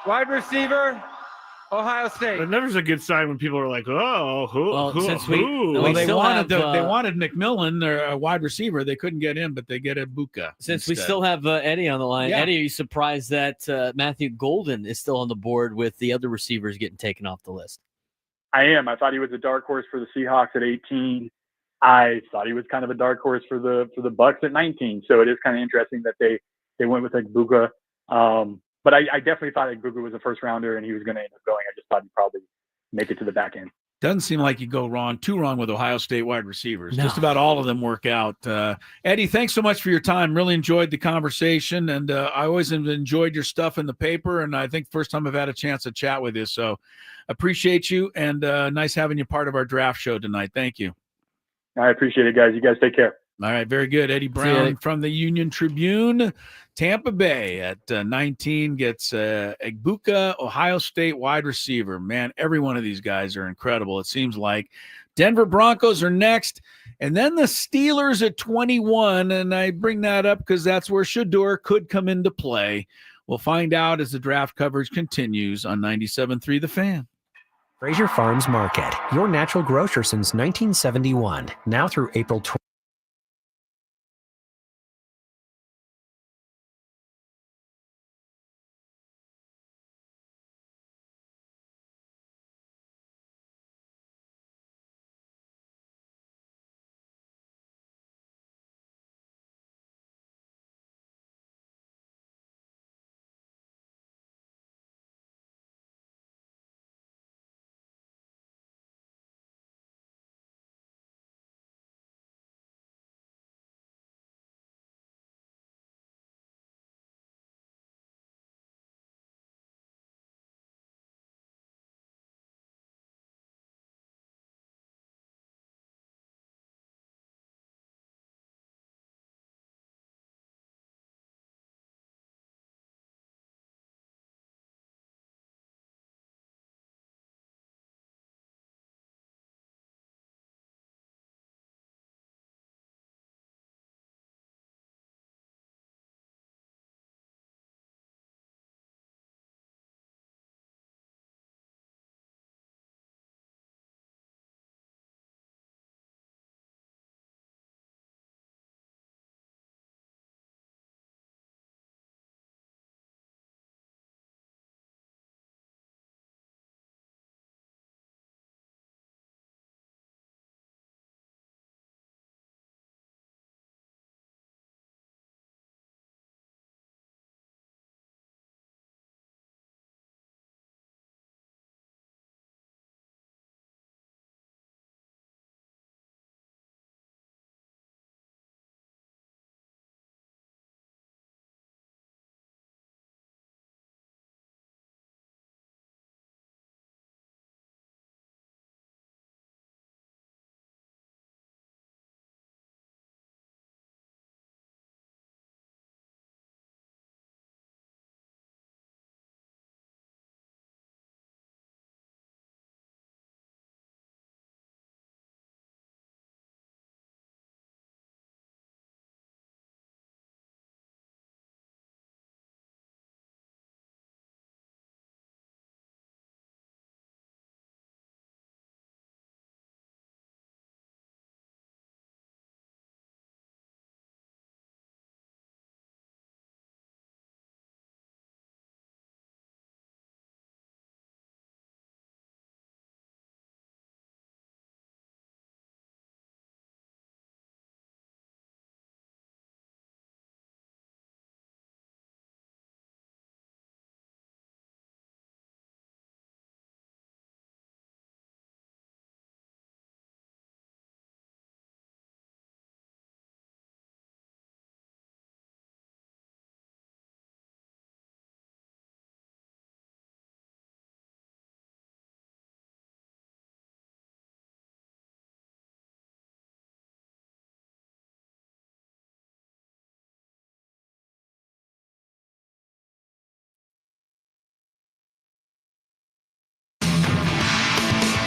wide receiver, Ohio State. But never's a good sign when people are like, "Oh, they wanted McMillan, their wide receiver. They couldn't get him, but they get Egbuka. Since we still have Eddie on the line, Eddie, are you surprised that Matthew Golden is still on the board with the other receivers getting taken off the list? I am. I thought he was a dark horse for the Seahawks at 18. I thought he was kind of a dark horse for the Bucks at 19. So it is kind of interesting that they went with Egbuka. But I definitely thought Egbuka was a first rounder and he was going to end up going. I just thought he'd probably make it to the back end. Doesn't seem like you go too wrong with Ohio State wide receivers. No. Just about all of them work out. Eddie, thanks so much for your time. Really enjoyed the conversation, and I always have enjoyed your stuff in the paper, and I think first time I've had a chance to chat with you. So appreciate you, and nice having you part of our draft show tonight. Thank you. I appreciate it, guys. You guys take care. All right, very good. Eddie Brown from the Union Tribune. Tampa Bay at 19 gets Egbuka, Ohio State wide receiver. Man, every one of these guys are incredible, it seems like. Denver Broncos are next, and then the Steelers at 21, and I bring that up because that's where Shedeur could come into play. We'll find out as the draft coverage continues on 97.3 The Fan. Fraser Farms Market, your natural grocer since 1971, now through April 20.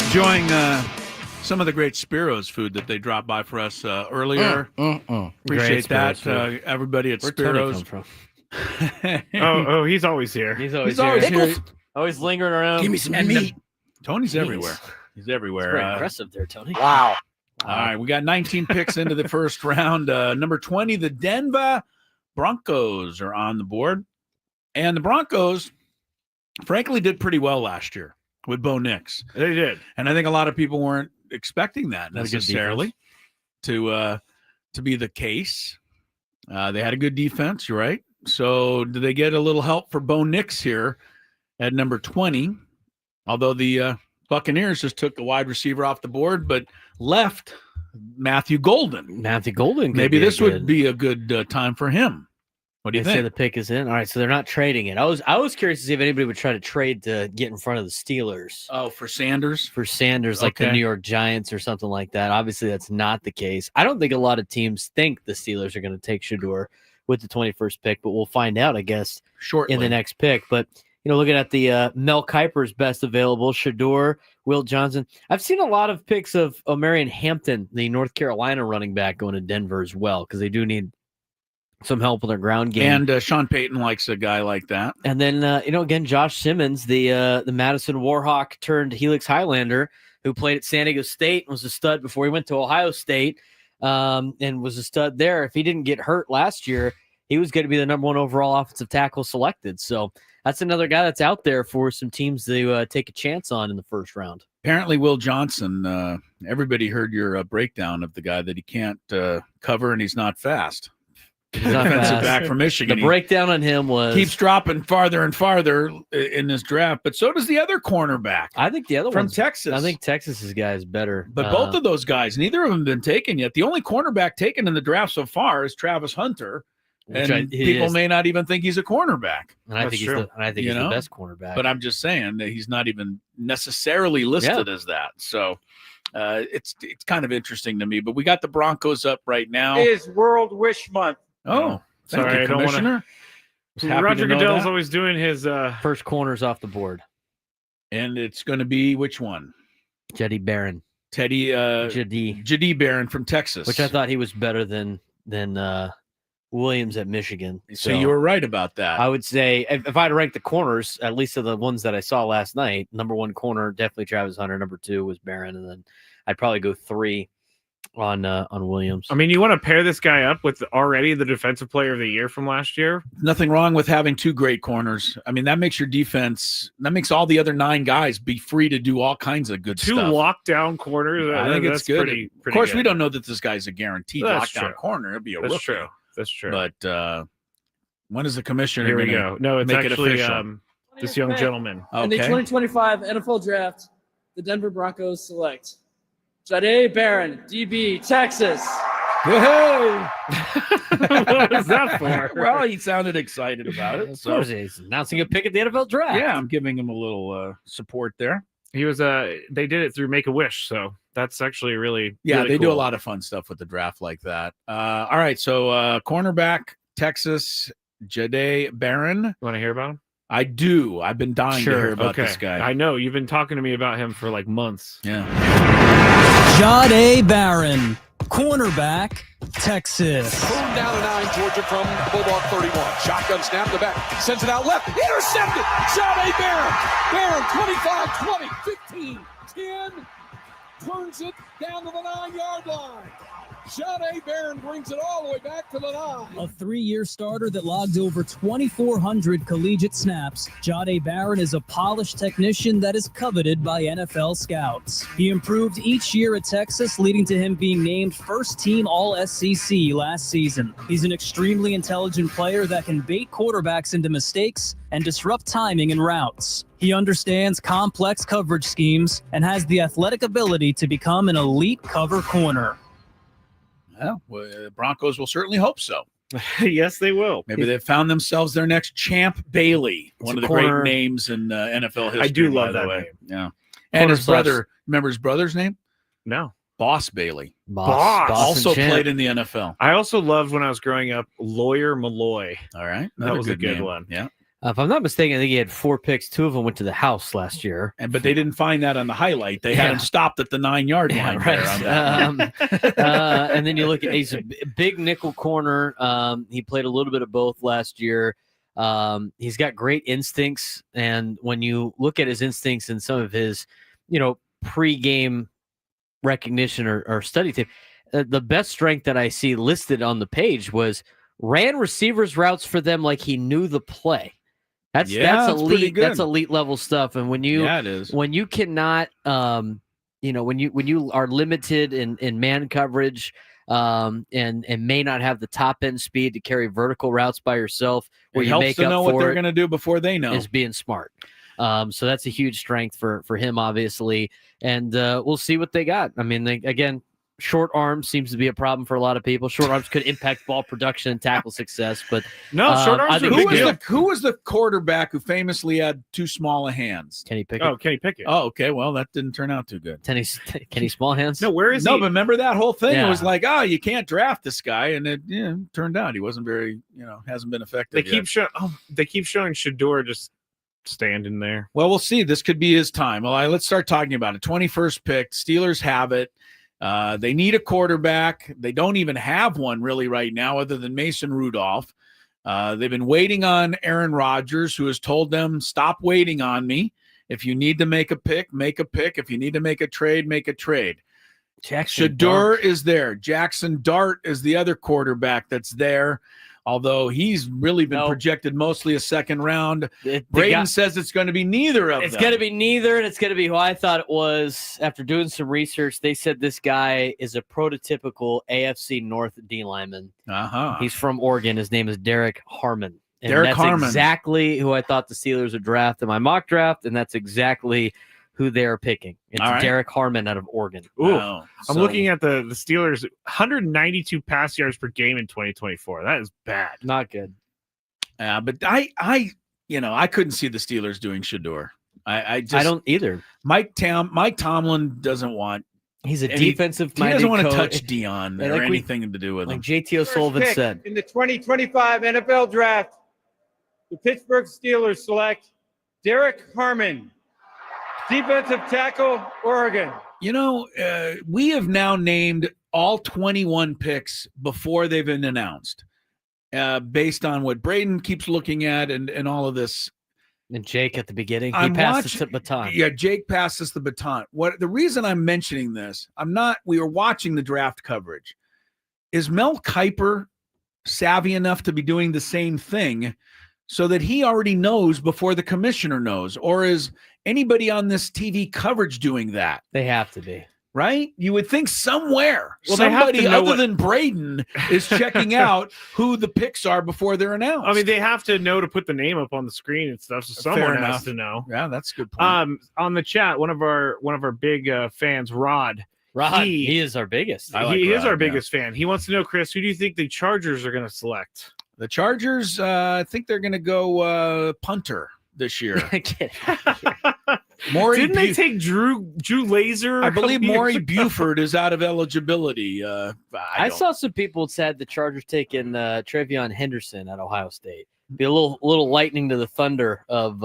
Enjoying some of the great Spiro's food that they dropped by for us earlier. Appreciate that, everybody at Spiro's. He's always here. He's always here. Always lingering around. Give me some meat. Tony's everywhere. He's everywhere. Very impressive there, Tony. Wow. All right, we got 19 picks into the first round. Number 20, the Denver Broncos are on the board. And the Broncos, frankly, did pretty well last year with Bo Nix. They did. And I think a lot of people weren't expecting that necessarily to be the case. They had a good defense, you're right. So do they get a little help for Bo Nix here at number 20? Although the Buccaneers just took the wide receiver off the board, but left Matthew Golden. Maybe this would be a good time for him. What do you think? Say the pick is in. All right, so they're not trading it. I was curious to see if anybody would try to trade to get in front of the Steelers. Oh, for Sanders? For Sanders, like the New York Giants or something like that. Obviously, that's not the case. I don't think a lot of teams think the Steelers are going to take Shedeur with the 21st pick, but we'll find out, I guess, shortly in the next pick. But looking at the Mel Kiper's best available, Shedeur, Will Johnson. I've seen a lot of picks of Omarion Hampton, the North Carolina running back, going to Denver as well, because they do need some help with their ground game. And Sean Payton likes a guy like that. And then, again, Josh Simmons, the Madison Warhawk turned Helix Highlander, who played at San Diego State and was a stud before he went to Ohio State, and was a stud there. If he didn't get hurt last year, he was going to be the number 1 overall offensive tackle selected. So that's another guy that's out there for some teams to take a chance on in the first round. Apparently, Will Johnson, everybody heard your breakdown of the guy that he can't cover and he's not fast. He's not defensive back from Michigan. The breakdown on him was keeps dropping farther and farther in this draft, but so does the other cornerback. I think the other from one's, Texas. I think Texas's guy is better. But both of those guys, neither of them have been taken yet. The only cornerback taken in the draft so far is Travis Hunter. And people may not even think he's a cornerback. And I think he's the best cornerback. But I'm just saying that he's not even necessarily listed as that. So it's kind of interesting to me. But we got the Broncos up right now. It is World Wish Month. Oh, sorry, I don't want to. Roger Goodell's always doing his first corners off the board. And it's going to be which one? Jedi Barron. Jedi Barron from Texas. Which I thought he was better than Williams at Michigan. So you were right about that. I would say if I had to rank the corners, at least of the ones that I saw last night, number 1 corner, definitely Travis Hunter. Number 2 was Barron. And then I'd probably go 3 on Williams. I mean, you want to pair this guy up with already the defensive player of the year from last year? Nothing wrong with having 2 great corners. I mean, that makes your defense, that makes all the other 9 guys be free to do all kinds of good 2 stuff. 2 lockdown corners. I think it's good. Pretty of course, good. We don't know that this guy's a guaranteed lockdown corner. It'll be a rookie. True. That's true. But when is the commissioner Here we go. No, it's actually this young gentleman. In the 2025 NFL Draft, the Denver Broncos select Jedi Barron, DB, Texas. Hey! What was that for? Well, he sounded excited about it. Of course, he's announcing a pick at the NFL Draft. Yeah, I'm giving him a little support there. He was they did it through Make-A-Wish, so that's actually really they cool. do a lot of fun stuff with the draft like that. All right, so cornerback, Texas, Jedi Barron. You want to hear about him? I do. I've been dying to hear about this guy. I know you've been talking to me about him for like months. Yeah. Jedi Barron, cornerback, Texas. Boom down to 9, Georgia from Bulldog 31. Shotgun snap to back. Sends it out left. Intercepted. Jedi Barron. Barron 25, 20, 15, 10. Turns it down to the 9-yard line. Jedi Barron brings it all the way back to the 9. A 3-year starter that logged over 2,400 collegiate snaps, Jedi Barron is a polished technician that is coveted by NFL scouts. He improved each year at Texas, leading to him being named first-team All-SEC last season. He's an extremely intelligent player that can bait quarterbacks into mistakes and disrupt timing and routes. He understands complex coverage schemes and has the athletic ability to become an elite cover corner. Well, Broncos will certainly hope so. Yes, they will. Maybe they've found themselves their next Champ Bailey, one of the great names in NFL history. I do love that way. name. Yeah. And his brother, remember his brother's name? No. Boss Bailey. Boss. Also played in the NFL. I also loved when I was growing up, Lawyer Malloy. All right. That was a good name. one. Yeah. If I'm not mistaken, I think he had 4 picks. 2 of them went to the house last year. But they didn't find that on the highlight. They had him stopped at the 9-yard line. Right. There on that one. And then you look at he's a big nickel corner. He played a little bit of both last year. He's got great instincts, and when you look at his instincts and some of his, pre-game recognition or study tape, the best strength that I see listed on the page was ran receivers routes for them like he knew the play. That's elite. That's elite level stuff. And when you when you cannot when you are limited in man coverage and may not have the top end speed to carry vertical routes by yourself, where it you helps make to up know for what they're it going to do before they know, is being smart. So that's a huge strength for him, obviously. And we'll see what they got. I mean, again, short arms seems to be a problem for a lot of people. Short arms could impact ball production and tackle success, but short arms. Who was the quarterback who famously had too small of hands? Kenny Pickett. Oh, Kenny Pickett. Oh, okay. Well, that didn't turn out too good. Kenny small hands. No, where is he? No, but remember that whole thing? Yeah. It was like, you can't draft this guy, and it turned out he wasn't very, hasn't been effective. They keep showing Shador just standing there. Well, we'll see. This could be his time. Well, let's start talking about it. 21st pick. Steelers have it. They need a quarterback. They don't even have one really right now other than Mason Rudolph. They've been waiting on Aaron Rodgers, who has told them, stop waiting on me. If you need to make a pick, make a pick. If you need to make a trade, make a trade. Shador is there. Jackson Dart is the other quarterback that's there, although he's really been projected mostly a second round. Braden says it's going to be neither of them. It's going to be neither, and it's going to be who I thought it was. After doing some research, they said this guy is a prototypical AFC North D lineman. He's from Oregon. His name is Derek Harmon. And that's exactly who I thought the Steelers would draft in my mock draft, and that's exactly who they're picking. It's Derek Harmon out of Oregon. Ooh, I'm looking at the Steelers, 192 pass yards per game in 2024. That is bad. Not good. But I couldn't see the Steelers doing Shador. I don't either. Mike Tomlin doesn't want. He's a defensive. He doesn't want to touch Dion or anything to do with him. Like JT O'Sullivan said in the 2025 NFL Draft, the Pittsburgh Steelers select Derek Harmon, defensive tackle, Oregon. We have now named all 21 picks before they've been announced, based on what Braden keeps looking at and all of this. And Jake at the beginning, he passed us the baton. Yeah, Jake passed us the baton. The reason I'm mentioning this, we were watching the draft coverage. Is Mel Kiper savvy enough to be doing the same thing so that he already knows before the commissioner knows? Or is anybody on this TV coverage doing that? They have to be. Right? You would think somewhere somebody other than Braden is checking out who the picks are before they're announced. I mean, they have to know to put the name up on the screen and stuff, so someone has to know. Yeah, that's a good point. On the chat, one of our big fans, Rod, he is our biggest. He is our biggest fan. He wants to know, Chris, who do you think the Chargers are going to select? The Chargers, I think they're going to go punter this year. Didn't they take Drew Laser? I believe Maury Buford is out of eligibility. I saw some people said the Chargers taking Travion Henderson at Ohio State. Be a little lightning to the thunder of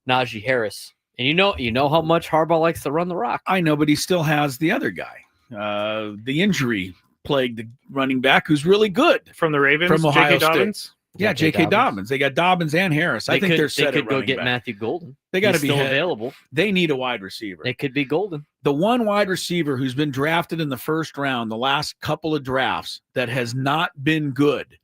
Najee Harris. And you know how much Harbaugh likes to run the rock. I know, but he still has the other guy, the injury plagued running back who's really good from the Ravens, from Ohio J.K. State. Dobbins. Yeah, J.K. Dobbins. They got Dobbins and Harris. I think they're set. They could go get Matthew Golden. They got to be still available. They need a wide receiver. It could be Golden. The one wide receiver who's been drafted in the first round, the last couple of drafts, that has not been good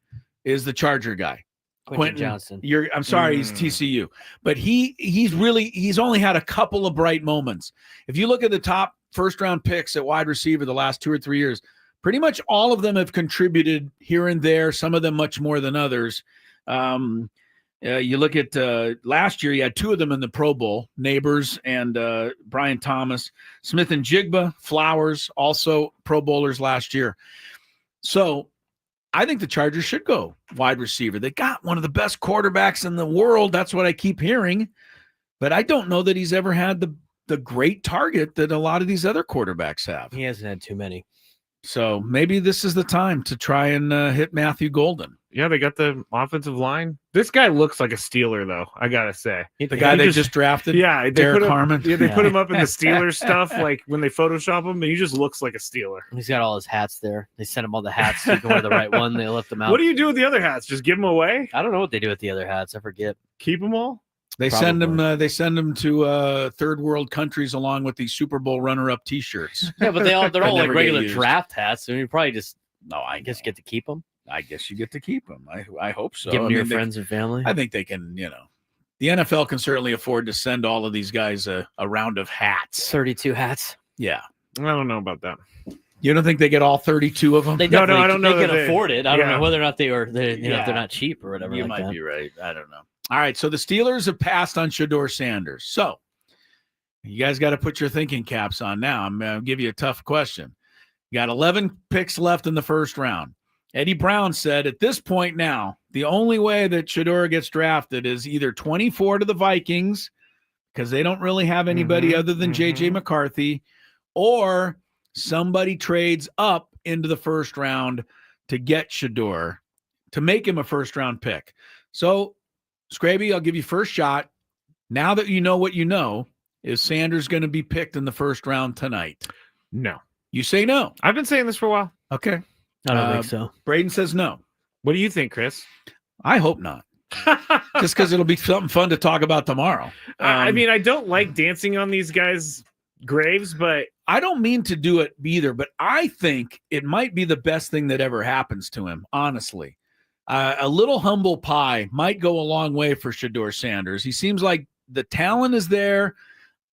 is the Charger guy, Quentin Johnson. I'm sorry, he's TCU, but he's only had a couple of bright moments. If you look at the top first round picks at wide receiver the last 2 or 3 years, pretty much all of them have contributed here and there, some of them much more than others. You look at last year, you had 2 of them in the Pro Bowl, Neighbors and Brian Thomas. Smith and Jigba, Flowers, also Pro Bowlers last year. So I think the Chargers should go wide receiver. They got one of the best quarterbacks in the world. That's what I keep hearing. But I don't know that he's ever had the great target that a lot of these other quarterbacks have. He hasn't had too many. So maybe this is the time to try and hit Matthew Golden. Yeah, they got the offensive line. This guy looks like a Steeler, though. I gotta say, the guy they just drafted. Yeah, Derek Harmon. Yeah, they put him up in the Steelers stuff, like when they Photoshop him, and he just looks like a Steeler. He's got all his hats there. They sent him all the hats so he can wear the right one. They left them out. What do you do with the other hats? Just give them away? I don't know what they do with the other hats. I forget. Keep them all? They send them. They send them to third world countries along with these Super Bowl runner-up T-shirts. Yeah, but they're all like regular used. draft hats. So you probably just I guess you get to keep them. I guess you get to keep them. I hope so. Give them to your they- friends and family. I think they can. The NFL can certainly afford to send all of these guys a round of hats. 32 hats. Yeah, I don't know about that. You don't think they get all 32 of them? They No, definitely I don't know they that can they- afford it. I don't yeah. know whether or not if they're Yeah. not cheap or whatever. You like might that. be right. I don't know. All right, so the Steelers have passed on Shedeur Sanders. So you guys got to put your thinking caps on now. I'm going to give you a tough question. You got 11 picks left in the first round. Eddie Brown said at this point now, the only way that Shedeur gets drafted is either 24 to the Vikings, because they don't really have anybody other than J.J. McCarthy, or somebody trades up into the first round to get Shedeur, to make him a first-round pick. So, Skraby, I'll give you first shot. Now that you know what you know, is Sanders going to be picked in the first round tonight? No. You say no. I've been saying this for a while. Okay. I don't think so. Braden says no. What do you think, Chris? I hope not. Just because it'll be something fun to talk about tomorrow. I mean, I don't like dancing on these guys' graves, but I don't mean to do it either, but I think it might be the best thing that ever happens to him, honestly. A little humble pie might go a long way for Shedeur Sanders. He seems like the talent is there.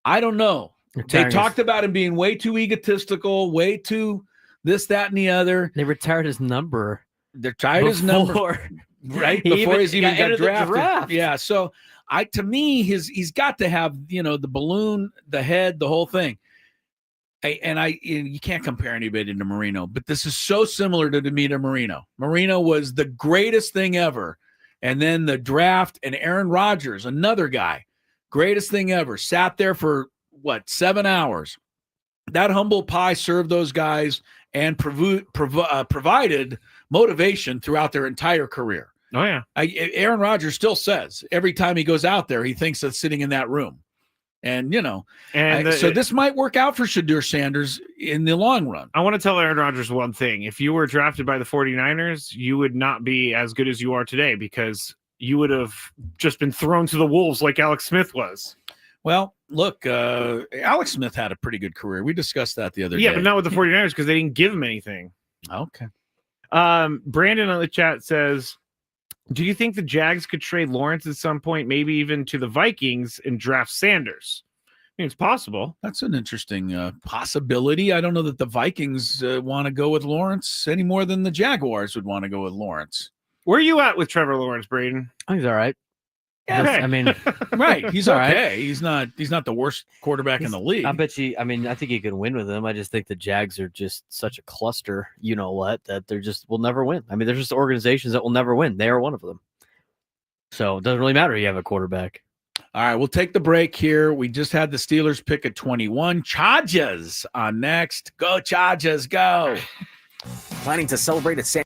I don't know. They talked about him being way too egotistical, way too this, that, and the other. They retired his number. They're tired his number. Right before he's even got drafted. Draft. Yeah. So to me, he's got to have, the balloon, the head, the whole thing. You can't compare anybody to Marino, but this is so similar to Demeter Marino. Marino was the greatest thing ever. And then the draft and Aaron Rodgers, another guy, greatest thing ever, sat there for 7 hours. That humble pie served those guys and provided motivation throughout their entire career. Oh, yeah. Aaron Rodgers still says every time he goes out there, he thinks of sitting in that room. And, so this might work out for Shedeur Sanders in the long run. I want to tell Aaron Rodgers one thing. If you were drafted by the 49ers, you would not be as good as you are today because you would have just been thrown to the wolves like Alex Smith was. Well, look, Alex Smith had a pretty good career. We discussed that the other day. Yeah, but not with the 49ers because they didn't give him anything. Okay. Brandon on the chat says, do you think the Jags could trade Lawrence at some point, maybe even to the Vikings, and draft Sanders? I mean, it's possible. That's an interesting possibility. I don't know that the Vikings want to go with Lawrence any more than the Jaguars would want to go with Lawrence. Where are you at with Trevor Lawrence, Braden? Oh, he's all right. Okay. I mean, right. He's all okay. right. He's not the worst quarterback in the league. I bet you. I mean, I think you can win with him. I just think the Jags are just such a cluster. You know what? That they're just will never win. I mean, there's just organizations that will never win. They are one of them. So it doesn't really matter. You have a quarterback. All right, we'll take the break here. We just had the Steelers pick at 21. Chargers on next. Go Chargers, go. Planning to celebrate at San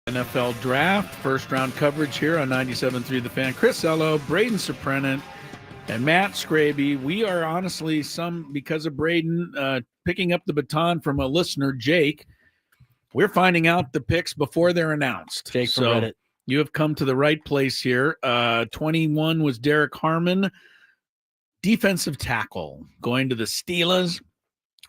NFL Draft, first round coverage here on 97.3 The Fan. Chris Ello, Braden Surprenant, and Matt Skraby. We are honestly, because of Braden picking up the baton from a listener, Jake, we're finding out the picks before they're announced. Jake from Reddit. You have come to the right place here. 21 was Derek Harmon, defensive tackle, going to the Steelers.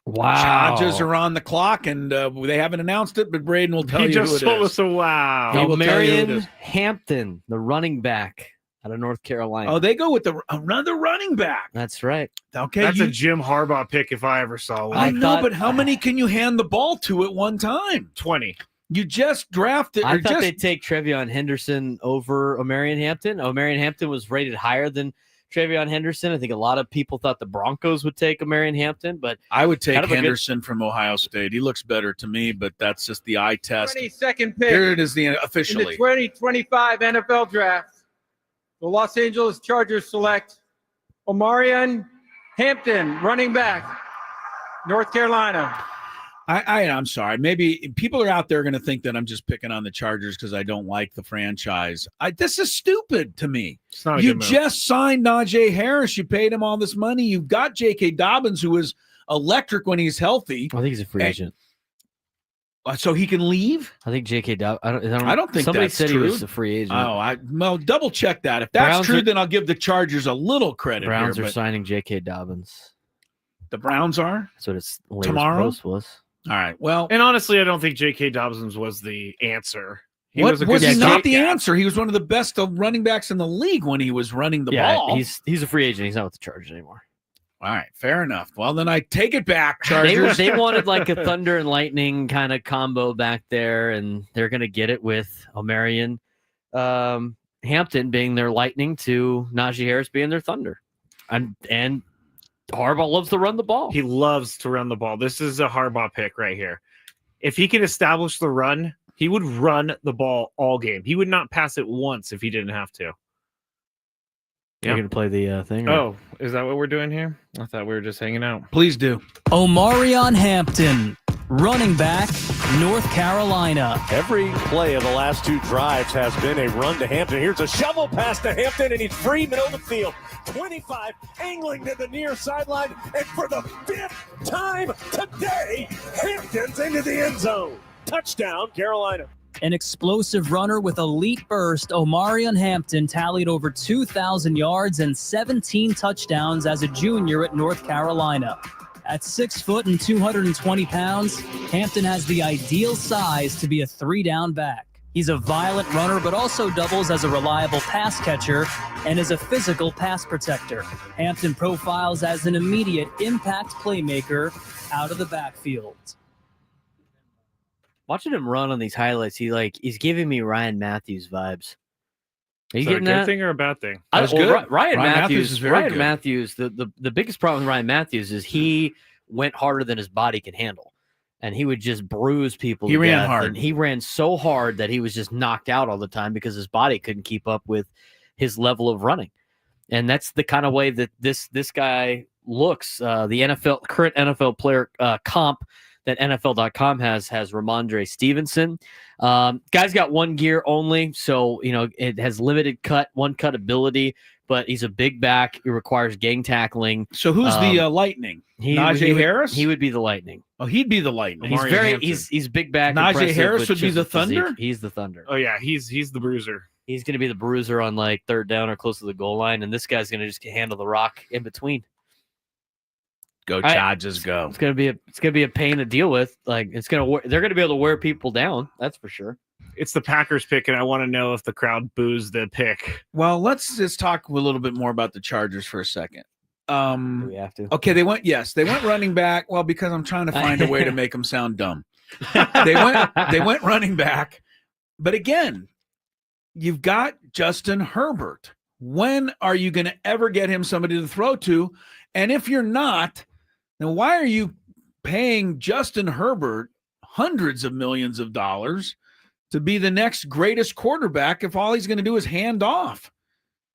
Wow. Chargers are on the clock, and they haven't announced it, but Braden will tell you who it is. He just told us a wow. He will tell you who it Marion is. Hampton, the running back out of North Carolina. Oh, they go with another running back. That's right. Okay, That's a Jim Harbaugh pick if I ever saw one. I know, but how many can you hand the ball to at one time? 20. You just drafted. I thought they'd take Trevion Henderson over Omarion Hampton. Omarion Hampton was rated higher than Trevion Henderson. I think a lot of people thought the Broncos would take Omarion Hampton, but I would take Henderson from Ohio State. He looks better to me, but that's just the eye test. 22nd pick. Here it is, In officially. the 2025 NFL Draft, the Los Angeles Chargers select Omarion Hampton, running back, North Carolina. I'm sorry. Maybe people are out there going to think that I'm just picking on the Chargers because I don't like the franchise. This is stupid to me. It's not a You good move. just signed Najee Harris. You paid him all this money. You've got J.K. Dobbins, who is electric when he's healthy. I think he's a free agent. So he can leave? I think J.K. Dobbins. I don't think somebody that's said true. he was a free agent. Oh, well, double check that. If that's Browns true, are- then I'll give the Chargers a little credit. Browns here, are but signing J.K. Dobbins. The Browns are? That's what its latest Tomorrow? post was. All right. Well, And honestly, I don't think J.K. Dobbins was the answer. He was was a good he not the stopgap. answer? He was one of the best running backs in the league when he was running the ball. He's a free agent. He's not with the Chargers anymore. All right, fair enough. Well, then I take it back, Chargers. They wanted like a Thunder and Lightning kind of combo back there, and they're going to get it with Omarion Hampton being their Lightning to Najee Harris being their Thunder. And Harbaugh loves to run the ball. He loves to run the ball. This is a Harbaugh pick right here. If he can establish the run, he would run the ball all game. He would not pass it once if he didn't have to. You're going to play the thing? Oh, is that what we're doing here? I thought we were just hanging out. Please do. Omarion Hampton, running back, North Carolina. Every play of the last two drives has been a run to Hampton. Here's a shovel pass to Hampton, and he's free middle of the field. 25, angling to the near sideline, and for the 5th time today, Hampton's into the end zone. Touchdown, Carolina. An explosive runner with elite burst, Omarion Hampton tallied over 2,000 yards and 17 touchdowns as a junior at North Carolina. At 6 foot and 220 pounds, Hampton has the ideal size to be a 3-down back. He's a violent runner, but also doubles as a reliable pass catcher and is a physical pass protector. Hampton profiles as an immediate impact playmaker out of the backfield. Watching him run on these highlights, he's giving me Ryan Matthews vibes. Are you Is that a getting good that? thing or a bad thing? That's good. Ryan Matthews is very Ryan good. Matthews, the biggest problem with Ryan Matthews is he went harder than his body can handle. And he would just bruise people. He to ran death, hard. And he ran so hard that he was just knocked out all the time because his body couldn't keep up with his level of running. And that's the kind of way that this guy looks. The current NFL player comp that NFL.com has Ramondre Stevenson. Guy's got one gear only, so it has limited one cut ability, but he's a big back. He requires gang tackling. So who's the Lightning? Najee Harris? He would be the Lightning. Oh, he'd be the Lightning. He's big back. Najee impressive, Harris with would be just the a physique. Thunder? He's the Thunder. Oh yeah, he's the bruiser. He's going to be the bruiser on like 3rd down or close to the goal line, and this guy's going to just handle the rock in between. Go Chargers, go! It's gonna be a pain to deal with. Like they're gonna be able to wear people down. That's for sure. It's the Packers pick, and I want to know if the crowd boos the pick. Well, let's just talk a little bit more about the Chargers for a second. Do we have to? Okay, they went running back. Well, because I'm trying to find a way to make them sound dumb. They went running back, but again, you've got Justin Herbert. When are you going to ever get him somebody to throw to? And if you're not, then why are you paying Justin Herbert hundreds of millions of dollars to be the next greatest quarterback if all he's going to do is hand off?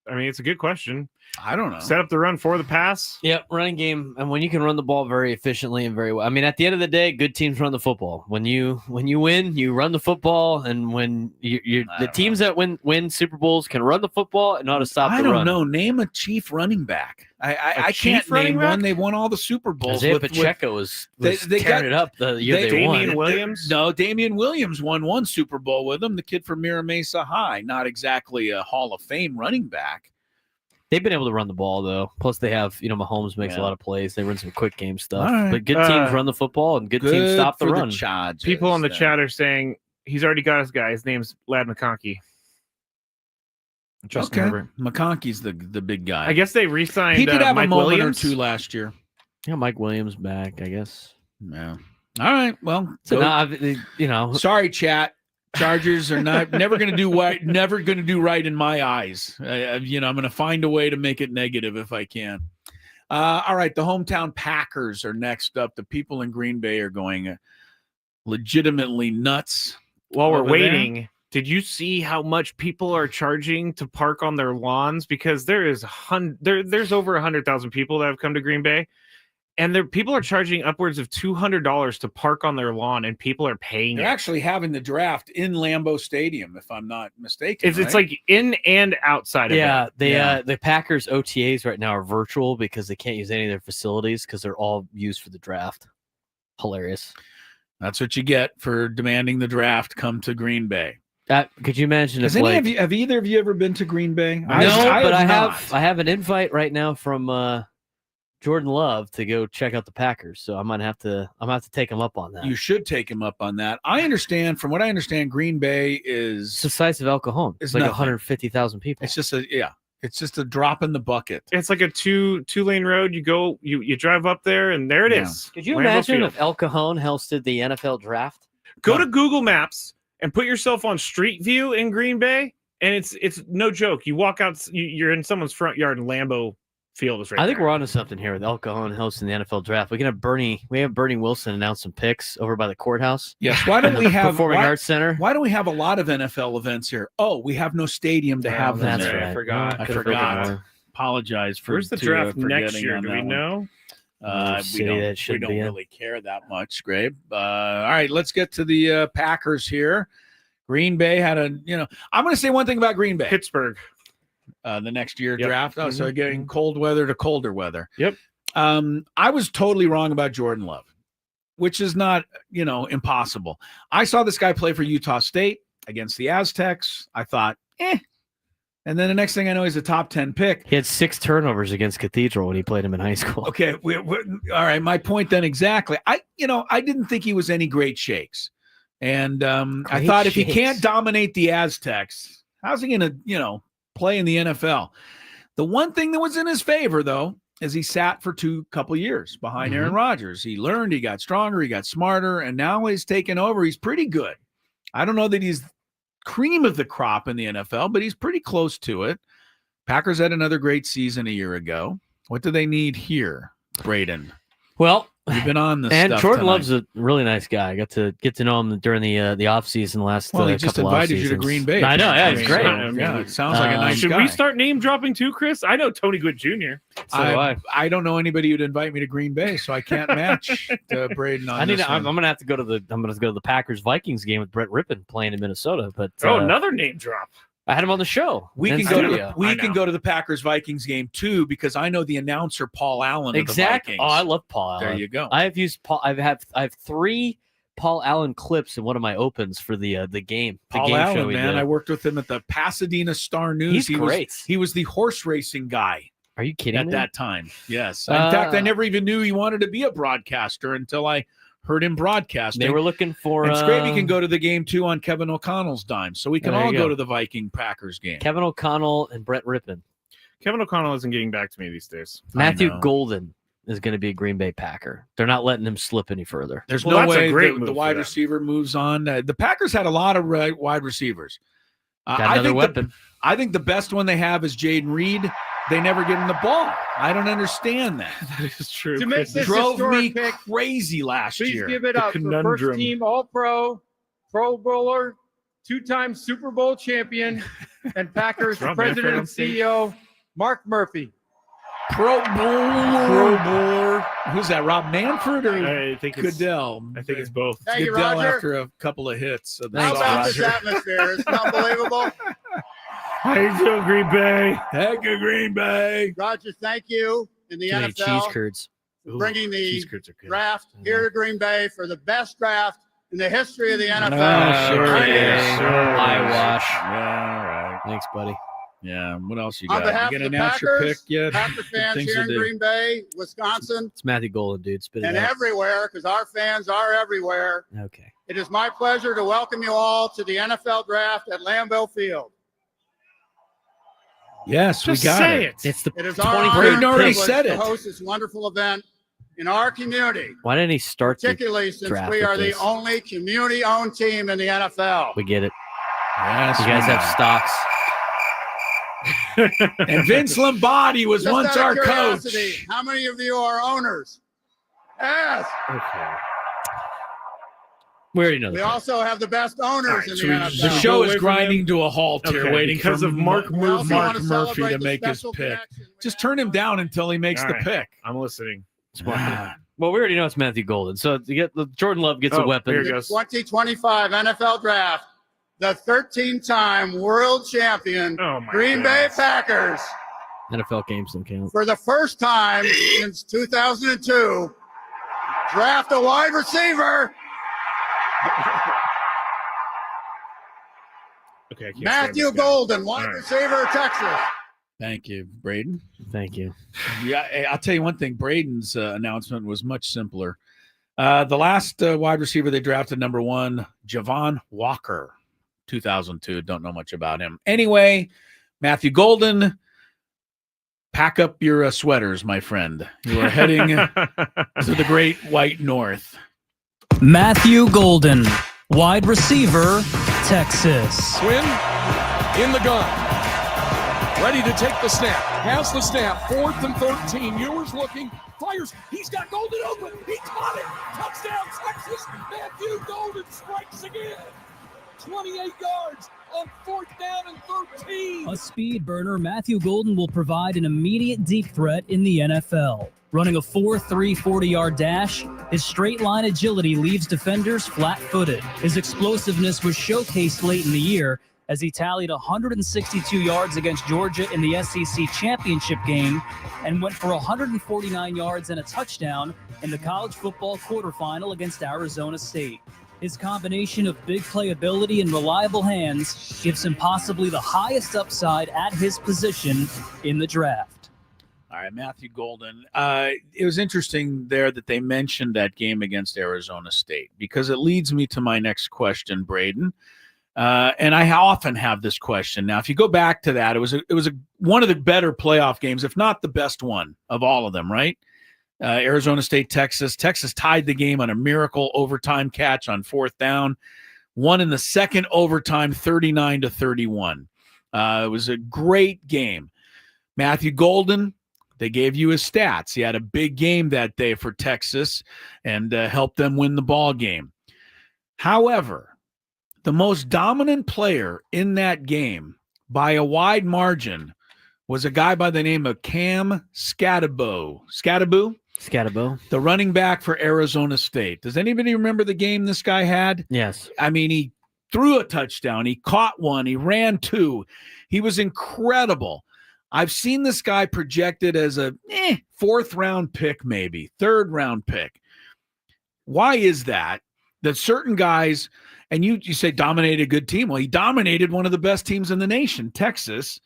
I mean, it's a good question. I don't know. Set up the run for the pass. Yep, running game, and when you can run the ball very efficiently and very well. I mean, at the end of the day, good teams run the football. When you win, you run the football, and when the teams that win Super Bowls can run the football and know how to stop the run. I don't know. Name a chief running back. I can't name one. They won all the Super Bowls. Isaiah Pacheco was tearing it up the year they won. Damian Williams? No, Damian Williams won one Super Bowl with them. The kid from Mira Mesa High. Not exactly a Hall of Fame running back. They've been able to run the ball, though. Plus, they have, Mahomes makes a lot of plays. They run some quick game stuff. Right. But good teams run the football, and good teams stop the run. People on the chat are saying he's already got his guy. His name's Lad McConkey. Justin Herbert. McConkey's the big guy. I guess they re-signed He did have Mike a moment Williams. or two last year. Yeah, Mike Williams back, I guess. Yeah. All right. Well, so now, sorry, chat. Chargers are never going to do right. Never going to do right in my eyes. I'm going to find a way to make it negative if I can. All right, the hometown Packers are next up. The people in Green Bay are going legitimately nuts. While we're waiting, did you see how much people are charging to park on their lawns? Because there's over 100,000 people that have come to Green Bay. And people are charging upwards of $200 to park on their lawn, and people are paying. They're actually having the draft in Lambeau Stadium, if I'm not mistaken. It's like in and outside of it. The Packers OTAs right now are virtual because they can't use any of their facilities because they're all used for the draft. Hilarious. That's what you get for demanding the draft come to Green Bay. Could you imagine have either of you ever been to Green Bay? No, but I have an invite right now from Jordan Love to go check out the Packers, so I'm gonna have to take him up on that. You should take him up on that. From what I understand, Green Bay is it's the size of El Cajon. It's like 150,000 people. It's just a drop in the bucket. It's like a two-lane road. You drive up there, and there it is. Could you imagine if El Cajon hosted the NFL draft? Go to Google Maps and put yourself on Street View in Green Bay, and it's no joke. You walk out, you're in someone's front yard, and Lambeau Field is right I think there. we're onto something here with El Cajon hosting the NFL draft. We can have Bernie Wilson announce some picks over by the courthouse. Yes. Why don't we have Performing Arts Center? Why don't we have a lot of NFL events here? Oh, we have no stadium to have them. That's there. right. I forgot. Apologize for. Where's the draft next year? Do we know? We don't really care that much, Skrabe. All right, let's get to the Packers here. Green Bay had I'm going to say one thing about Green Bay. Pittsburgh. The next year draft. Oh, so getting cold weather to colder weather. Yep. I was totally wrong about Jordan Love, which is not, impossible. I saw this guy play for Utah State against the Aztecs. I thought, And then the next thing I know, he's a top 10 pick. He had 6 turnovers against Cathedral when he played him in high school. Okay. All right. My point then exactly. I didn't think he was any great shakes. And I thought if he can't dominate the Aztecs, how's he going to, play in the NFL? The one thing that was in his favor, though, is he sat for couple years behind Aaron Rodgers. He learned, he got stronger, he got smarter, and now he's taken over. He's pretty good. I don't know that he's cream of the crop in the NFL, but he's pretty close to it. Packers had another great season a year ago. What do they need here, Braden? Well, you've been on this and stuff Jordan tonight. Love's a really nice guy. I got to get to know him during the off season last. Well, he just couple invited you to off-seasons. Green Bay. I know, yeah, he's great. Yeah, it sounds like a nice Should guy. we start name dropping too, Chris? I know Tony Gwynn Jr. I don't know anybody who'd invite me to Green Bay, so I can't match Braden on this I'm one. gonna have to go to the Packers Vikings game with Brett Rippon playing in Minnesota. But another name drop. I had him on the show. We can go to the Packers Vikings game too, because I know the announcer Paul Allen. Exactly. Of the Oh, Vikings. I love Paul Allen. There you go. I have used Paul. I have 3 Paul Allen clips in one of my opens for the game. Paul game Allen, show we man, did. I worked with him at the Pasadena Star News. He's great. He was the horse racing guy. Are you kidding at me? that time? Yes. In fact, I never even knew he wanted to be a broadcaster until I heard him broadcasting. They were looking for. And Skraby can go to the game too on Kevin O'Connell's dime, so we can There you all go go. to the Viking Packers game. Kevin O'Connell and Brett Rippon. Kevin O'Connell isn't getting back to me these days. Matthew know. Golden is going to be a Green Bay Packer. They're not letting him slip any further. There's Well, no that's a way great the move wide for them. receiver moves on. The Packers had a lot of wide receivers. Got I another think weapon. I think the best one they have is Jaden Reed. They never give him the ball. I don't understand that. That is true. To make this Drove me historic pick, crazy last please year. give it The up for conundrum. first team All-Pro, Pro Bowler, 2-time Super Bowl champion, and Packers Trump, president man, and CEO, Mark Murphy. Pro Bowler. Who's that? Rob Manfred or I think it's Goodell? I think it's both. Thank you, Goodell Roger. after a couple of hits. Of the How sauce. about this atmosphere? It's unbelievable. How you doing, Green Bay? Heck of Green Bay. Roger, thank you in the Too many cheese NFL curds. for bringing the cheese curds are good. draft here to Green Bay for the best draft in the history of the NFL. Sure Okay. is. Sure Eyewash. Yeah, right. Thanks, buddy. Yeah. What else you On got? behalf You of gonna the announce your pick Packers, yet? Packer fans Things here to in do. Green Bay, Wisconsin, It's Matthew Golden, dude. Spit it and out. everywhere, because our fans are everywhere. Okay. It is my pleasure to welcome you all to the NFL Draft at Lambeau Field. Yes, Just we got say it. It's the It is our 20 honor Braden and already privilege said to it. host this wonderful event in our community, Why didn't he start the particularly since draft we with are the this? only community-owned team in the NFL. We get it. Yes, You guys we have know. stocks. And Vince Lombardi was Just once out of our curiosity, coach. how many of you are owners? Yes. Okay. We already know We that. also have the best owners in the NFL. The show Go is away from grinding to a halt here, Okay, waiting because for of Mark We also Murphy. want Mark to Murphy celebrate to the make his special pick. connection we Just have. turn him down until he makes All the right. pick. I'm listening. Well, we already know it's Matthew Golden. So to get Jordan Love gets a Oh, weapon. here it The goes. 2025 NFL Draft, the 13-time world champion Oh, my Green Bay goodness. Packers, NFL games don't count. for the first time since 2002, draft a wide receiver, Okay, I can't Matthew stand this guy. Golden, wide All right. receiver, Texas. Thank you, Braden. Thank you. Yeah, I'll tell you one thing. Braden's announcement was much simpler. The last wide receiver they drafted, number 1, Javon Walker, 2002. Don't know much about him. Anyway, Matthew Golden, pack up your sweaters, my friend. You are heading to the great white north. Matthew Golden, wide receiver, Texas. Quinn in the gun. Ready to take the snap. Has the snap. 4th and 13. Ewers looking. Fires. He's got Golden open. He caught it. Touchdown, Texas. Matthew Golden strikes again. 28 yards on 4th down and 13. A speed burner, Matthew Golden will provide an immediate deep threat in the NFL. Running a 4.3 40-yard dash, his straight line agility leaves defenders flat-footed. His explosiveness was showcased late in the year as he tallied 162 yards against Georgia in the SEC championship game and went for 149 yards and a touchdown in the college football quarterfinal against Arizona State. His combination of big playability and reliable hands gives him possibly the highest upside at his position in the draft. All right, Matthew Golden. It was interesting there that they mentioned that game against Arizona State because it leads me to my next question, Braden. And I often have this question. Now, if you go back to that, it was one of the better playoff games, if not the best one of all of them, right? Arizona State, Texas. Texas tied the game on a miracle overtime catch on 4th down. Won in the second overtime, 39-31. It was a great game. Matthew Golden, they gave you his stats. He had a big game that day for Texas and helped them win the ball game. However, the most dominant player in that game by a wide margin was a guy by the name of Cam Scatterbo. Scatterbo, the running back for Arizona State. Does anybody remember the game this guy had? Yes. I mean, he threw a touchdown. He caught one. He ran 2. He was incredible. I've seen this guy projected as a 4th-round pick, maybe 3rd-round pick. Why is that? That certain guys, and you say dominated a good team. Well, he dominated one of the best teams in the nation, Texas.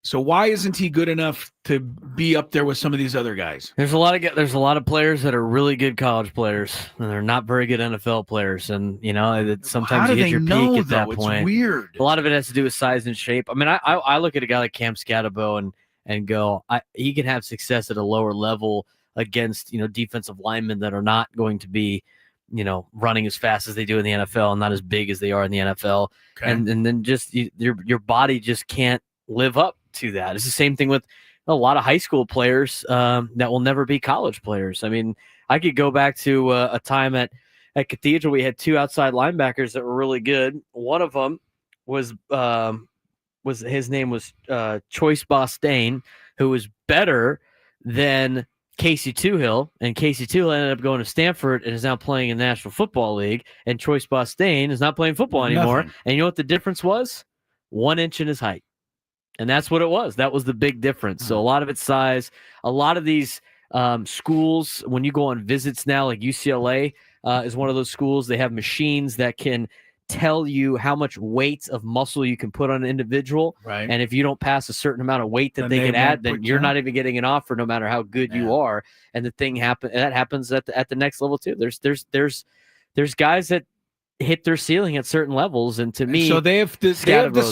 So why isn't he good enough to be up there with some of these other guys? There's a lot of players that are really good college players, and they're not very good NFL players. And sometimes you get your peak at that point. It's weird. A lot of it has to do with size and shape. I mean, I look at a guy like Cam Scatterbo and go, he can have success at a lower level against defensive linemen that are not going to be running as fast as they do in the NFL and not as big as they are in the NFL. Okay. And then just your body just can't live up to that. It's the same thing with a lot of high school players that will never be college players. I mean, I could go back to a time at Cathedral. We had 2 outside linebackers that were really good. One of them was his name was Choice Bostain, who was better than Casey Toohill, and Casey Toohill ended up going to Stanford and is now playing in the National Football League, and Troy Spostane is not playing football anymore. Nothing. And you know what the difference was? 1 inch in his height. And that's what it was. That was the big difference. So a lot of it's size. A lot of these schools, when you go on visits now, like UCLA is one of those schools, they have machines that can tell you how much weight of muscle you can put on an individual. Right. And if you don't pass a certain amount of weight that Then they they can won't add, then put you're you not on. even getting an offer no matter how good you are. And the thing happens at the next level too. There's guys that hit their ceiling at certain levels, and to me, so they have decided that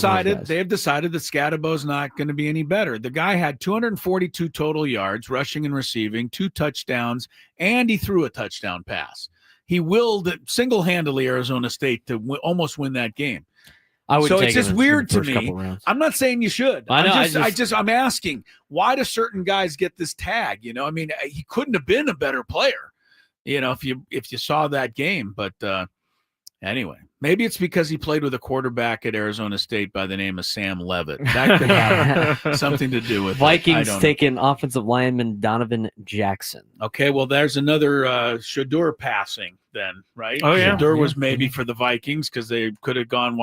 Scatterbo's not going to be any better. The guy had 242 total yards, rushing and receiving, 2 touchdowns, and he threw a touchdown pass. He willed single-handedly Arizona State to almost win that game. So it's just weird to me. I'm not saying you should. I know. I'm asking, why do certain guys get this tag? You know, I mean, he couldn't have been a better player, you know, if you saw that game. But anyway, maybe it's because he played with a quarterback at Arizona State by the name of Sam Levitt. That could have something to do with Vikings it. taking offensive lineman Donovan Jackson. Okay, well, there's another Shador passing then, right? Oh, yeah. Shador was maybe for the Vikings because they could have gone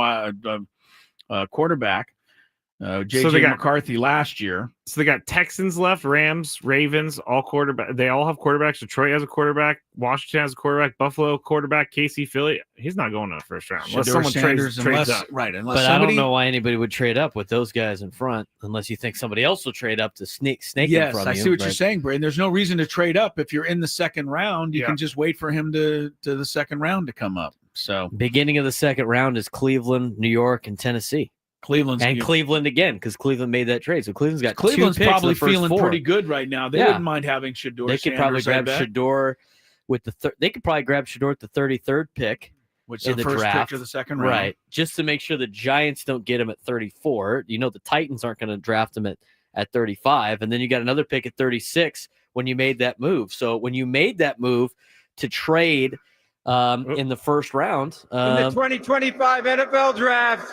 quarterback. J.J. McCarthy last year. So they got Texans left, Rams, Ravens, all quarterback. They all have quarterbacks. Detroit has a quarterback. Washington has a quarterback. Buffalo quarterback. KC, Philly. He's not going to the first round unless someone trades up. Right. But I don't know why anybody would trade up with those guys in front unless you think somebody else will trade up to snake them from you. Yes, I see what you're saying, Braden. There's no reason to trade up. If you're in the second round, you can just wait for him to the second round to come up. So beginning of the second round is Cleveland, New York, and Tennessee. Cleveland again, because Cleveland made that trade. So Cleveland's Cleveland's 2 picks probably in the first feeling 4. pretty good right now. They wouldn't mind having Shador. They could probably grab Shador with they could probably grab Shador at the 33rd pick, which is the first draft. pick of the second round. Right. Just to make sure the Giants don't get him at 34. You know the Titans aren't going to draft him at 35. And then you got another pick at 36 when you made that move. So when you made that move to trade in the first round. In the 2025 NFL Draft,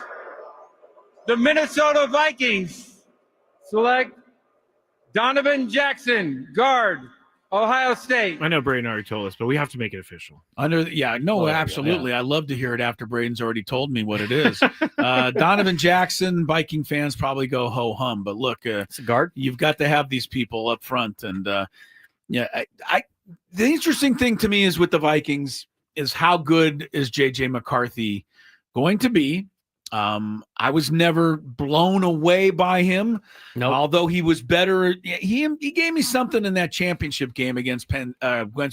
the Minnesota Vikings select Donovan Jackson, guard, Ohio State. I know Braden already told us, but we have to make it official. Absolutely. I love to hear it after Braden's already told me what it is. Donovan Jackson, Viking fans probably go ho-hum, but look, it's a guard. You've got to have these people up front. And the interesting thing to me is with the Vikings is how good is J.J. McCarthy going to be? I was never blown away by him, although he was better. He gave me something in that championship game against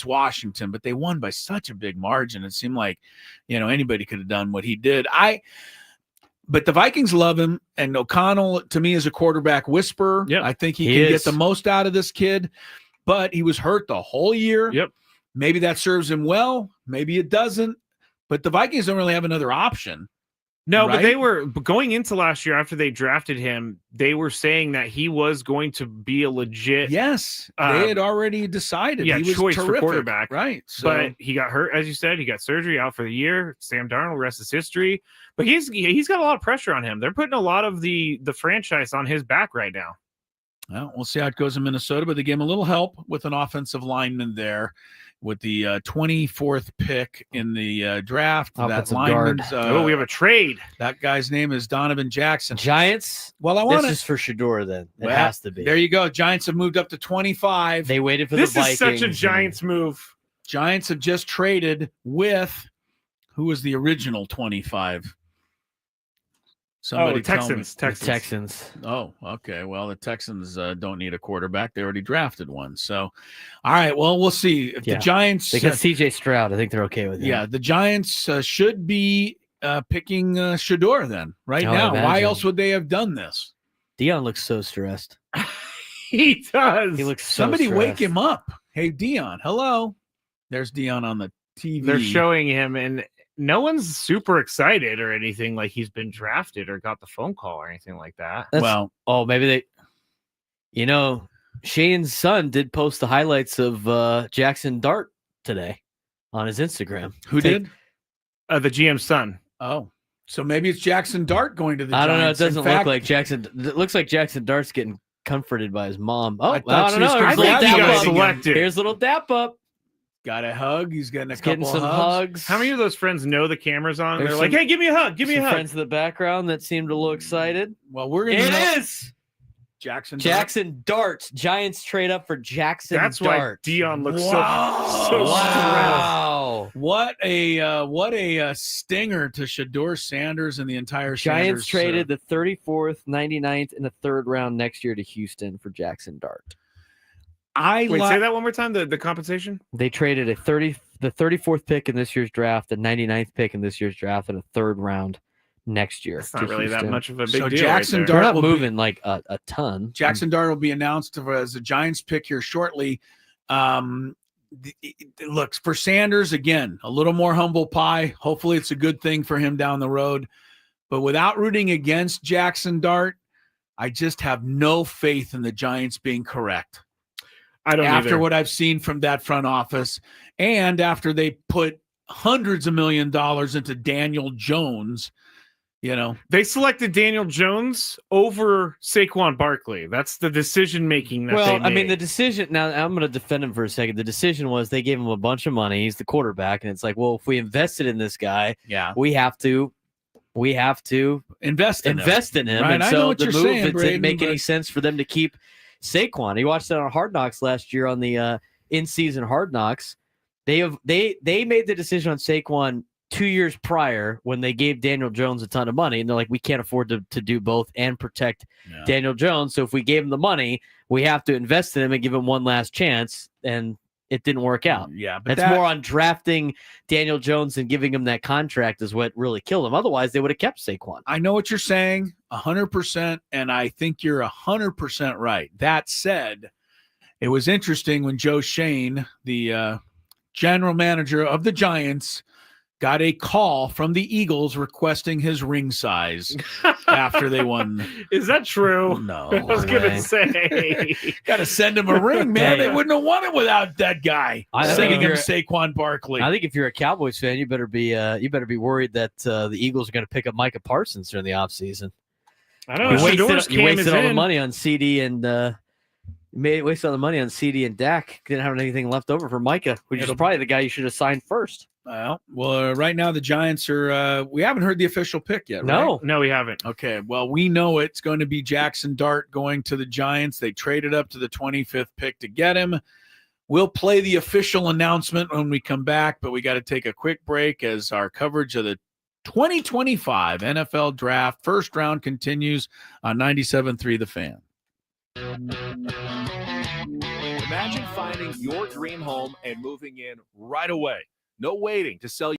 Washington, but they won by such a big margin. It seemed like, anybody could have done what he did. But the Vikings love him, and O'Connell to me is a quarterback whisperer. Yep. I think he can get the most out of this kid, but he was hurt the whole year. Yep. Maybe that serves him well. Maybe it doesn't. But the Vikings don't really have another option. No, right? but they were going into last year after they drafted him. They were saying that he was going to be a legit. Yes, they had already decided. Yeah, he was choice terrific. for quarterback, right? So, but he got hurt, as you said. He got surgery, out for the year. Sam Darnold, rest is history. But he's got a lot of pressure on him. They're putting a lot of the franchise on his back right now. Well, we'll see how it goes in Minnesota, but they gave him a little help with an offensive lineman there. With the 24th pick in the draft, that lineman's we have a trade. That guy's name is Donovan Jackson. Giants. Well, This is for Shador. Then it has to be. There you go. Giants have moved up to 25. They waited for this the Vikings. This is such a Giants move. Giants have just traded with who was the original 25. Somebody Texans. Oh, okay. Well, the Texans don't need a quarterback. They already drafted one. So, all right. Well, we'll see. If the Giants... They got C.J. Stroud. I think they're okay with him. Yeah, the Giants should be picking Shador then, right now. Why else would they have done this? Dion looks so stressed. He does. He looks so Somebody stressed. wake him up. Hey, Dion. Hello. There's Dion on the TV. They're showing him, and no one's super excited or anything like he's been drafted or got the phone call or anything like that. Maybe Shane's son did post the highlights of Jackson Dart today on his Instagram. Who did? The GM's son. Oh, so maybe it's Jackson Dart going to the I Giants. don't know. It doesn't look like Jackson. It looks like Jackson Dart's getting comforted by his mom. Oh, I thought don't know. she was congratulating him. Here's a little dap up. Got a hug. He's getting Getting some hugs. How many of those friends know the camera's on? There's They're like, some- "Hey, give me a hug. Give me a Some hug." friends in the background that seem a little excited. Well, we're gonna It know. is Jackson Dart. Giants trade up for Jackson That's Dart. why Dion looks Wow. so Wow. What a stinger to Shador Sanders and the entire Giants Sanders, traded the 34th, 99th, and the third round next year to Houston for Jackson Dart. Wait, say that one more time. The compensation. They traded the 34th pick in this year's draft, the 99th pick in this year's draft, and a third round next year. It's not really that Houston. much of a big So deal. Jackson right Dart They're not will be- moving like a ton. Jackson Dart will be announced as a Giants pick here shortly. Looks for Sanders again, a little more humble pie. Hopefully, it's a good thing for him down the road. But without rooting against Jackson Dart, I just have no faith in the Giants being correct. I don't after either. what I've seen from that front office, and after they put hundreds of $1 million into Daniel Jones. They selected Daniel Jones over Saquon Barkley. That's the decision making that they made. I mean, the decision. Now, I'm going to defend him for a second. The decision was they gave him a bunch of money. He's the quarterback, and it's like, well, if we invested in this guy, we have to invest in him. Right? And so I know what the you're move, saying, it Braden, didn't make any sense for them to keep Saquon. He watched that on Hard Knocks last year on the in-season Hard Knocks. They made the decision on Saquon 2 years prior when they gave Daniel Jones a ton of money, and they're like, we can't afford to do both and protect Daniel Jones. So if we gave him the money, we have to invest in him and give him one last chance. And it didn't work out. Yeah, but that's more on drafting Daniel Jones and giving him that contract is what really killed him. Otherwise, they would have kept Saquon. I know what you're saying 100%, and I think you're 100% right. That said, it was interesting when Joe Shane, the general manager of the Giants, got a call from the Eagles requesting his ring size after they won. Is that true? No. I was going to say. Got to send him a ring, man. They wouldn't have won it without that guy. I think Sending if him you're- Saquon Barkley. I think if you're a Cowboys fan, you better be worried that the Eagles are going to pick up Micah Parsons during the offseason. I don't know. You wasted all the money on CD and wasted all the money on CD and Dak. Didn't have anything left over for Micah, which is probably the guy you should have signed first. Well, right now the Giants are we haven't heard the official pick yet, right? No, we haven't. Okay, well, we know it's going to be Jackson Dart going to the Giants. They traded up to the 25th pick to get him. We'll play the official announcement when we come back, but we got to take a quick break as our coverage of the 2025 NFL Draft first round continues on 97.3 The Fan. Imagine finding your dream home and moving in right away. No waiting to sell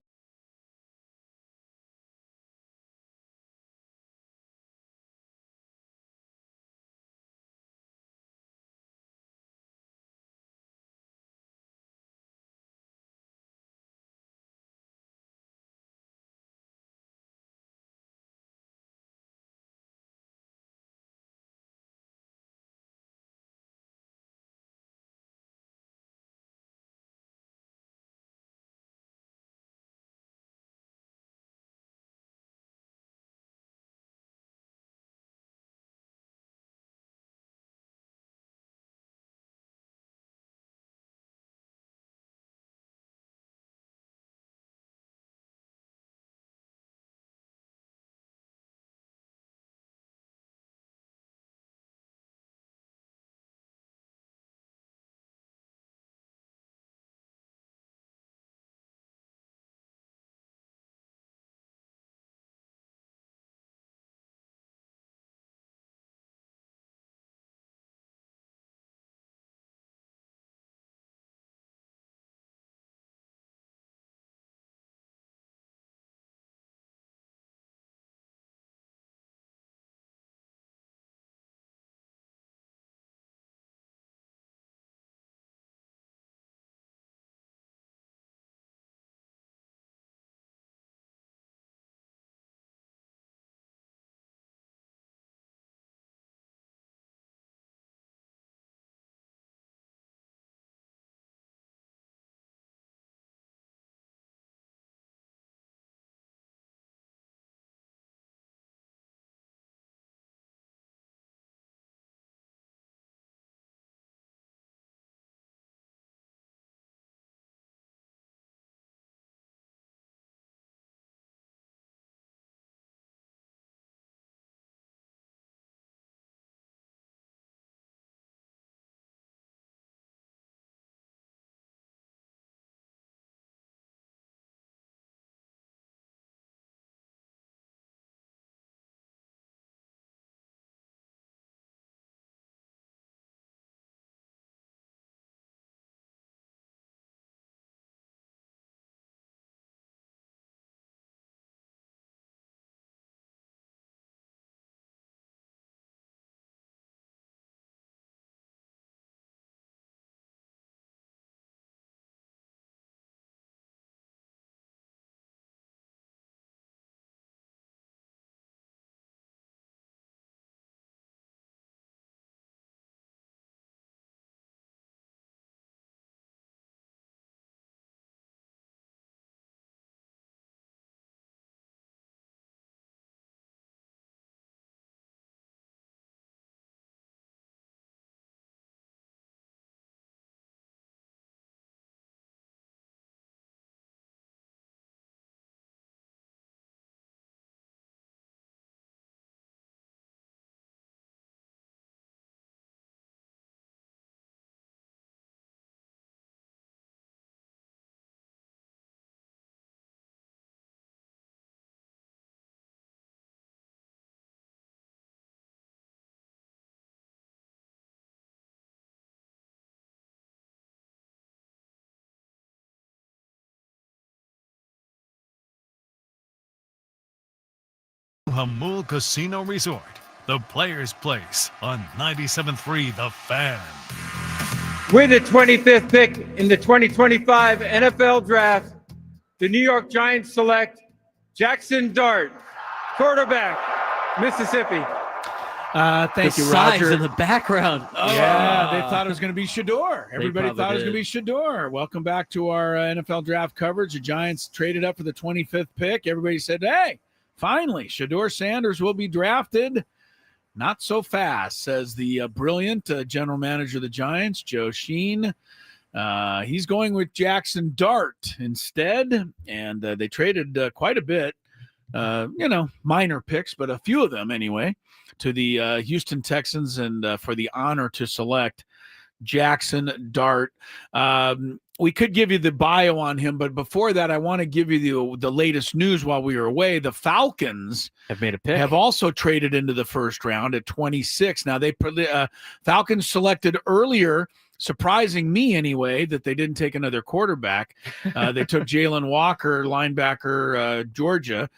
Hamul Casino Resort, the Players' Place on 97.3 The Fan. With the 25th pick in the 2025 NFL Draft, the New York Giants select Jackson Dart, quarterback, Mississippi. Thank you, Signs Roger. in the background. Yeah, they thought it was going to be Shador. Everybody thought it was going to be Shador. Welcome back to our NFL draft coverage. The Giants traded up for the 25th pick. Everybody said, hey, finally, Shador Sanders will be drafted. Not so fast, says the brilliant general manager of the Giants, Joe Sheen. He's going with Jackson Dart instead, and they traded quite a bit, minor picks, but a few of them anyway, to the Houston Texans and for the honor to select Jackson Dart. We could give you the bio on him, but before that, I want to give you the latest news while we were away. The Falcons have made a pick. Have also traded into the first round at 26. Now, Falcons selected earlier, surprising me anyway, that they didn't take another quarterback. They took Jalen Walker, linebacker, Georgia.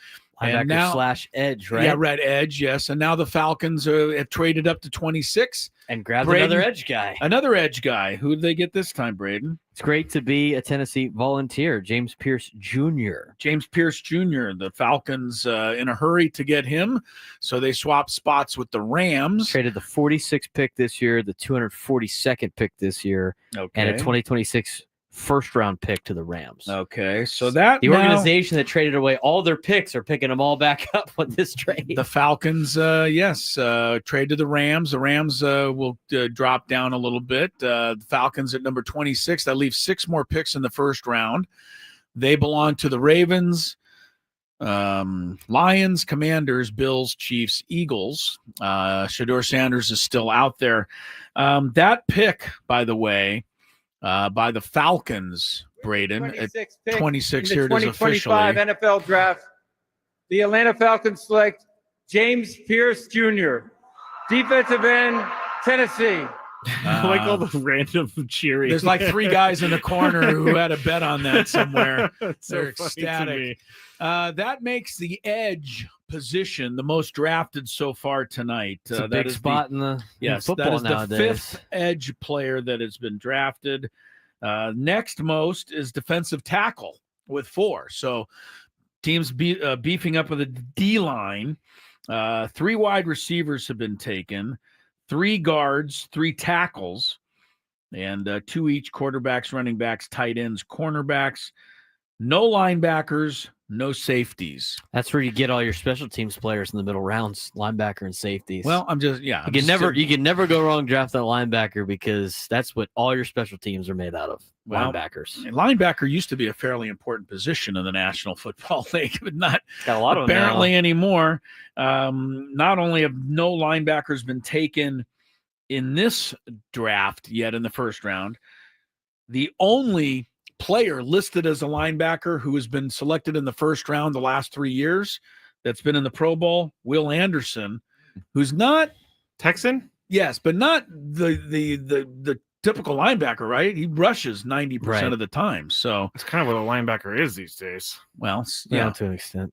Linebacker / edge, right? Yeah, red edge, yes. And now the Falcons have traded up to 26. And grabbed Braden, another edge guy. Another edge guy. Who did they get this time, Braden? It's great to be a Tennessee Volunteer, James Pierce Jr. James Pierce Jr., the Falcons in a hurry to get him. So they swapped spots with the Rams. Traded the 46th pick this year, the 242nd pick this year, and a 2026 first-round pick to the Rams. Okay, so the organization that traded away all their picks are picking them all back up with this trade. The Falcons, trade to the Rams. The Rams will drop down a little bit. The Falcons at number 26. That leaves 6 more picks in the first round. They belong to the Ravens, Lions, Commanders, Bills, Chiefs, Eagles. Shador Sanders is still out there. That pick, by the way, by the Falcons, Braden, at 26 here it is officially. 2025 NFL Draft, the Atlanta Falcons select James Pierce Jr., defensive end, Tennessee. I like all the random cheering. There's like 3 guys in the corner who had a bet on that somewhere. They're They're ecstatic. That makes the edge position the most drafted so far tonight. It's a big spot in football that is nowadays. The 5th edge player that has been drafted. Next most is defensive tackle with 4. So teams beefing up with a D-line. 3 wide receivers have been taken, 3 guards, 3 tackles, and 2 each: quarterbacks, running backs, tight ends, cornerbacks. No linebackers, no safeties. That's where you get all your special teams players in the middle rounds, linebacker and safeties. Well, you can never go wrong draft that linebacker because that's what all your special teams are made out of. Linebackers. Linebacker used to be a fairly important position in the National Football League, but not got a lot of apparently anymore. Not only have no linebackers been taken in this draft yet in the first round, the only player listed as a linebacker who has been selected in the first round the last 3 years that's been in the Pro Bowl, Will Anderson, who's not Texan. Yes, but not the typical linebacker, right? He rushes 90% of the time. So it's kind of what a linebacker is these days. Well, yeah, to an extent.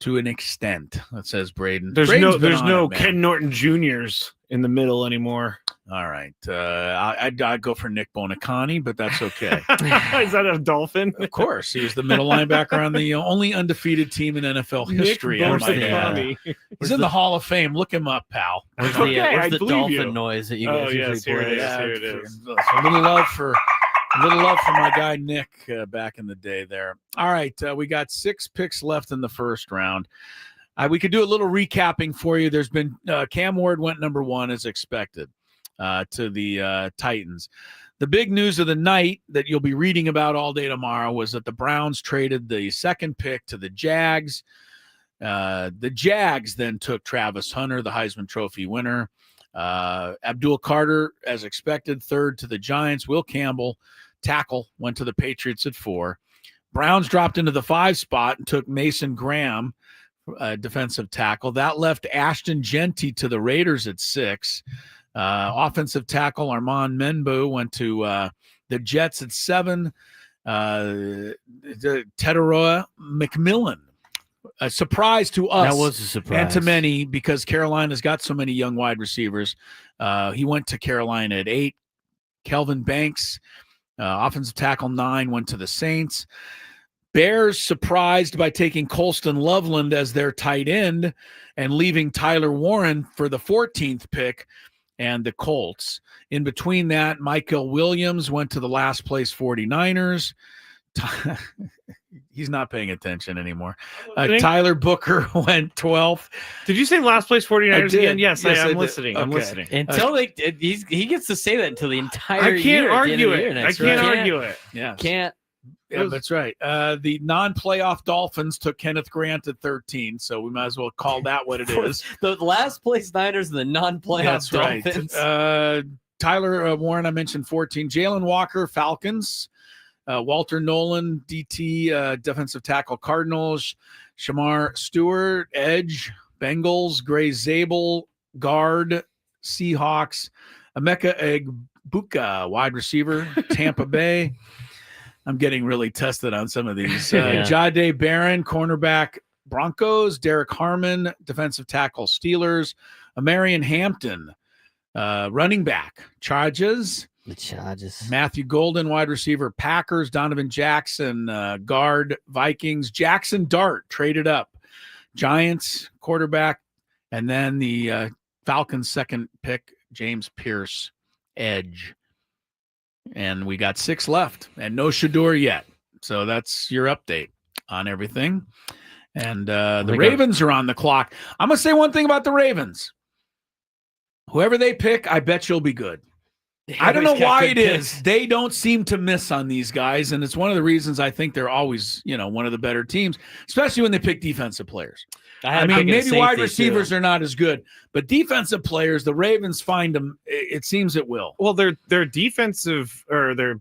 To an extent, that says Braden. There's no Ken Norton Juniors in the middle anymore. All right. I'd go for Nick Bonacani, but that's okay. Is that a Dolphin? Of course. He was the middle linebacker on the only undefeated team in NFL history. He's in the Hall of Fame. Look him up, pal. Where's the dolphin noise that you guys usually play? Here it is. A little love for my guy Nick back in the day there. All right. We got 6 picks left in the first round. We could do a little recapping for you. There's been Cam Ward went number 1 as expected to the Titans. The big news of the night that you'll be reading about all day tomorrow was that the Browns traded the 2nd pick to the Jags. The Jags then took Travis Hunter, the Heisman Trophy winner. Abdul Carter, as expected, 3rd to the Giants. Will Campbell, tackle, went to the Patriots at 4. Browns dropped into the 5 spot and took Mason Graham, defensive tackle. That left Ashton Genty to the Raiders at 6. Offensive tackle Armand Menbu went to the Jets at 7. Teteroa McMillan a surprise to us. That was a surprise. And to many, because Carolina's got so many young wide receivers. He went to Carolina at 8. Kelvin Banks, offensive tackle 9, went to the Saints. Bears surprised by taking Colston Loveland as their tight end and leaving Tyler Warren for the 14th pick and the Colts. In between that, Michael Williams went to the last place 49ers. He's not paying attention anymore. Tyler Booker went 12th. Did you say last place 49ers again? Yes, I'm listening. Okay. I'm listening. Until he gets to say that until the entire I year. can't argue it. I can't argue it. Yeah. Can't. Yeah, that's right. The non-playoff Dolphins took Kenneth Grant at 13, so we might as well call that what it is. The last place Niners and the non-playoff Dolphins. Right. Tyler Warren, I mentioned 14. Jalen Walker, Falcons. Walter Nolan, DT, defensive tackle, Cardinals. Shamar Stewart, edge, Bengals. Gray Zabel, guard, Seahawks. Emeka Egbuka, wide receiver, Tampa Bay. I'm getting really tested on some of these. Jahdae Barron, cornerback, Broncos. Derek Harmon, defensive tackle, Steelers. Amarian Hampton, running back, Chargers. The Chargers. Matthew Golden, wide receiver, Packers. Donovan Jackson, guard, Vikings. Jackson Dart, traded up. Giants, quarterback. And then the Falcons' second pick, James Pierce, edge. And we got 6 left and no Shador yet. So that's your update on everything. And the Ravens are on the clock. I'm going to say one thing about the Ravens. Whoever they pick, I bet you'll be good. I don't know why it is. They don't seem to miss on these guys. And it's one of the reasons I think they're always, one of the better teams, especially when they pick defensive players. I mean, maybe wide receivers are not as good, but defensive players, the Ravens find them. It seems it will. Well, their defensive or their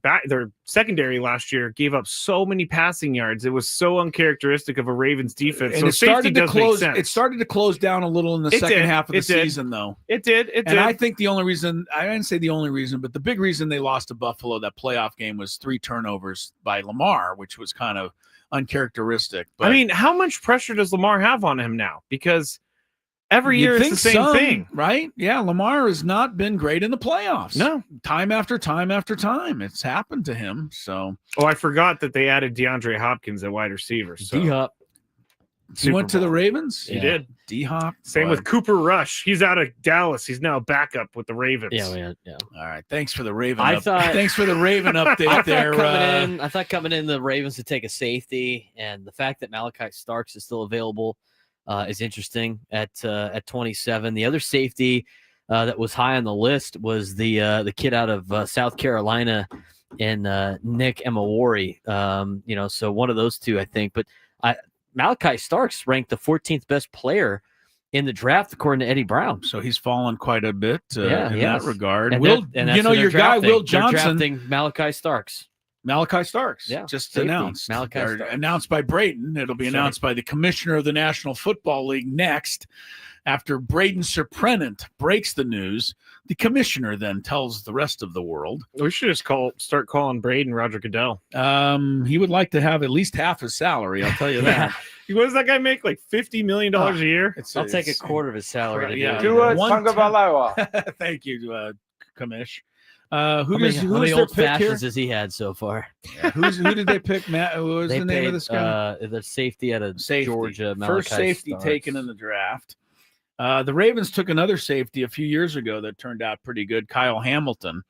secondary last year gave up so many passing yards. It was so uncharacteristic of a Ravens defense. And so it started to close. Make sense. It started to close down a little in the second half of the season, though. It did. And I think the only reason, I didn't say the only reason, but the big reason they lost to Buffalo that playoff game was 3 turnovers by Lamar, which was kind of uncharacteristic. But I mean, how much pressure does Lamar have on him now? Because every year it's the same thing, right? Yeah, Lamar has not been great in the playoffs. No, time after time after time, it's happened to him. So, I forgot that they added DeAndre Hopkins at wide receiver. So. D-Hop. He went to the Ravens. He did. D-Hop. Same with Cooper Rush. He's out of Dallas. He's now backup with the Ravens. Yeah. All right. Thanks for the Raven. Thanks for the Raven update there. I thought coming in the Ravens to take a safety, and the fact that Malachi Starks is still available is interesting at 27. The other safety that was high on the list was the kid out of South Carolina, and Nick Emawari. So one of those two, I think. But Malachi Starks ranked the 14th best player in the draft, according to Eddie Brown. So he's fallen quite a bit in that regard. And your guy, Will Johnson. They're drafting Malachi Starks. Yeah, just announced. Announced by Braden. It'll be announced by the commissioner of the National Football League next. After Braden Surprenant breaks the news, the commissioner then tells the rest of the world. We should just start calling Braden Roger Goodell. He would like to have at least half his salary, I'll tell you that. What does that guy make? Like $50 million a year? I'll take a quarter of his salary. Thank you, Commish. How many old fashions has he had so far? Yeah. Who did they pick? Matt? What was the name of this guy? The safety out of Georgia. First safety taken in the draft. The Ravens took another safety a few years ago that turned out pretty good, Kyle Hamilton,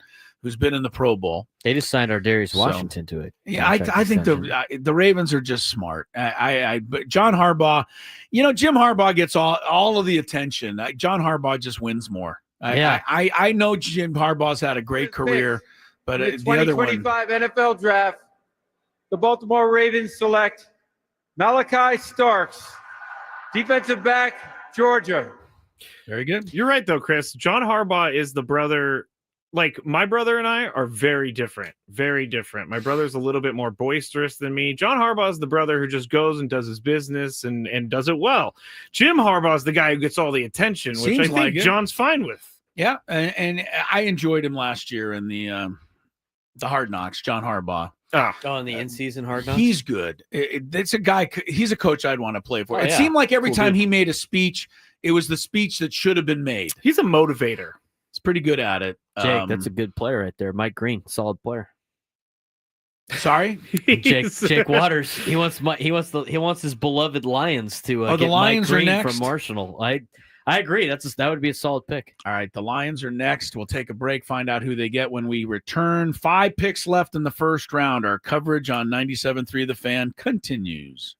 who's been in the Pro Bowl. They just signed our Darius Washington to it. Yeah, I think the Ravens are just smart. But John Harbaugh, Jim Harbaugh gets all of the attention. John Harbaugh just wins more. I know Jim Harbaugh's had a great career, but the the other one. 2025 NFL Draft, the Baltimore Ravens select Malachi Starks, defensive back, Georgia. Very good. You're right, though, Chris. John Harbaugh is the brother. Like, my brother and I are very different. Very different. My brother's a little bit more boisterous than me. John Harbaugh is the brother who just goes and does his business and does it well. Jim Harbaugh is the guy who gets all the attention, which I think John's fine with. Yeah, and I enjoyed him last year in the Hard Knocks, John Harbaugh. in the in-season Hard Knocks? He's good. It's a guy. He's a coach I'd want to play for. Oh, It yeah. seemed like every Cool time dude. he made a speech, it was the speech that should have been made. He's a motivator. He's pretty good at it. Jake, that's a good player right there. Mike Green, solid player. Sorry, Jake Waters. He wants his beloved Lions to the get Lions Mike are Green next? from Marshall. I agree. That would be a solid pick. All right, the Lions are next. We'll take a break, find out who they get when we return. 5 picks left in the first round. Our coverage on 97.3 The Fan continues.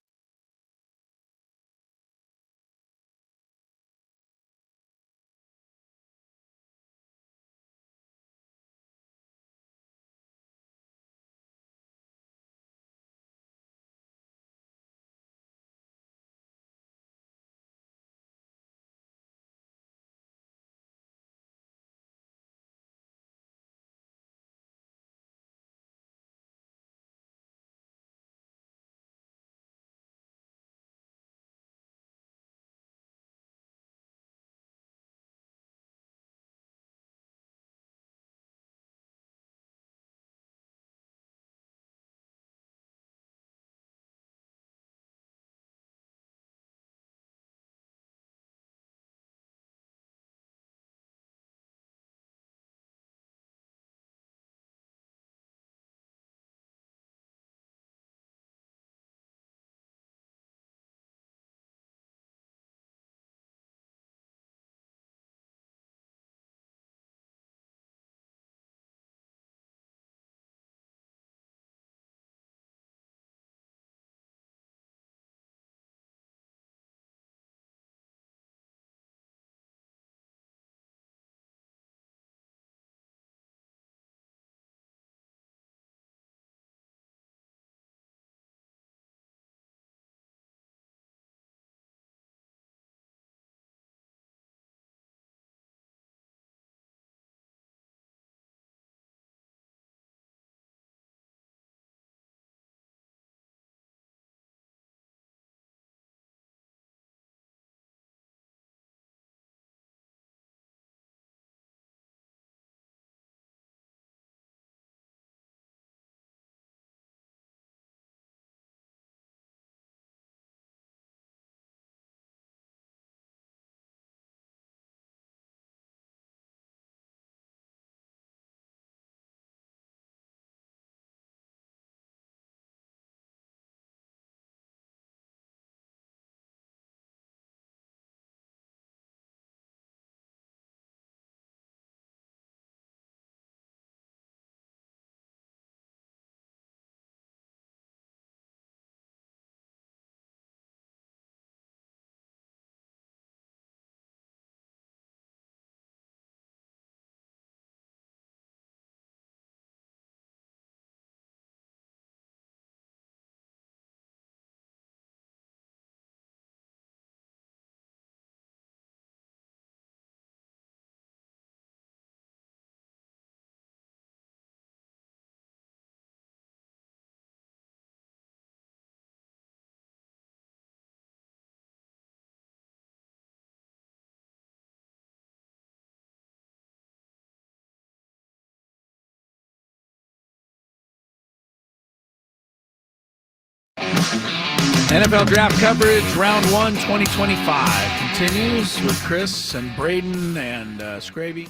NFL Draft coverage, round 1, 2025, continues with Chris and Braden and Skraby,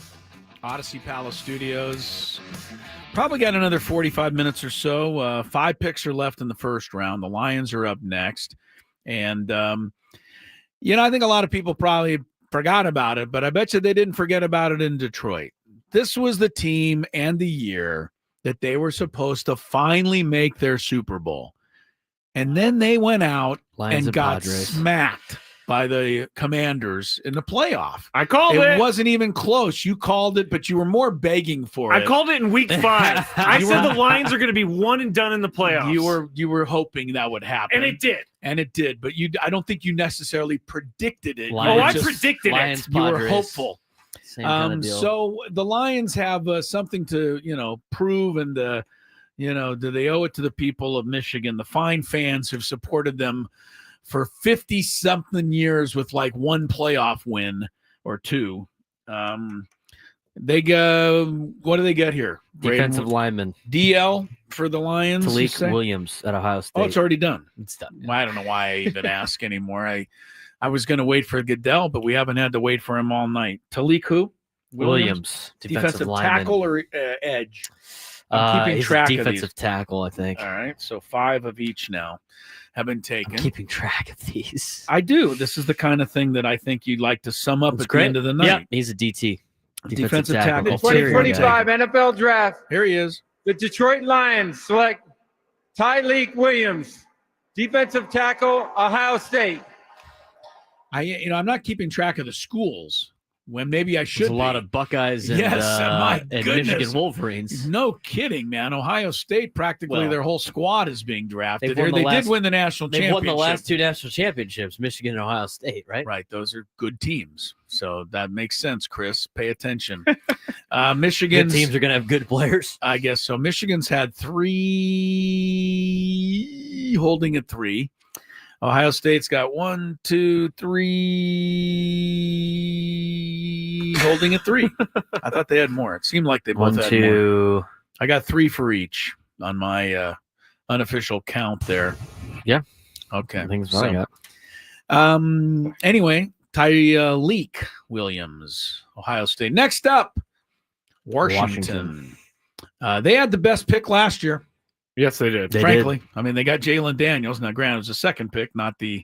Odyssey Palace Studios. Probably got another 45 minutes or so. 5 picks are left in the first round. The Lions are up next. And, I think a lot of people probably forgot about it, but I bet you they didn't forget about it in Detroit. This was the team and the year that they were supposed to finally make their Super Bowl. And then they went out Lions and got Padres. smacked by the Commanders in the playoff. I called it. It wasn't even close. You called it, but you were more begging for it. I called it in week 5. I said the Lions are going to be one and done in the playoffs. You were hoping that would happen. And it did. And it did. But I don't think you necessarily predicted it. I predicted Lions, it. You were Padres. hopeful. Same kind of deal. So the Lions have something to, prove, and do they owe it to the people of Michigan, the fine fans who've supported them for 50-something years with like one playoff win or two. They go. What do they get here? Defensive lineman. DL for the Lions? Talik Williams at Ohio State. Oh, it's already done. It's done. Well, I don't know why I even ask anymore. I was going to wait for Goodell, but we haven't had to wait for him all night. Talik who? Williams, defensive tackle or edge? I'm keeping track of these. Defensive tackle, I think. All right, so 5 of each now have been taken. I'm keeping track of these. I do. This is the kind of thing that I think you'd like to sum up at the end of the night. Yeah, he's a DT. Defensive tackle. The 2025 NFL Draft. Here he is. The Detroit Lions select Tyleik Williams, defensive tackle, Ohio State. I'm not keeping track of the schools. When maybe I should. There's a lot of Buckeyes and, and Michigan Wolverines. No kidding, man. Ohio State, practically their whole squad is being drafted. They did win the national championship. They've won the last 2 national championships, Michigan and Ohio State, right? Right. Those are good teams. So that makes sense, Chris. Pay attention. Michigan's good teams are going to have good players. I guess so. Michigan's had 3, holding at 3. Ohio State's got 1, 2, 3, holding at 3. I thought they had more. It seemed like they both had more. I got 3 for each on my unofficial count there. Yeah. Okay. I think it's I got. Anyway, Tyleik Williams, Ohio State. Next up, Washington. They had the best pick last year. Yes, they did. Frankly, I mean, they got Jalen Daniels. Now, granted, it was the second pick, not the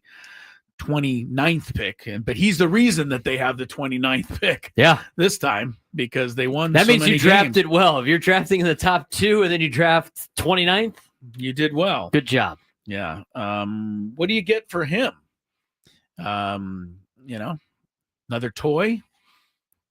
29th pick. But he's the reason that they have the 29th pick this time because they won That means you drafted games. well. If you're drafting in the top 2 and then you draft 29th, you did well. Good job. Yeah. What do you get for him? Another toy?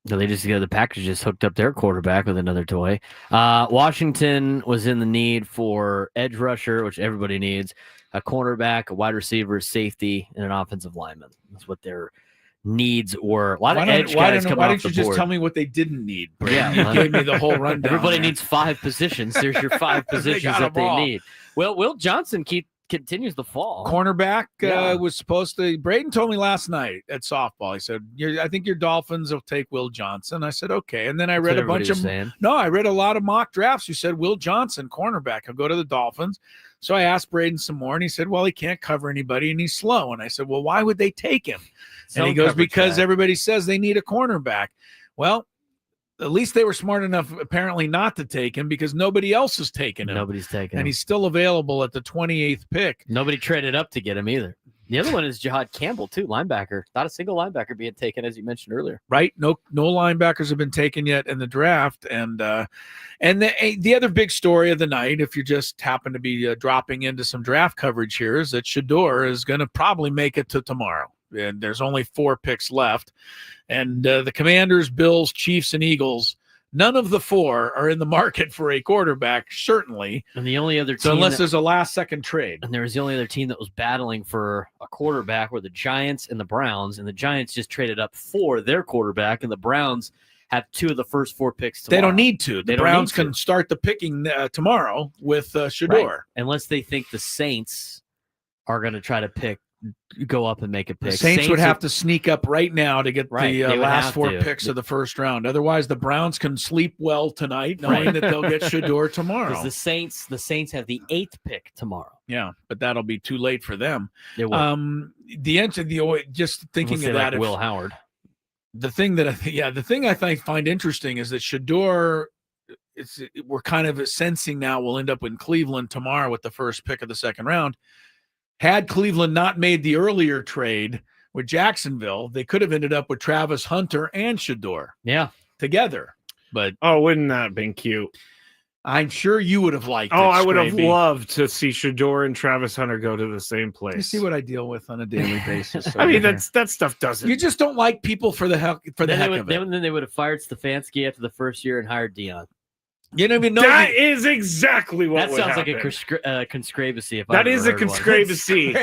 No, the Packers just hooked up their quarterback with another toy. Washington was in the need for edge rusher, which everybody needs, a cornerback, a wide receiver, safety, and an offensive lineman. That's what their needs were. A lot of edge guys coming off the board. Why didn't you just tell me what they didn't need? Yeah, you gave me the whole rundown. Everybody needs 5 positions. There's your 5 positions that they need. Well, Will Johnson continues the fall. Cornerback was supposed to. Braden told me last night at softball. He said, "I think your Dolphins will take Will Johnson." I said, "Okay." And then I read a bunch of I read a lot of mock drafts. You said Will Johnson, cornerback, he'll go to the Dolphins. So I asked Braden some more, and he said, "Well, he can't cover anybody, and he's slow." And I said, "Well, why would they take him?" And he goes, "Because everybody says they need a cornerback." Well, at least they were smart enough apparently not to take him because nobody else is taking him. Nobody's taking him. And he's still available at the 28th pick. Nobody traded up to get him either. The other one is Jihad Campbell, too, linebacker. Not a single linebacker being taken, as you mentioned earlier. Right. No linebackers have been taken yet in the draft. And the other big story of the night, if you just happen to be dropping into some draft coverage here, is that Shador is going to probably make it to tomorrow. And there's only 4 picks left. And the Commanders, Bills, Chiefs, and Eagles, none of the 4 are in the market for a quarterback, certainly. And the only other team, so unless there's a last-second trade. And there was the only other team that was battling for a quarterback were the Giants and the Browns. And the Giants just traded up for their quarterback, and the Browns have 2 of the first 4 picks tomorrow. They don't need to. The Browns can start the picking tomorrow with Shador. Right. Unless they think the Saints are going to try to go up and make a pick. The Saints would have to sneak up right now to get the last 4 picks of the first round. Otherwise, the Browns can sleep well tonight, knowing that they'll get Shador tomorrow. Because the Saints have the 8th pick tomorrow. Yeah, but that'll be too late for them. It will. Just thinking of that, like Will Howard. The thing that I find interesting is that Shador. We're kind of sensing now we'll end up in Cleveland tomorrow with the first pick of the second round. Had Cleveland not made the earlier trade with Jacksonville, they could have ended up with Travis Hunter and Shador. Yeah. Together. But wouldn't that have been cute? I'm sure you would have liked it. I would have loved to see Shador and Travis Hunter go to the same place. You see what I deal with on a daily basis. I mean, that stuff doesn't. You just don't like people for the heck of it. Then they would have fired Stefanski after the first year and hired Dion. You don't even know. That is exactly what that sounds happen. like a conscribacy. That is a conscribacy.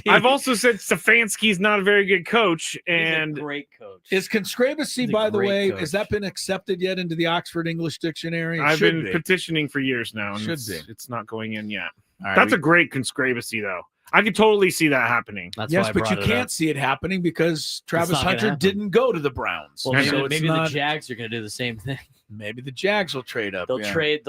I've also said Stefanski's not a very good coach, and he's a great coach. Is conscribacy, by the way, has that been accepted yet into the Oxford English Dictionary? I've been petitioning for years now, and it's not going in yet. That's a great conscribacy, though. I could totally see that happening. Yes, but you can't see it happening because Travis Hunter didn't go to the Browns. Well, maybe the Jags are going to do the same thing. Maybe the Jags will trade up. They'll trade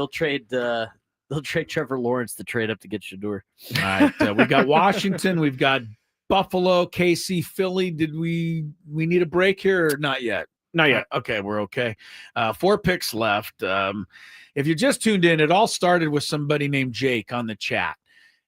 They'll trade Trevor Lawrence to trade up to get Shador. All right, we got Washington, we've got Buffalo, KC, Philly. Did we need a break here or not yet? Not yet. Okay, we're okay. 4 picks left. If you just tuned in, it all started with somebody named Jake on the chat.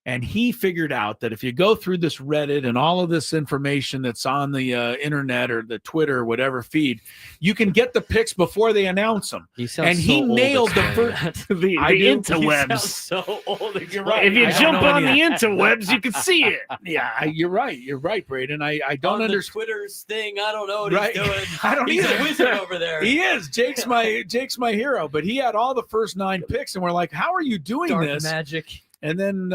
And he figured out that if you go through this Reddit and all of this information that's on the internet or the Twitter or whatever feed, you can get the picks before they announce them. And he nailed the first. the interwebs. So old. You're right. If you jump on the interwebs, you can see it. Yeah, you're right. You're right, Braden. I don't understand Twitter's thing. I don't know what Right. he's doing. I don't He's either. a wizard over there. He is. Jake's my hero, but he had all the first 9 picks, and we're like, how are you doing Dark this? magic. And then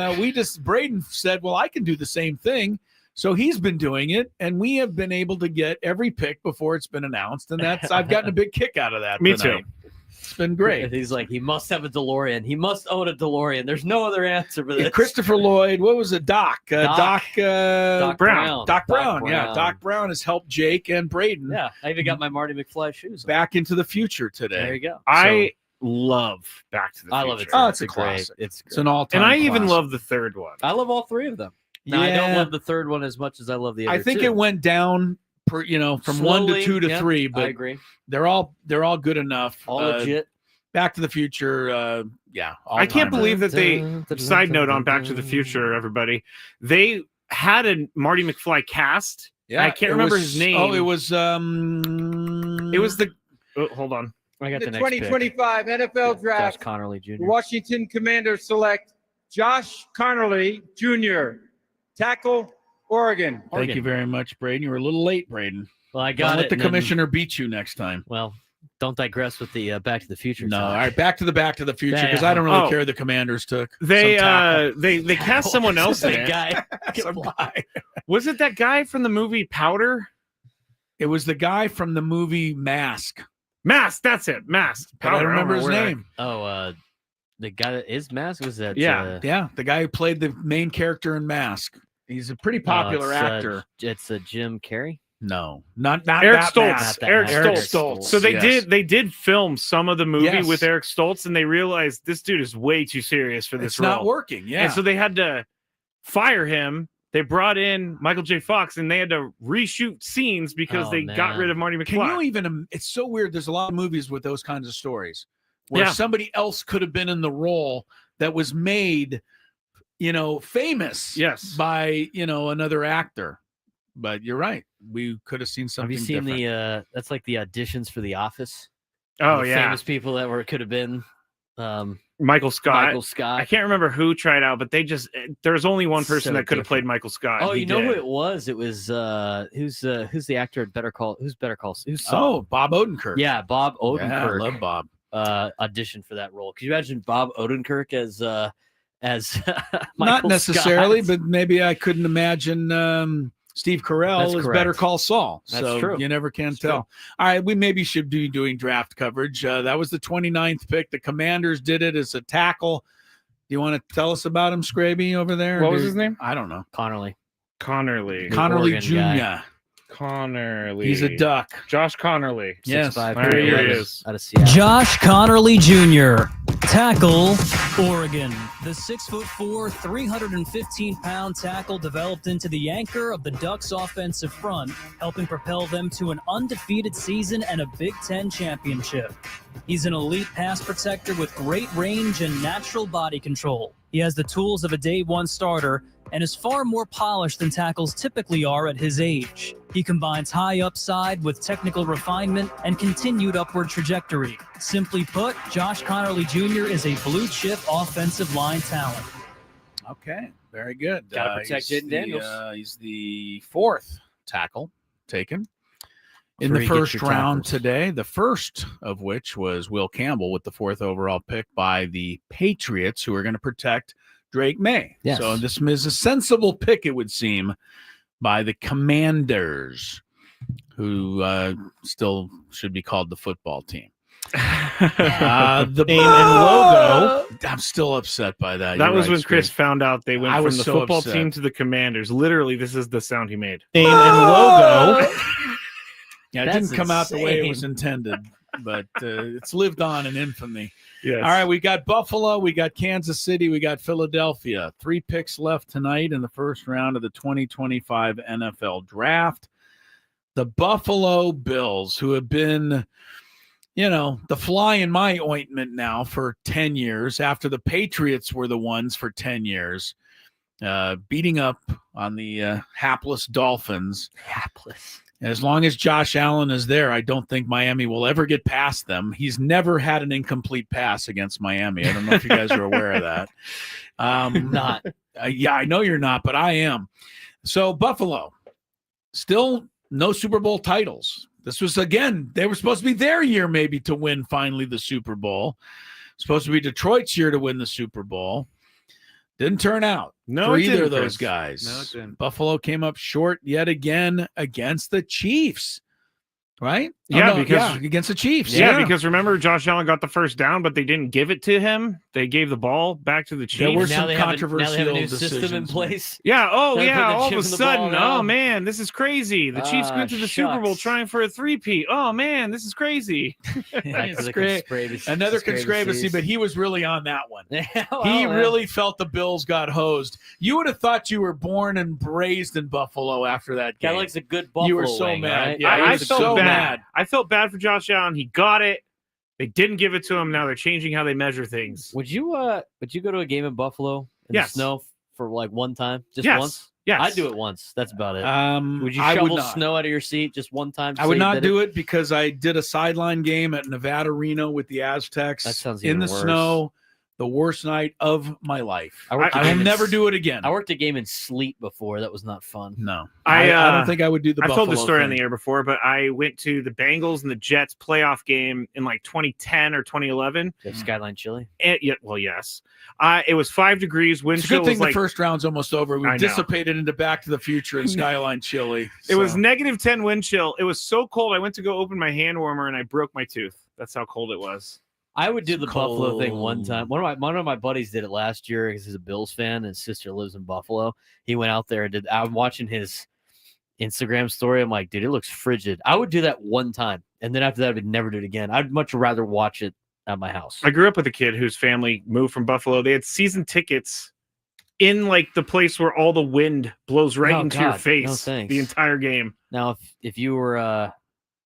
Braden said, well, I can do the same thing. So he's been doing it, and we have been able to get every pick before it's been announced. And I've gotten a big kick out of that. Me tonight. too. It's been great. He's like, he must have a DeLorean. He must own a DeLorean. There's no other answer for this. Christopher Lloyd, what was it? Doc Brown. Doc Brown. Doc Yeah, Doc Brown has helped Jake and Braden. Yeah, I even got my Marty McFly shoes on. Back into the future today. There you go. I love Back to the Future. I love it. Oh, it's a great. classic. It's an all-time And I even classic. love the third one. I love all 3 of them. Now, I don't love the third one as much as I love the other I think 2. it went down from Slowly, 1 to 2 to 3, I but agree. they're all good enough. All legit. Back to the Future, I can't believe that side note on Back to the Future, everybody. They had a Marty McFly cast. Yeah, I can't remember his name. Oh, it was the. Oh, hold on. I got The the next pick. 2025 NFL Josh Draft, Connerly Jr. the Washington Commanders select Josh Connerly Jr., tackle, Oregon. Thank you very much, Braden. You were a little late, Braden. Well, I Don't got let it. the and then- commissioner beat you next time. Well, don't digress with the Back to the Future. No, side. all right, back to the Future, because Yeah. I don't really Oh. care who the Commanders took. They Some tackle. they cast someone else in That it. guy. Some guy. Was it that guy from the movie Powder? It was the guy from the movie Mask. Mask, that's it. Mask. But I don't remember his name. Oh, the guy that is Mask was that? Yeah. Yeah, the guy who played the main character in Mask. He's a pretty popular actor. It's Jim Carrey. No, not Eric that Stoltz. Mask. Eric Eric Stoltz. Stoltz. So they yes. did film some of the movie Yes. with Eric Stoltz, and they realized this dude is way too serious for this It's role. not working. Yeah. And so they had to fire him. They brought in Michael J. Fox, and they had to reshoot scenes because Oh, they got man. rid of Marty McFly. Can you even? It's so weird. There's a lot of movies with those kinds of stories where Yeah. somebody else could have been in the role that was made, famous. Yes. By another actor. But you're right. We could have seen Have something. you seen different. that's like the auditions for The Office? Oh, The yeah. famous people that could have been. Michael Scott. Michael Scott. I can't remember who tried out, but there's only one person So that could have played different. Michael Scott. Oh, He you know who did. it was? It was who's the actor at Better Call? Who's Better Call? Who's Oh, Bob Odenkirk. Yeah, Bob Yeah, I Odenkirk. love Bob. Auditioned for that role. Could you imagine Bob Odenkirk as Not Michael necessarily, Scott? but maybe I couldn't imagine Steve Carell That's is correct. Better Call Saul. That's so true. You never can That's tell. true. All right, we maybe should be doing draft coverage. That was the 29th pick. The Commanders did it as a tackle. Do you want to tell us about him, Skraby, over there? What was his name? I don't know. Connerly. Connerly. Connerly Oregon Jr. guy. Connerly. He's a duck. Josh Connerly. Yes. 6'5", Here he out of- is. Out of Seattle. Josh Connerly Jr., tackle, Oregon. The 6'4", 315-pound tackle developed into the anchor of the Ducks' offensive front, helping propel them to an undefeated season and a Big Ten championship. He's an elite pass protector with great range and natural body control. He has the tools of a day one starter and is far more polished than tackles typically are at his age. He combines high upside with technical refinement and continued upward trajectory. Simply put, Josh Connerly Jr. is a blue-chip offensive line talent. Okay, very good. Gotta protect he's Jaden Daniels. He's the 4th tackle taken in Free, the get first your round tackles. today, the first of which was Will Campbell with the 4th overall pick by the Patriots, who are going to protect Drake May. Yes. So this is a sensible pick, it would seem, by the Commanders, who still should be called the football team. The Name and logo. I'm still upset by that. That You're was right, when Chris Skraby. found out they went I from was the so football upset. team to the Commanders. Literally, this is the sound he made. Name and logo. Yeah, it That's didn't come out the way it insane. was intended, but it's lived on in infamy. Yes. All right, we got Buffalo, we got Kansas City, we got Philadelphia. 3 picks left tonight in the first round of the 2025 NFL Draft. The Buffalo Bills, who have been, the fly in my ointment now for 10 years, after the Patriots were the ones for 10 years, beating up on the hapless Dolphins. Hapless. As long as Josh Allen is there, I don't think Miami will ever get past them. He's never had an incomplete pass against Miami. I don't know if you guys are aware of that. Not. Yeah, I know you're not, but I am. So Buffalo, still no Super Bowl titles. This was, again, they were supposed to be their year maybe to win finally the Super Bowl. Supposed to be Detroit's year to win the Super Bowl. Didn't turn out for either of those guys. No, it didn't. Buffalo came up short yet again against the Chiefs, right? Yeah, against the Chiefs. Yeah, because remember, Josh Allen got the first down, but they didn't give it to him. They gave the ball back to the Chiefs. There were Now some they controversial have a new decisions system in place. Yeah. Oh, They're yeah. putting the All of chip a in the sudden, ball now. oh man, this is crazy. The Chiefs went to the Super Bowl shucks. trying for a 3-peat. Oh man, this is crazy. It's great. Another conspiracy, but he was really on that one. He really felt the Bills got hosed. You would have thought you were born and raised in Buffalo after that game. Guy likes a good Buffalo. You were so wing, mad. right? Yeah, I was felt so bad. mad. I felt bad for Josh Allen. He got it. They didn't give it to him. Now they're changing how they measure things. Would you go to a game in Buffalo in Yes. the snow for like one time? Just Yes. once? Yes. I'd do it once. That's about it. Would you I would shovel not. snow out of your seat just one time? I would not do it because I did a sideline game at Nevada Reno with the Aztecs. That sounds in even the worse. snow. The worst night of my life. I worked a I game will in never s- do it again. I worked a game in sleet before. That was not fun. No, I don't think I would do the I've Buffalo told this story on thing. the air before, but I went to the Bengals and the Jets playoff game in like 2010 or 2011. Skyline chili. And, yeah, well, yes. It was 5 degrees. Wind It's a chill good thing was the like first round's almost over. I We know. dissipated into Back to the Future and Skyline Chili. It was so. -10 wind chill. It was so cold. I went to go open my hand warmer and I broke my tooth. That's how cold it was. I would do the Buffalo thing one Cold. time. One of my buddies did it last year because he's a Bills fan and his sister lives in Buffalo. He went out there and did. I'm watching his Instagram story. I'm like, dude, it looks frigid. I would do that one time, and then after that, I would never do it again. I'd much rather watch it at my house. I grew up with a kid whose family moved from Buffalo. They had season tickets in like the place where all the wind blows right Oh, into your God. No, face thanks. the entire game. Now, if you were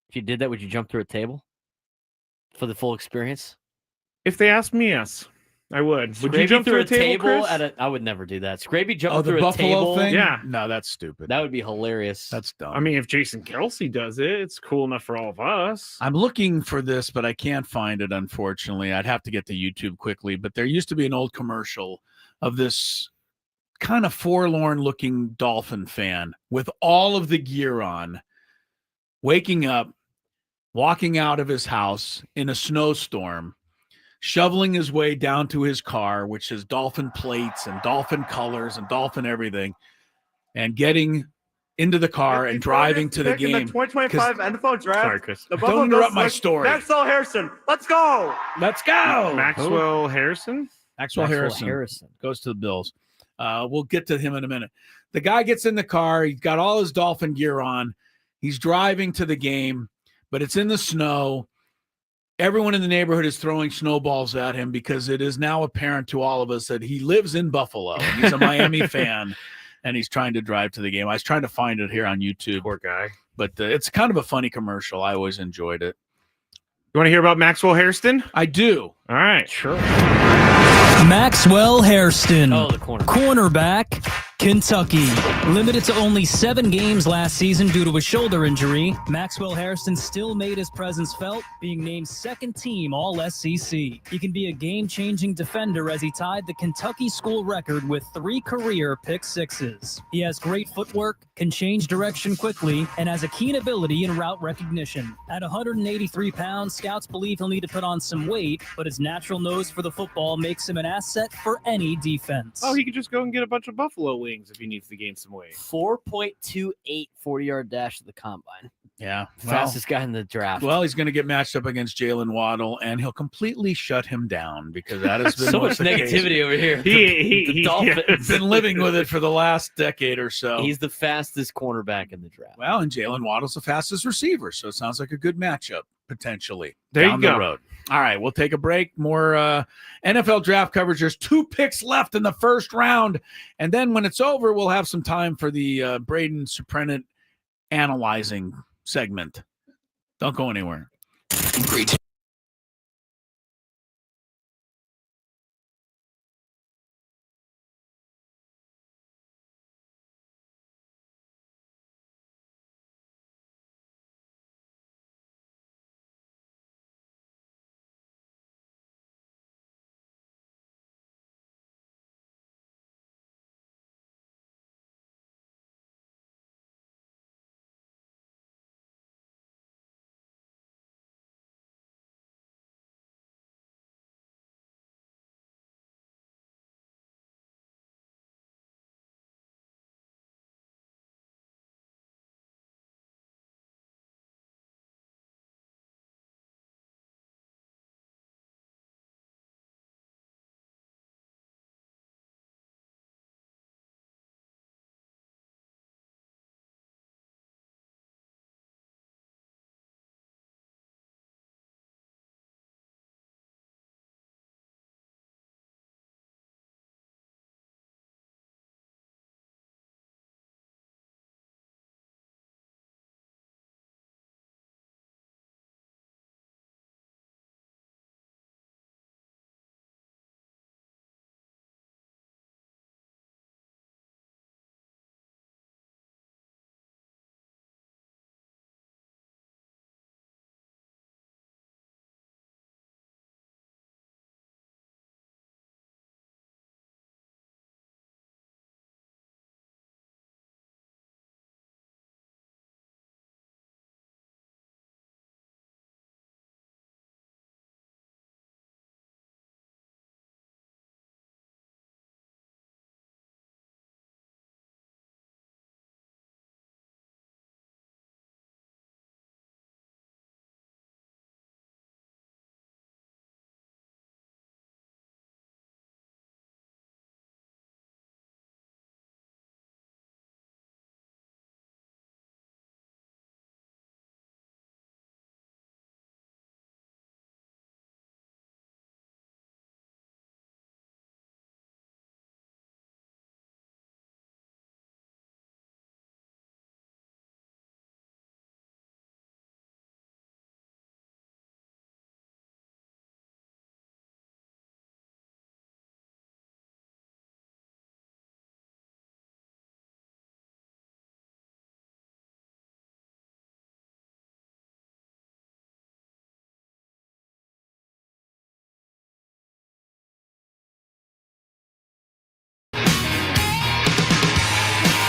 if you did that, would you jump through a table for the full experience? If they asked me, yes, I would. Would you Skraby jump through a table, Chris? I would never do that. Skraby jumping Oh, the through a Buffalo table. thing? Yeah. No, that's stupid. That would be hilarious. That's dumb. I mean, if Jason Kelsey does it, it's cool enough for all of us. I'm looking for this, but I can't find it, unfortunately. I'd have to get to YouTube quickly. But there used to be an old commercial of this kind of forlorn-looking Dolphin fan with all of the gear on, waking up, walking out of his house in a snowstorm, shoveling his way down to his car, which is Dolphin plates and Dolphin colors and Dolphin everything, and getting into the car and driving to the Pick in game. the 2025 NFL Draft. Sorry, Chris. The Don't Buffalo interrupt Bills my select story. Maxwell Harrison. Let's go. Let's go. Maxwell Harrison? Maxwell Harrison goes to the Bills. We'll get to him in a minute. The guy gets in the car. He's got all his Dolphin gear on. He's driving to the game, but it's in the snow. Everyone in the neighborhood is throwing snowballs at him because it is now apparent to all of us that he lives in Buffalo. And he's a Miami fan, and he's trying to drive to the game. I was trying to find it here on YouTube. Poor guy. But it's kind of a funny commercial. I always enjoyed it. You want to hear about Maxwell Hairston? I do. All right. Sure. Maxwell Hairston, Oh, the corner. cornerback, Kentucky. Limited to only 7 games last season due to a shoulder injury, Maxwell Hairston still made his presence felt, being named second team All-SEC. He can be a game-changing defender as he tied the Kentucky school record with 3 career pick sixes. He has great footwork, can change direction quickly, and has a keen ability in route recognition. At 183 pounds, scouts believe he'll need to put on some weight, but his natural nose for the football makes him an asset for any defense. Oh, he could just go and get a bunch of Buffalo wings if he needs to gain some weight. 4.28 40-yard dash to the combine. Yeah. Fastest guy in the draft. Well, he's going to get matched up against Jalen Waddle, and he'll completely shut him down because that has been so what's much the case. negativity over here. He Dolphins. Been living with it for the last decade or so. He's the fastest cornerback in the draft. Well, and Jalen Waddle's the fastest receiver, so it sounds like a good matchup. potentially There down you the go. road. All right, we'll take a break. More NFL draft coverage. There's 2 picks left in the first round. And then when it's over, we'll have some time for the Braden Surprenant analyzing segment. Don't go anywhere.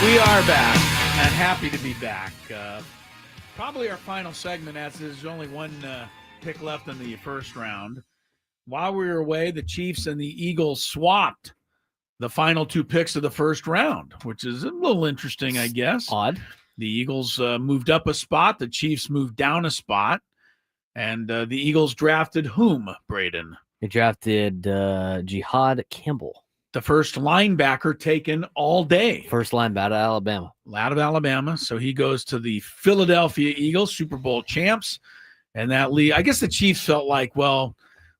We are back and happy to be back. Probably our final segment, as there's only 1 pick left in the first round. While we were away, the Chiefs and the Eagles swapped the final 2 picks of the first round, which is a little interesting, I guess. Odd. The Eagles moved up a spot. The Chiefs moved down a spot. And the Eagles drafted whom, Braden? They drafted Jihad Campbell. The first linebacker taken all day. First linebacker out of Alabama. Out of Alabama. So he goes to the Philadelphia Eagles, Super Bowl champs. And that league, I guess the Chiefs felt like, well,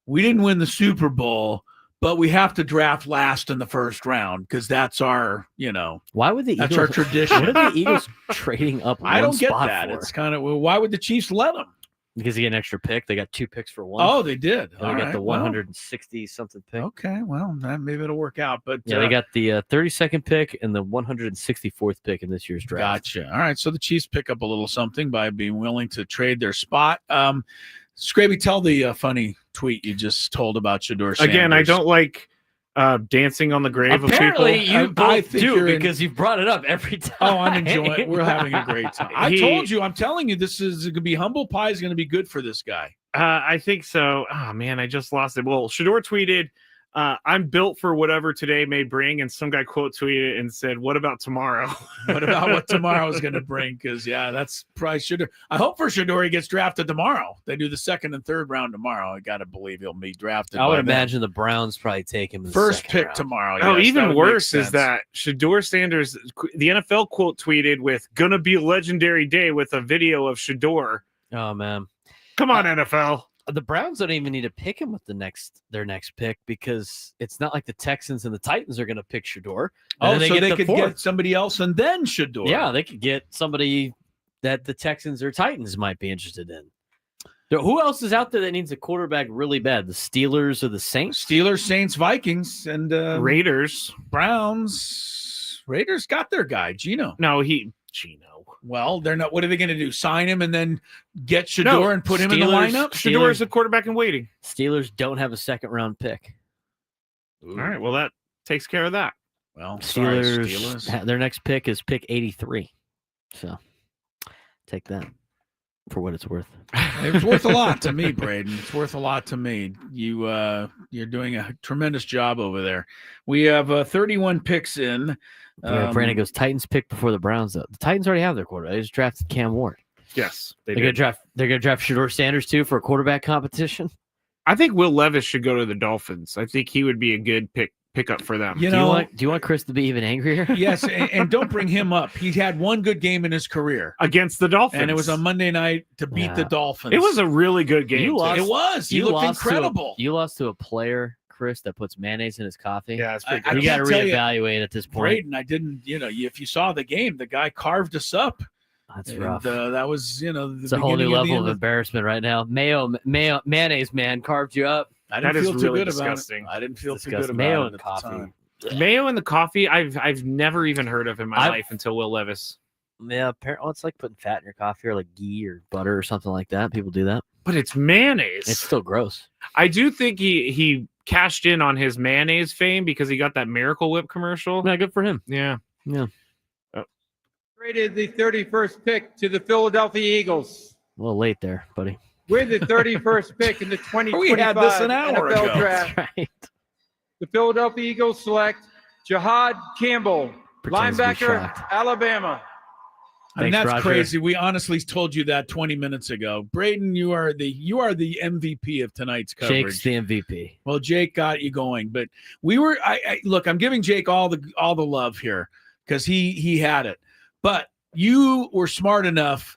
we didn't win the Super Bowl, but we have to draft last in the first round because that's our, why would the that's Eagles, our tradition. What are the Eagles trading up? I don't get spot that. for? It's kind of, well, why would the Chiefs let them? Because they get an extra pick. They got 2 picks for 1. Oh, they did. They got the 160 something pick. Okay, well, maybe it'll work out. But yeah, they got the 32nd pick and the 164th pick in this year's draft. Gotcha. All right, so the Chiefs pick up a little something by being willing to trade their spot. Skraby, tell the funny tweet you just told about Shedeur Sanders. Again, I don't like dancing on the grave Apparently of people. you both do because you've brought it up every time. Oh, I'm enjoying it. We're having a great time. I'm telling you, this is going to be humble pie is going to be good for this guy. I think so. Oh, man, I just lost it. Well, Shedeur tweeted, I'm built for whatever today may bring. And some guy quote tweeted and said, what about tomorrow? What about what tomorrow is going to bring? Because, yeah, that's probably Shedeur. I hope for Shedeur he gets drafted tomorrow. They do the 2nd and 3rd round tomorrow. I got to believe he'll be drafted. I would imagine the Browns probably take him in the first pick round. tomorrow. Oh, yes, even worse is that Shedeur Sanders, the NFL quote tweeted with, gonna be a legendary day with a video of Shedeur. Oh, man. Come on, NFL. The Browns don't even need to pick him with their next pick because it's not like the Texans and the Titans are going to pick Shador. So they could get somebody else and then Shador. Yeah, they could get somebody that the Texans or Titans might be interested in. Who else is out there that needs a quarterback really bad? The Steelers or the Saints? Steelers, Saints, Vikings, and Raiders, Browns. Raiders got their guy, Geno. Geno. Well, they're not. What are they going to do? Sign him and then get Shador and put him in the lineup? Shador is a quarterback in waiting. Steelers don't have a second-round pick. All right, well, that takes care of that. Well, Steelers. Their next pick is pick 83. So take that for what it's worth. It's worth a lot to me, Braden. It's worth a lot to me. You're doing a tremendous job over there. We have 31 picks in. Brandon goes Titans pick before the Browns. Though the Titans already have their quarterback. They just drafted Cam Ward. Yes, they're gonna draft Shador Sanders too for a quarterback competition. I think Will Levis should go to the Dolphins. I think he would be a good pickup for them. Do you want Chris to be even angrier? Yes, and don't bring him up. He had one good game in his career against the Dolphins, and it was on Monday night to beat the Dolphins. It was a really good game. You lost, it was. He looked incredible. You lost to a player, Chris, that puts mayonnaise in his coffee. Yeah, it's pretty good. You got to reevaluate at this point. Braden, I didn't. If you saw the game, the guy carved us up. That's rough. That was, it's a whole new level of embarrassment right now. Mayonnaise man carved you up. I didn't feel too good about it. I didn't feel too good about Mayo it and coffee. Mayo in the coffee, I've never even heard of in my life until Will Levis. Yeah, apparently it's like putting fat in your coffee or like ghee or butter or something like that. People do that. But it's mayonnaise. It's still gross. I do think he cashed in on his mayonnaise fame because he got that Miracle Whip commercial. Yeah, good for him. Yeah. Traded the 31st pick to the Philadelphia Eagles. A little late there, buddy. With the 31st pick in the 2025 we had this an hour NFL ago. draft. That's right. The Philadelphia Eagles select Jahad Campbell, Pretends to be linebacker, shocked. Alabama. And Thanks, that's Roger. crazy. We honestly told you that 20 minutes ago. Braden, you are the MVP of tonight's coverage. Jake's the MVP. Well, Jake got you going, but we were. Look. I'm giving Jake all the love here because he had it, but you were smart enough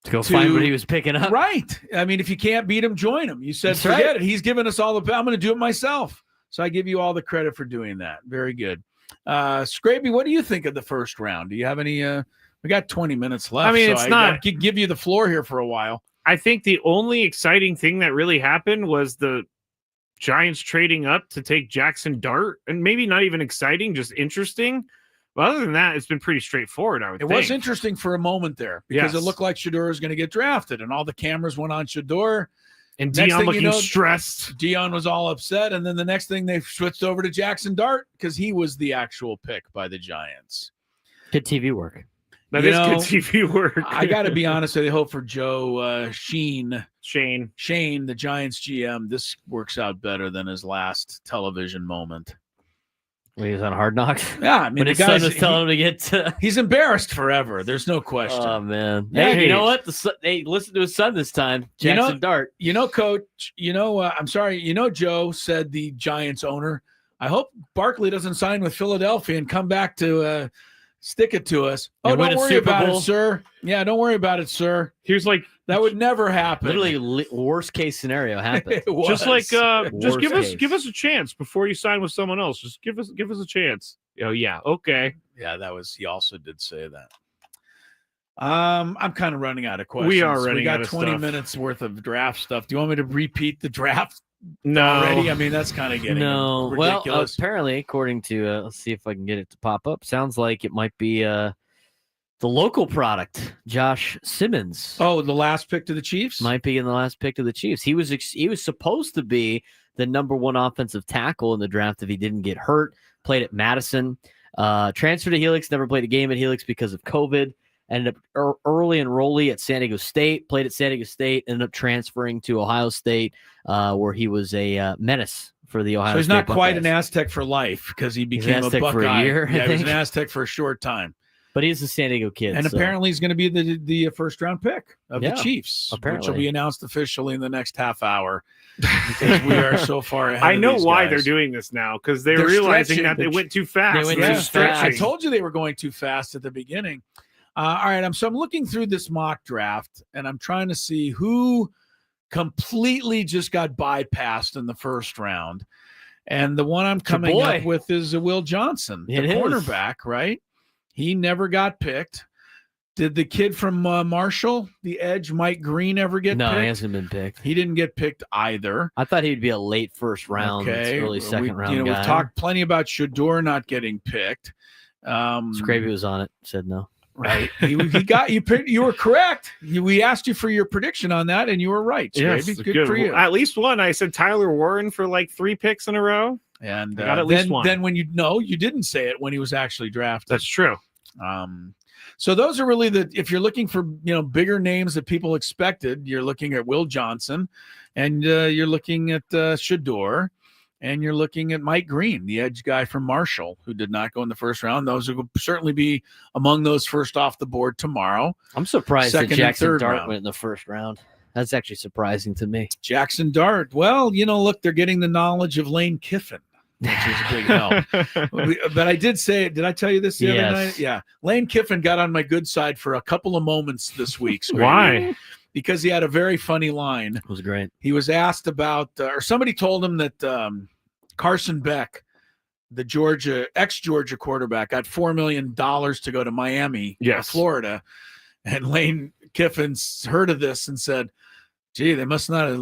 to go find what he was picking up. Right. I mean, if you can't beat him, join him. You said, That's forget right. it. He's giving us all the. I'm going to do it myself. So I give you all the credit for doing that. Very good. Skraby, what do you think of the first round? Do you have any? We got 20 minutes left. I mean, so it's not. I give you the floor here for a while. I think the only exciting thing that really happened was the Giants trading up to take Jackson Dart, and maybe not even exciting, just interesting. But other than that, it's been pretty straightforward. I would It think. was interesting for a moment there because it looked like Shador was going to get drafted, and all the cameras went on Shador. And Next Deion thing looking stressed. Deion was all upset, and then the next thing they switched over to Jackson Dart because he was the actual pick by the Giants. Good TV work. That is good TV work. I got to be honest with you. I hope for Joe Shane, the Giants GM, this works out better than his last television moment. When he was on Hard Knocks. Yeah, I mean, when his son was telling him to get. He's embarrassed forever. There's no question. Oh man! Yeah, Hey, you know what? They listened to his son this time. Jackson Dart. Coach. I'm sorry. Joe said, the Giants owner, I hope Barkley doesn't sign with Philadelphia and come back to stick it to us. Oh, don't worry about it, sir. Yeah, don't worry about it, sir. Here's like that would never happen. Literally, worst case scenario happened. Just like just Worst give us a chance before you sign with someone else. Just give us a chance. Oh yeah, okay. Yeah, he also did say that. I'm kind of running out of questions. We are running out got of 20 stuff. minutes worth of draft stuff. Do you want me to repeat the draft? No. Already? I mean, that's kind of getting ridiculous. Well, apparently, according to let's see if I can get it to pop up. Sounds like it might be the local product, Josh Simmons. Oh, the last pick to the Chiefs? Might be in the last pick to the Chiefs. He was supposed to be the number one offensive tackle in the draft if he didn't get hurt. Played at Madison, transferred to Helix, never played a game at Helix because of COVID. Ended up early enrollee at San Diego State, played at San Diego State, ended up transferring to Ohio State, where he was a menace for the Ohio State. So he's not quite Buckeyes. an Aztec for life because he became a Aztec Buckeye. for a year, yeah, I he was an think. Aztec for a short time. But he's a San Diego kid. And so. apparently he's going to be the first round pick of the Chiefs, which apparently. will be announced officially in the next half hour because we are so far ahead. I know of these why guys. they're doing this now because they're They're realizing stretching. that they went too fast. They went They're too stretching. I told you they were going too fast at the beginning. All right, I'm looking through this mock draft and I'm trying to see who completely just got bypassed in the first round. And the one I'm coming up with is Will Johnson, the cornerback, right? He never got picked. Did the kid from Marshall, the edge, Mike Green, ever get picked? No, he hasn't been picked. He didn't get picked either. I thought he'd be a late first round, early second round guy. We've talked plenty about Shador not getting picked. Skraby was on it, said no. Right. he got you. You were correct. We asked you for your prediction on that, and you were right. Yes, good for you. At least one. I said Tyler Warren for like 3 picks in a row. And got at least one. Then when you didn't say it when he was actually drafted. That's true. So those are really if you're looking for, bigger names that people expected, you're looking at Will Johnson, and you're looking at Shador, and you're looking at Mike Green, the edge guy from Marshall, who did not go in the first round. Those will certainly be among those first off the board tomorrow. I'm surprised that Jackson Dart went in the first round. That's actually surprising to me. Jackson Dart. Well, look, they're getting the knowledge of Lane Kiffin, which is a big help. But I did say, did I tell you this the other night? Yeah. Lane Kiffin got on my good side for a couple of moments this week. Why? Because he had a very funny line. It was great. He was asked about, or somebody told him that Carson Beck, the ex-Georgia quarterback, got $4 million to go to Miami, Florida. And Lane Kiffin heard of this and said, gee, they must not have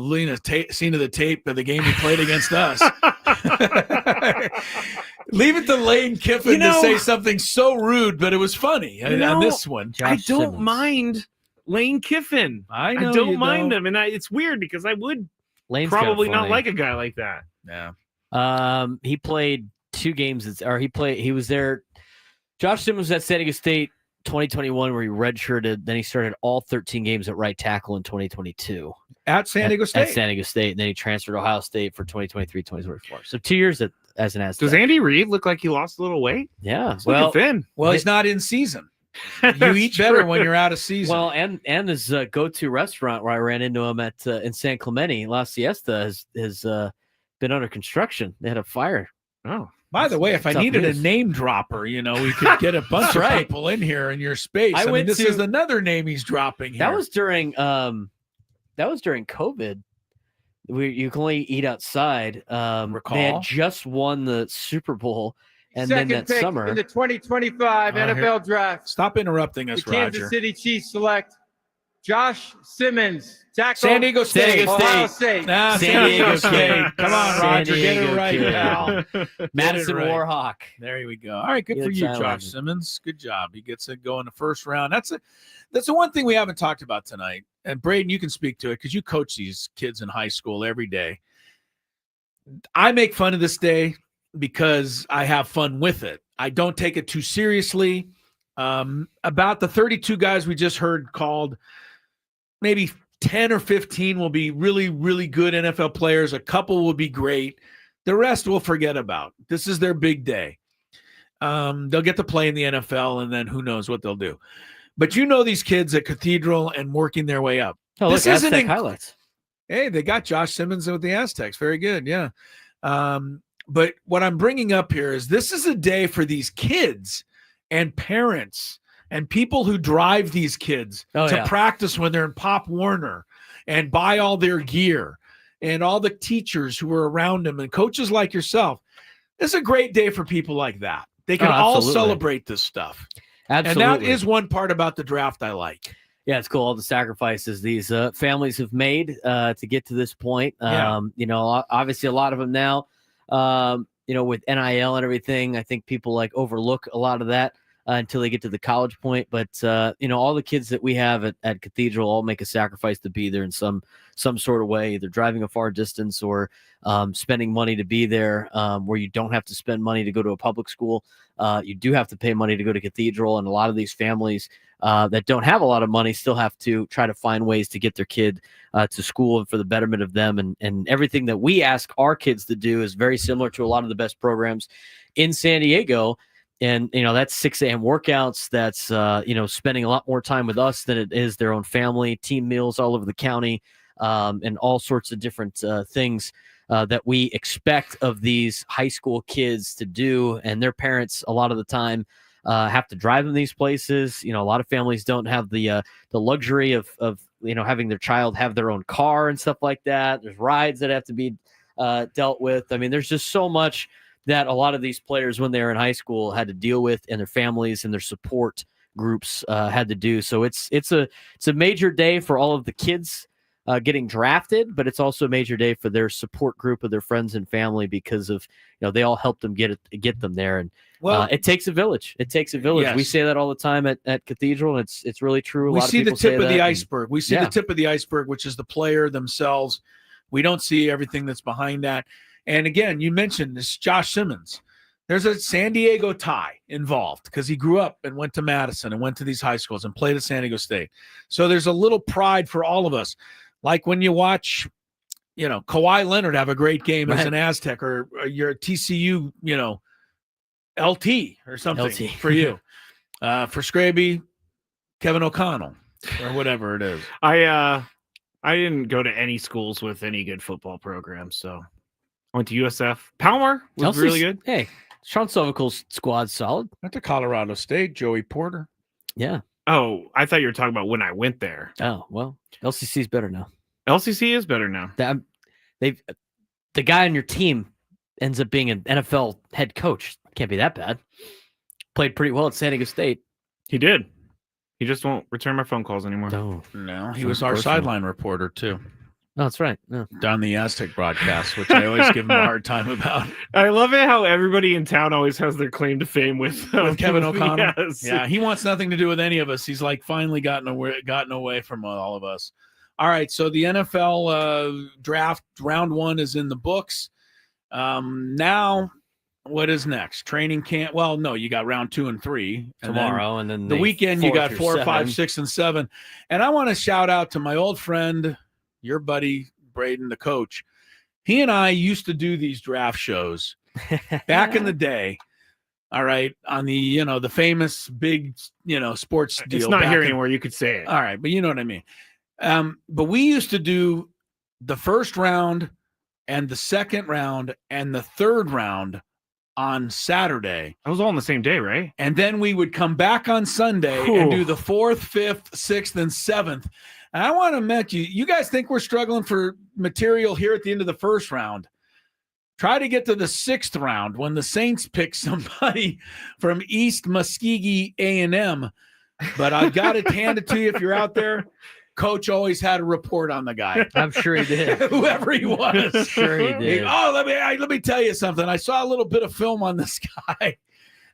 seen the tape of the game he played against us. Leave it to Lane Kiffin to say something so rude, but it was funny on this one. I don't mind Lane Kiffin. I know don't mind him. And it's weird because I would probably not like a guy like that. Yeah. He played 2 games, he was there. Josh Simmons was at San Diego State 2021 where he redshirted. Then he started all 13 games at right tackle in 2022. At San Diego State? At San Diego State. And then he transferred to Ohio State for 2023, 2024. So 2 years as an Aztec. Does Andy Reid look like he lost a little weight? Yeah. Well, thin. Well, he's not in season. You eat better when you're out of season. Well, and his go-to restaurant where I ran into him at in San Clemente, La Siesta, has been under construction. They had a fire. Oh. By the way, if I needed a name dropper, we could get a bunch of people in here in your space. I mean, this is another name he's dropping here. That was during COVID. You can only eat outside. They had just won the Super Bowl, and Second then that pick summer in the 2025 NFL Draft. Stop interrupting us, the Roger. Kansas City Chiefs select Josh Simmons, tackle. San Diego State. Ohio State. Nah, San Diego State. Come on, Roger. Get it right, pal. Madison Warhawk. There we go. All right, good for you, Josh Simmons. Good job. He gets it going the first round. That's the one thing we haven't talked about tonight. And Braden, you can speak to it because you coach these kids in high school every day. I make fun of this day because I have fun with it. I don't take it too seriously. About the 32 guys we just heard called, maybe 10 or 15 will be really, really good NFL players. A couple will be great. The rest we'll forget about. This is their big day. They'll get to play in the NFL, and then who knows what they'll do. But these kids at Cathedral and working their way up. Oh, this look, Aztec highlights. Hey, they got Josh Simmons with the Aztecs. Very good, yeah. But what I'm bringing up here is this is a day for these kids and parents and people who drive these kids to practice when they're in Pop Warner and buy all their gear, and all the teachers who are around them and coaches like yourself. It's a great day for people like that. They can all celebrate this stuff. Absolutely. And that is one part about the draft I like. Yeah, it's cool. All the sacrifices these families have made to get to this point. Obviously a lot of them now, with NIL and everything, I think people overlook a lot of that until they get to the college point. But, all the kids that we have at Cathedral all make a sacrifice to be there in some sort of way, either driving a far distance or spending money to be there, where you don't have to spend money to go to a public school. You do have to pay money to go to Cathedral. And a lot of these families that don't have a lot of money still have to try to find ways to get their kid to school and for the betterment of them. And everything that we ask our kids to do is very similar to a lot of the best programs in San Diego. And, that's 6 a.m. workouts. That's, spending a lot more time with us than it is their own family, team meals all over the county, and all sorts of different things that we expect of these high school kids to do. And their parents, a lot of the time, have to drive them these places. A lot of families don't have the luxury of having their child have their own car and stuff like that. There's rides that have to be dealt with. I mean, there's just so much that a lot of these players, when they were in high school, had to deal with, and their families and their support groups had to do. So it's a major day for all of the kids getting drafted, but it's also a major day for their support group of their friends and family, because of they all helped them get them there. And it takes a village. It takes a village. Yes. We say that all the time at Cathedral, and it's really true. We see the tip of the iceberg. We see the tip of the iceberg, which is the player themselves. We don't see everything that's behind that. And again, you mentioned this Josh Simmons. There's a San Diego tie involved because he grew up and went to Madison and went to these high schools and played at San Diego State. So there's a little pride for all of us. Like when you watch, Kawhi Leonard have a great game as an Aztec, or your TCU, LT or something for you. For Skraby, Kevin O'Connell, or whatever it is. I didn't go to any schools with any good football programs, so I went to USF. Palmer was really good. Hey, Sean Sovical's squad's solid. Went to Colorado State, Joey Porter. Yeah. Oh, I thought you were talking about when I went there. Oh, well, LCC's better now. LCC is better now. The guy on your team ends up being an NFL head coach. Can't be that bad. Played pretty well at San Diego State. He did. He just won't return my phone calls anymore. No, he was our sideline reporter too. Oh, that's right. Yeah. Down the Aztec broadcast, which I always give him a hard time about. I love it how everybody in town always has their claim to fame with Kevin O'Connell. Yes. Yeah, he wants nothing to do with any of us. He's like finally gotten away from all of us. All right, so the NFL draft round 1 is in the books. Now, what is next? Training camp? Well, no, you got round 2 and 3 tomorrow, and then the weekend you got 4, 5, 6, and 7. And I want to shout out to my old friend, your buddy Braden, the coach. He and I used to do these draft shows back in the day. All right, on the the famous big sports deal. It's not here anymore. You could say it. All right, but you know what I mean. But we used to do the first round and the second round and the third round on Saturday. That was all on the same day, right? And then we would come back on Sunday and do the 4th, 5th, 6th, and 7th. And I want to mention, you guys think we're struggling for material here at the end of the first round. Try to get to the 6th round when the Saints pick somebody from East Muskogee A&M. But I've got to hand it to you if you're out there. Coach always had a report on the guy. I'm sure he did. Whoever he was. Sure he did. Let me tell you something. I saw a little bit of film on this guy.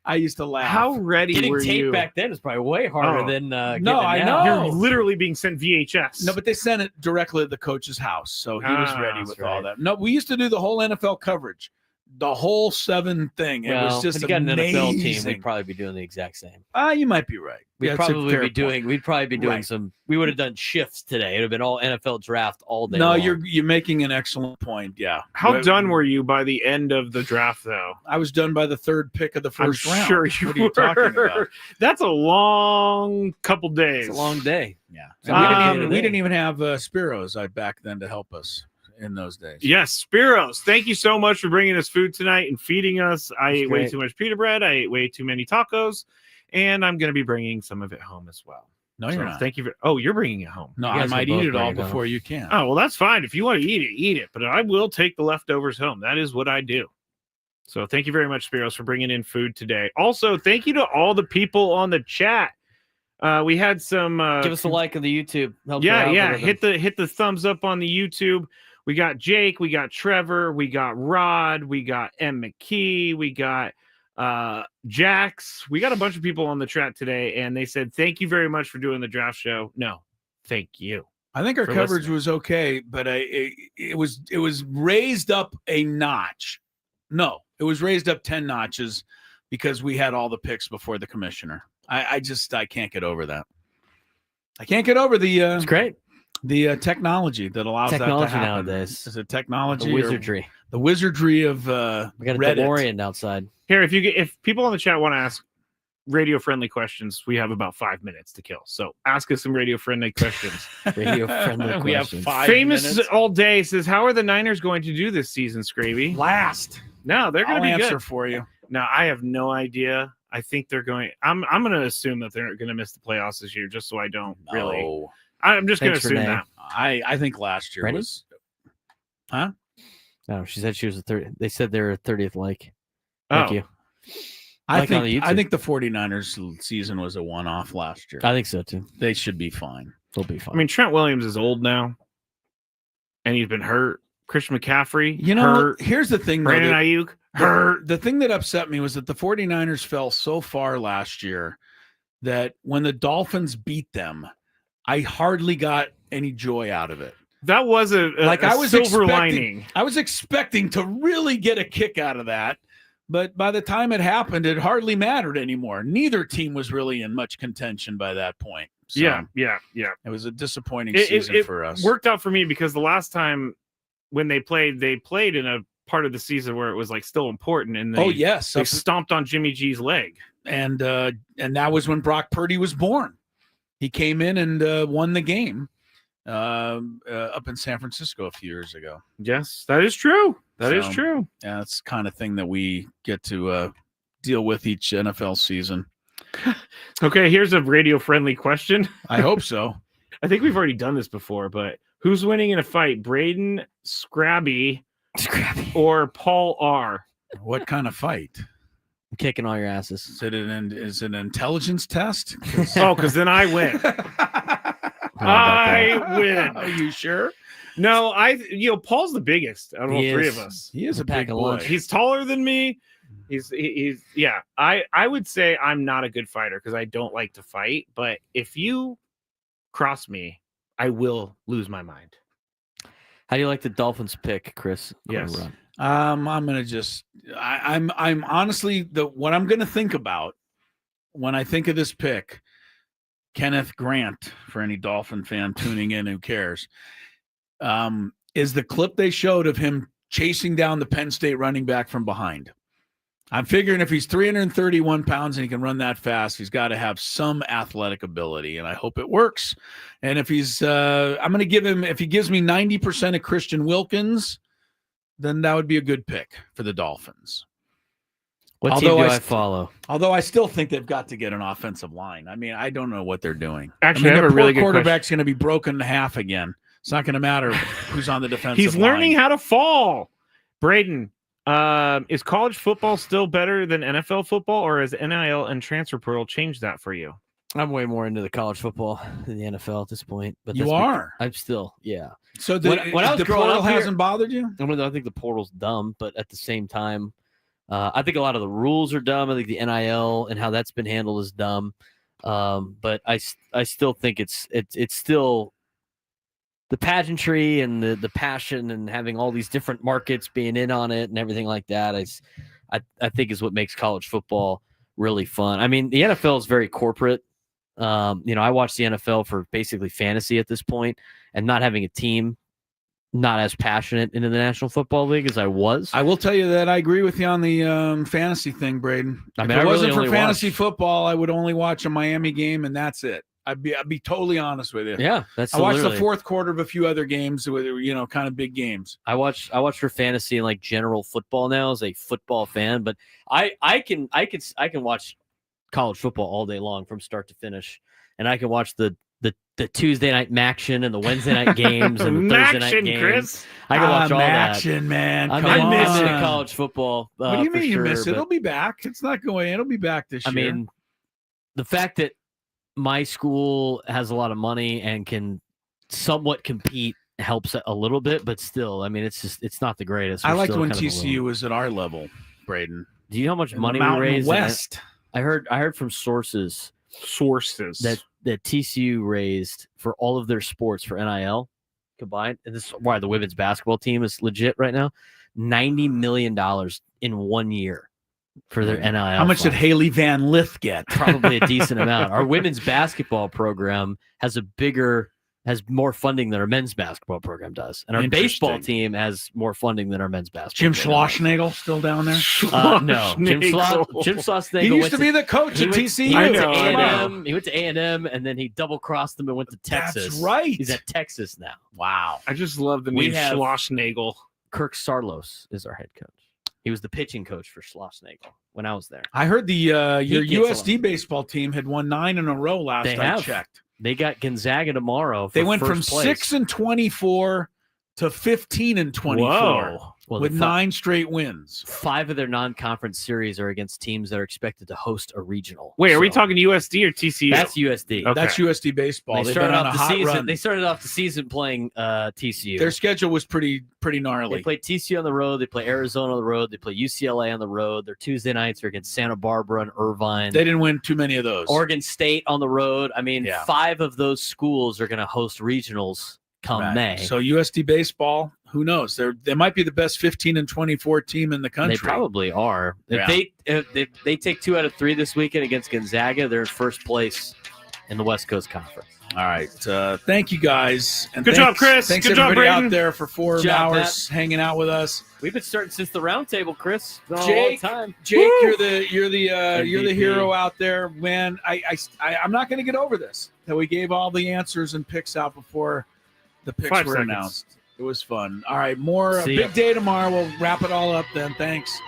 I used to laugh. How ready Getting were tape you? back then is probably way harder than No, I know. You're literally being sent VHS. No, but they sent it directly to the coach's house, so he was ready with all right. that. No, we used to do the whole NFL coverage, the whole 7 thing. It was just if you got an amazing. NFL team, we'd probably be doing the exact same. You might be right. We'd That's a probably fair be doing. point. We'd probably be doing Right. some. We would have done shifts today. It would have been all NFL draft all day. No, long. you're making an excellent point. Yeah. How done were you by the end of the draft, though? I was done by the 3rd pick of the first I'm round. sure you What are you talking about? That's a long couple days. It's a long day. Yeah. So We didn't even have Spiros back then to help us in those days. Yes, Spiros, thank you so much for bringing us food tonight and feeding us. I ate way great. too much pita bread. I ate way too many tacos, and I'm going to be bringing some of it home as well. No, you're not. Thank you. You're bringing it home. No, You I guys might will eat both it all bring it home. before you can. Oh, well, that's fine. If you want to eat it. But I will take the leftovers home. That is what I do. So thank you very much, Spiros, for bringing in food today. Also, thank you to all the people on the chat. We had some. Give us a like on the YouTube. Helps Yeah. our algorithm. Hit the thumbs up on the YouTube. We got Jake, we got Trevor, we got Rod, we got M. McKee, we got Jax. We got a bunch of people on the chat today, and they said, thank you very much for doing the draft show. No, thank you. I think our for coverage listening. was okay, but it was raised up a notch. No, it was raised up 10 notches because we had all the picks before the commissioner. I can't get over that. I can't get over the. It's great. The technology that allows Technology that to happen. nowadays. Is it technology? The wizardry. The wizardry of We got a Reddit. DeLorean outside. Here, if people on the chat want to ask radio-friendly questions, we have about 5 minutes to kill. So ask us some radio-friendly questions. Radio-friendly We have questions. 5 Famous minutes. all day says, how are the Niners going to do this season, Scraby? Last. No, they're going I'll to be answer good. for you. No, I have no idea. I think they're going. I'm going to assume that they're going to miss the playoffs this year, just so I don't really I'm just going to Thanks, assume Renee. that. I think last year Brandon? was. Huh? No, she said she was the third. They said they're 30th like. Thank Oh. you. I Like on the think YouTube. the 49ers season was a one-off last year. I think so too. They should be fine. They'll be fine. I mean, Trent Williams is old now, and he's been hurt. Christian McCaffrey, You know, hurt. here's the thing. Brandon though, Ayuk, hurt. The thing that upset me was that the 49ers fell so far last year that when the Dolphins beat them, I hardly got any joy out of it. That was a silver lining. I was expecting to really get a kick out of that, but by the time it happened, it hardly mattered anymore. Neither team was really in much contention by that point. So Yeah. it was a disappointing It season for us. worked out for me because the last time when they played in a part of the season where it was like still important, and they stomped on Jimmy G's leg. And that was when Brock Purdy was born. He came in and won the game up in San Francisco a few years ago. Yes, that is true. That is true. Yeah, that's the kind of thing that we get to deal with each NFL season. Okay, here's a radio-friendly question. I hope so. I think we've already done this before, but who's winning in a fight, Braden Scraby or Paul R? What kind of fight? I'm kicking all your asses. Is it an intelligence test? Oh, because then I win. I win. Are you sure? No, Paul's the biggest out of all three of us. He is a pack big of boy. lunch. He's taller than me. He's yeah. I would say I'm not a good fighter because I don't like to fight. But if you cross me, I will lose my mind. How do you like the Dolphins pick, Chris? Yes. I'm gonna just. I'm honestly what I'm gonna think about when I think of this pick. Kenneth Grant, for any Dolphin fan tuning in who cares, is the clip they showed of him chasing down the Penn State running back from behind. I'm figuring if he's 331 pounds and he can run that fast, he's got to have some athletic ability, and I hope it works. And if he's, I'm going to give him, if he gives me 90% of Christian Wilkins, then that would be a good pick for the Dolphins. What team do I follow? Although I still think they've got to get an offensive line. I mean, I don't know what they're doing. Actually, I have a really good quarterback's going to be broken in half again. It's not going to matter who's on the defensive He's learning how to fall. Braden, is college football still better than NFL football, or has NIL and transfer portal changed that for you? I'm way more into the college football than the NFL at this point. But You are? I'm still, yeah. So when I was the growing portal up here- hasn't bothered you? I think the portal's dumb, but at the same time, I think a lot of the rules are dumb. I think the NIL and how that's been handled is dumb. But I still think it's still the pageantry and the passion and having all these different markets being in on it and everything like that. I think is what makes college football really fun. I mean, the NFL is very corporate. I watch the NFL for basically fantasy at this point, and not having a team. Not as passionate into the National Football League as I was. I will tell you that I agree with you on the fantasy thing, Braden. If it wasn't for fantasy football, I would only watch a Miami game, and that's it. I'd be totally honest with you. Yeah, I watched the fourth quarter of a few other games with kind of big games. I watch for fantasy and like general football now as a football fan, but I can watch college football all day long from start to finish, and I can watch the Tuesday night Maction and the Wednesday night games and the Thursday night games. Chris. I can watch all Maction, that. man. I miss college football. What do you mean you miss it? but- It'll be back. It's not going. It'll be back this I year. mean, the fact that my school has a lot of money and can somewhat compete helps a little bit, but still, I mean, it's not the greatest. I We're liked still when kind of TCU was at our level, Braden. Do you know how much In the money we Mountain raised? West. I heard from sources that TCU raised for all of their sports for NIL combined, and this is why the women's basketball team is legit right now. $90 million in 1 year for their NIL. How much did Haley Van Lith get? Probably a decent amount. Our women's basketball program has more funding than our men's basketball program does, and our baseball team has more funding than our men's basketball. Jim program. Schlossnagel still down there? No, Jim Schlossnagel. He used to be the coach at TCU. He went to A&M. He went to A&M, and then he double crossed them and went to Texas. That's right. He's at Texas now. Wow. I just love the We name have- Schlossnagel. Kirk Sarlos is our head coach. He was the pitching coach for Schlossnagel when I was there. I heard your gets a lot. USD baseball team had won 9 in a row last They I have. checked. They got Gonzaga tomorrow. They went first from place. 6-24 to 15-24. Whoa. Well, with 9 straight wins. 5 of their non-conference series are against teams that are expected to host a regional. Wait, are we talking USD or TCU? That's USD. Okay. That's USD baseball. They started off the season playing TCU. Their schedule was pretty gnarly. They play TCU on the road. They play Arizona on the road. They play UCLA on the road. Their Tuesday nights are against Santa Barbara and Irvine. They didn't win too many of those. Oregon State on the road. I mean, 5 of those schools are going to host regionals come May. So USD baseball, who knows? They might be the best 15-24 team in the country. They probably are. If they take 2 out of 3 this weekend against Gonzaga, they're in first place in the West Coast Conference. All right. Thank you, guys. And Good job, Chris. Thanks Good job, everybody Braden. out there for 4 hours hanging out with us. We've been starting since the round table, Chris. Jake, time. Jake, you're the MVP. hero out there, man. I'm not going to get over this that we gave all the answers and picks out before the picks 5 were seconds. announced. It was fun. All right, more See ya. big day tomorrow. We'll wrap it all up then. Thanks.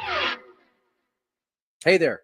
Hey there.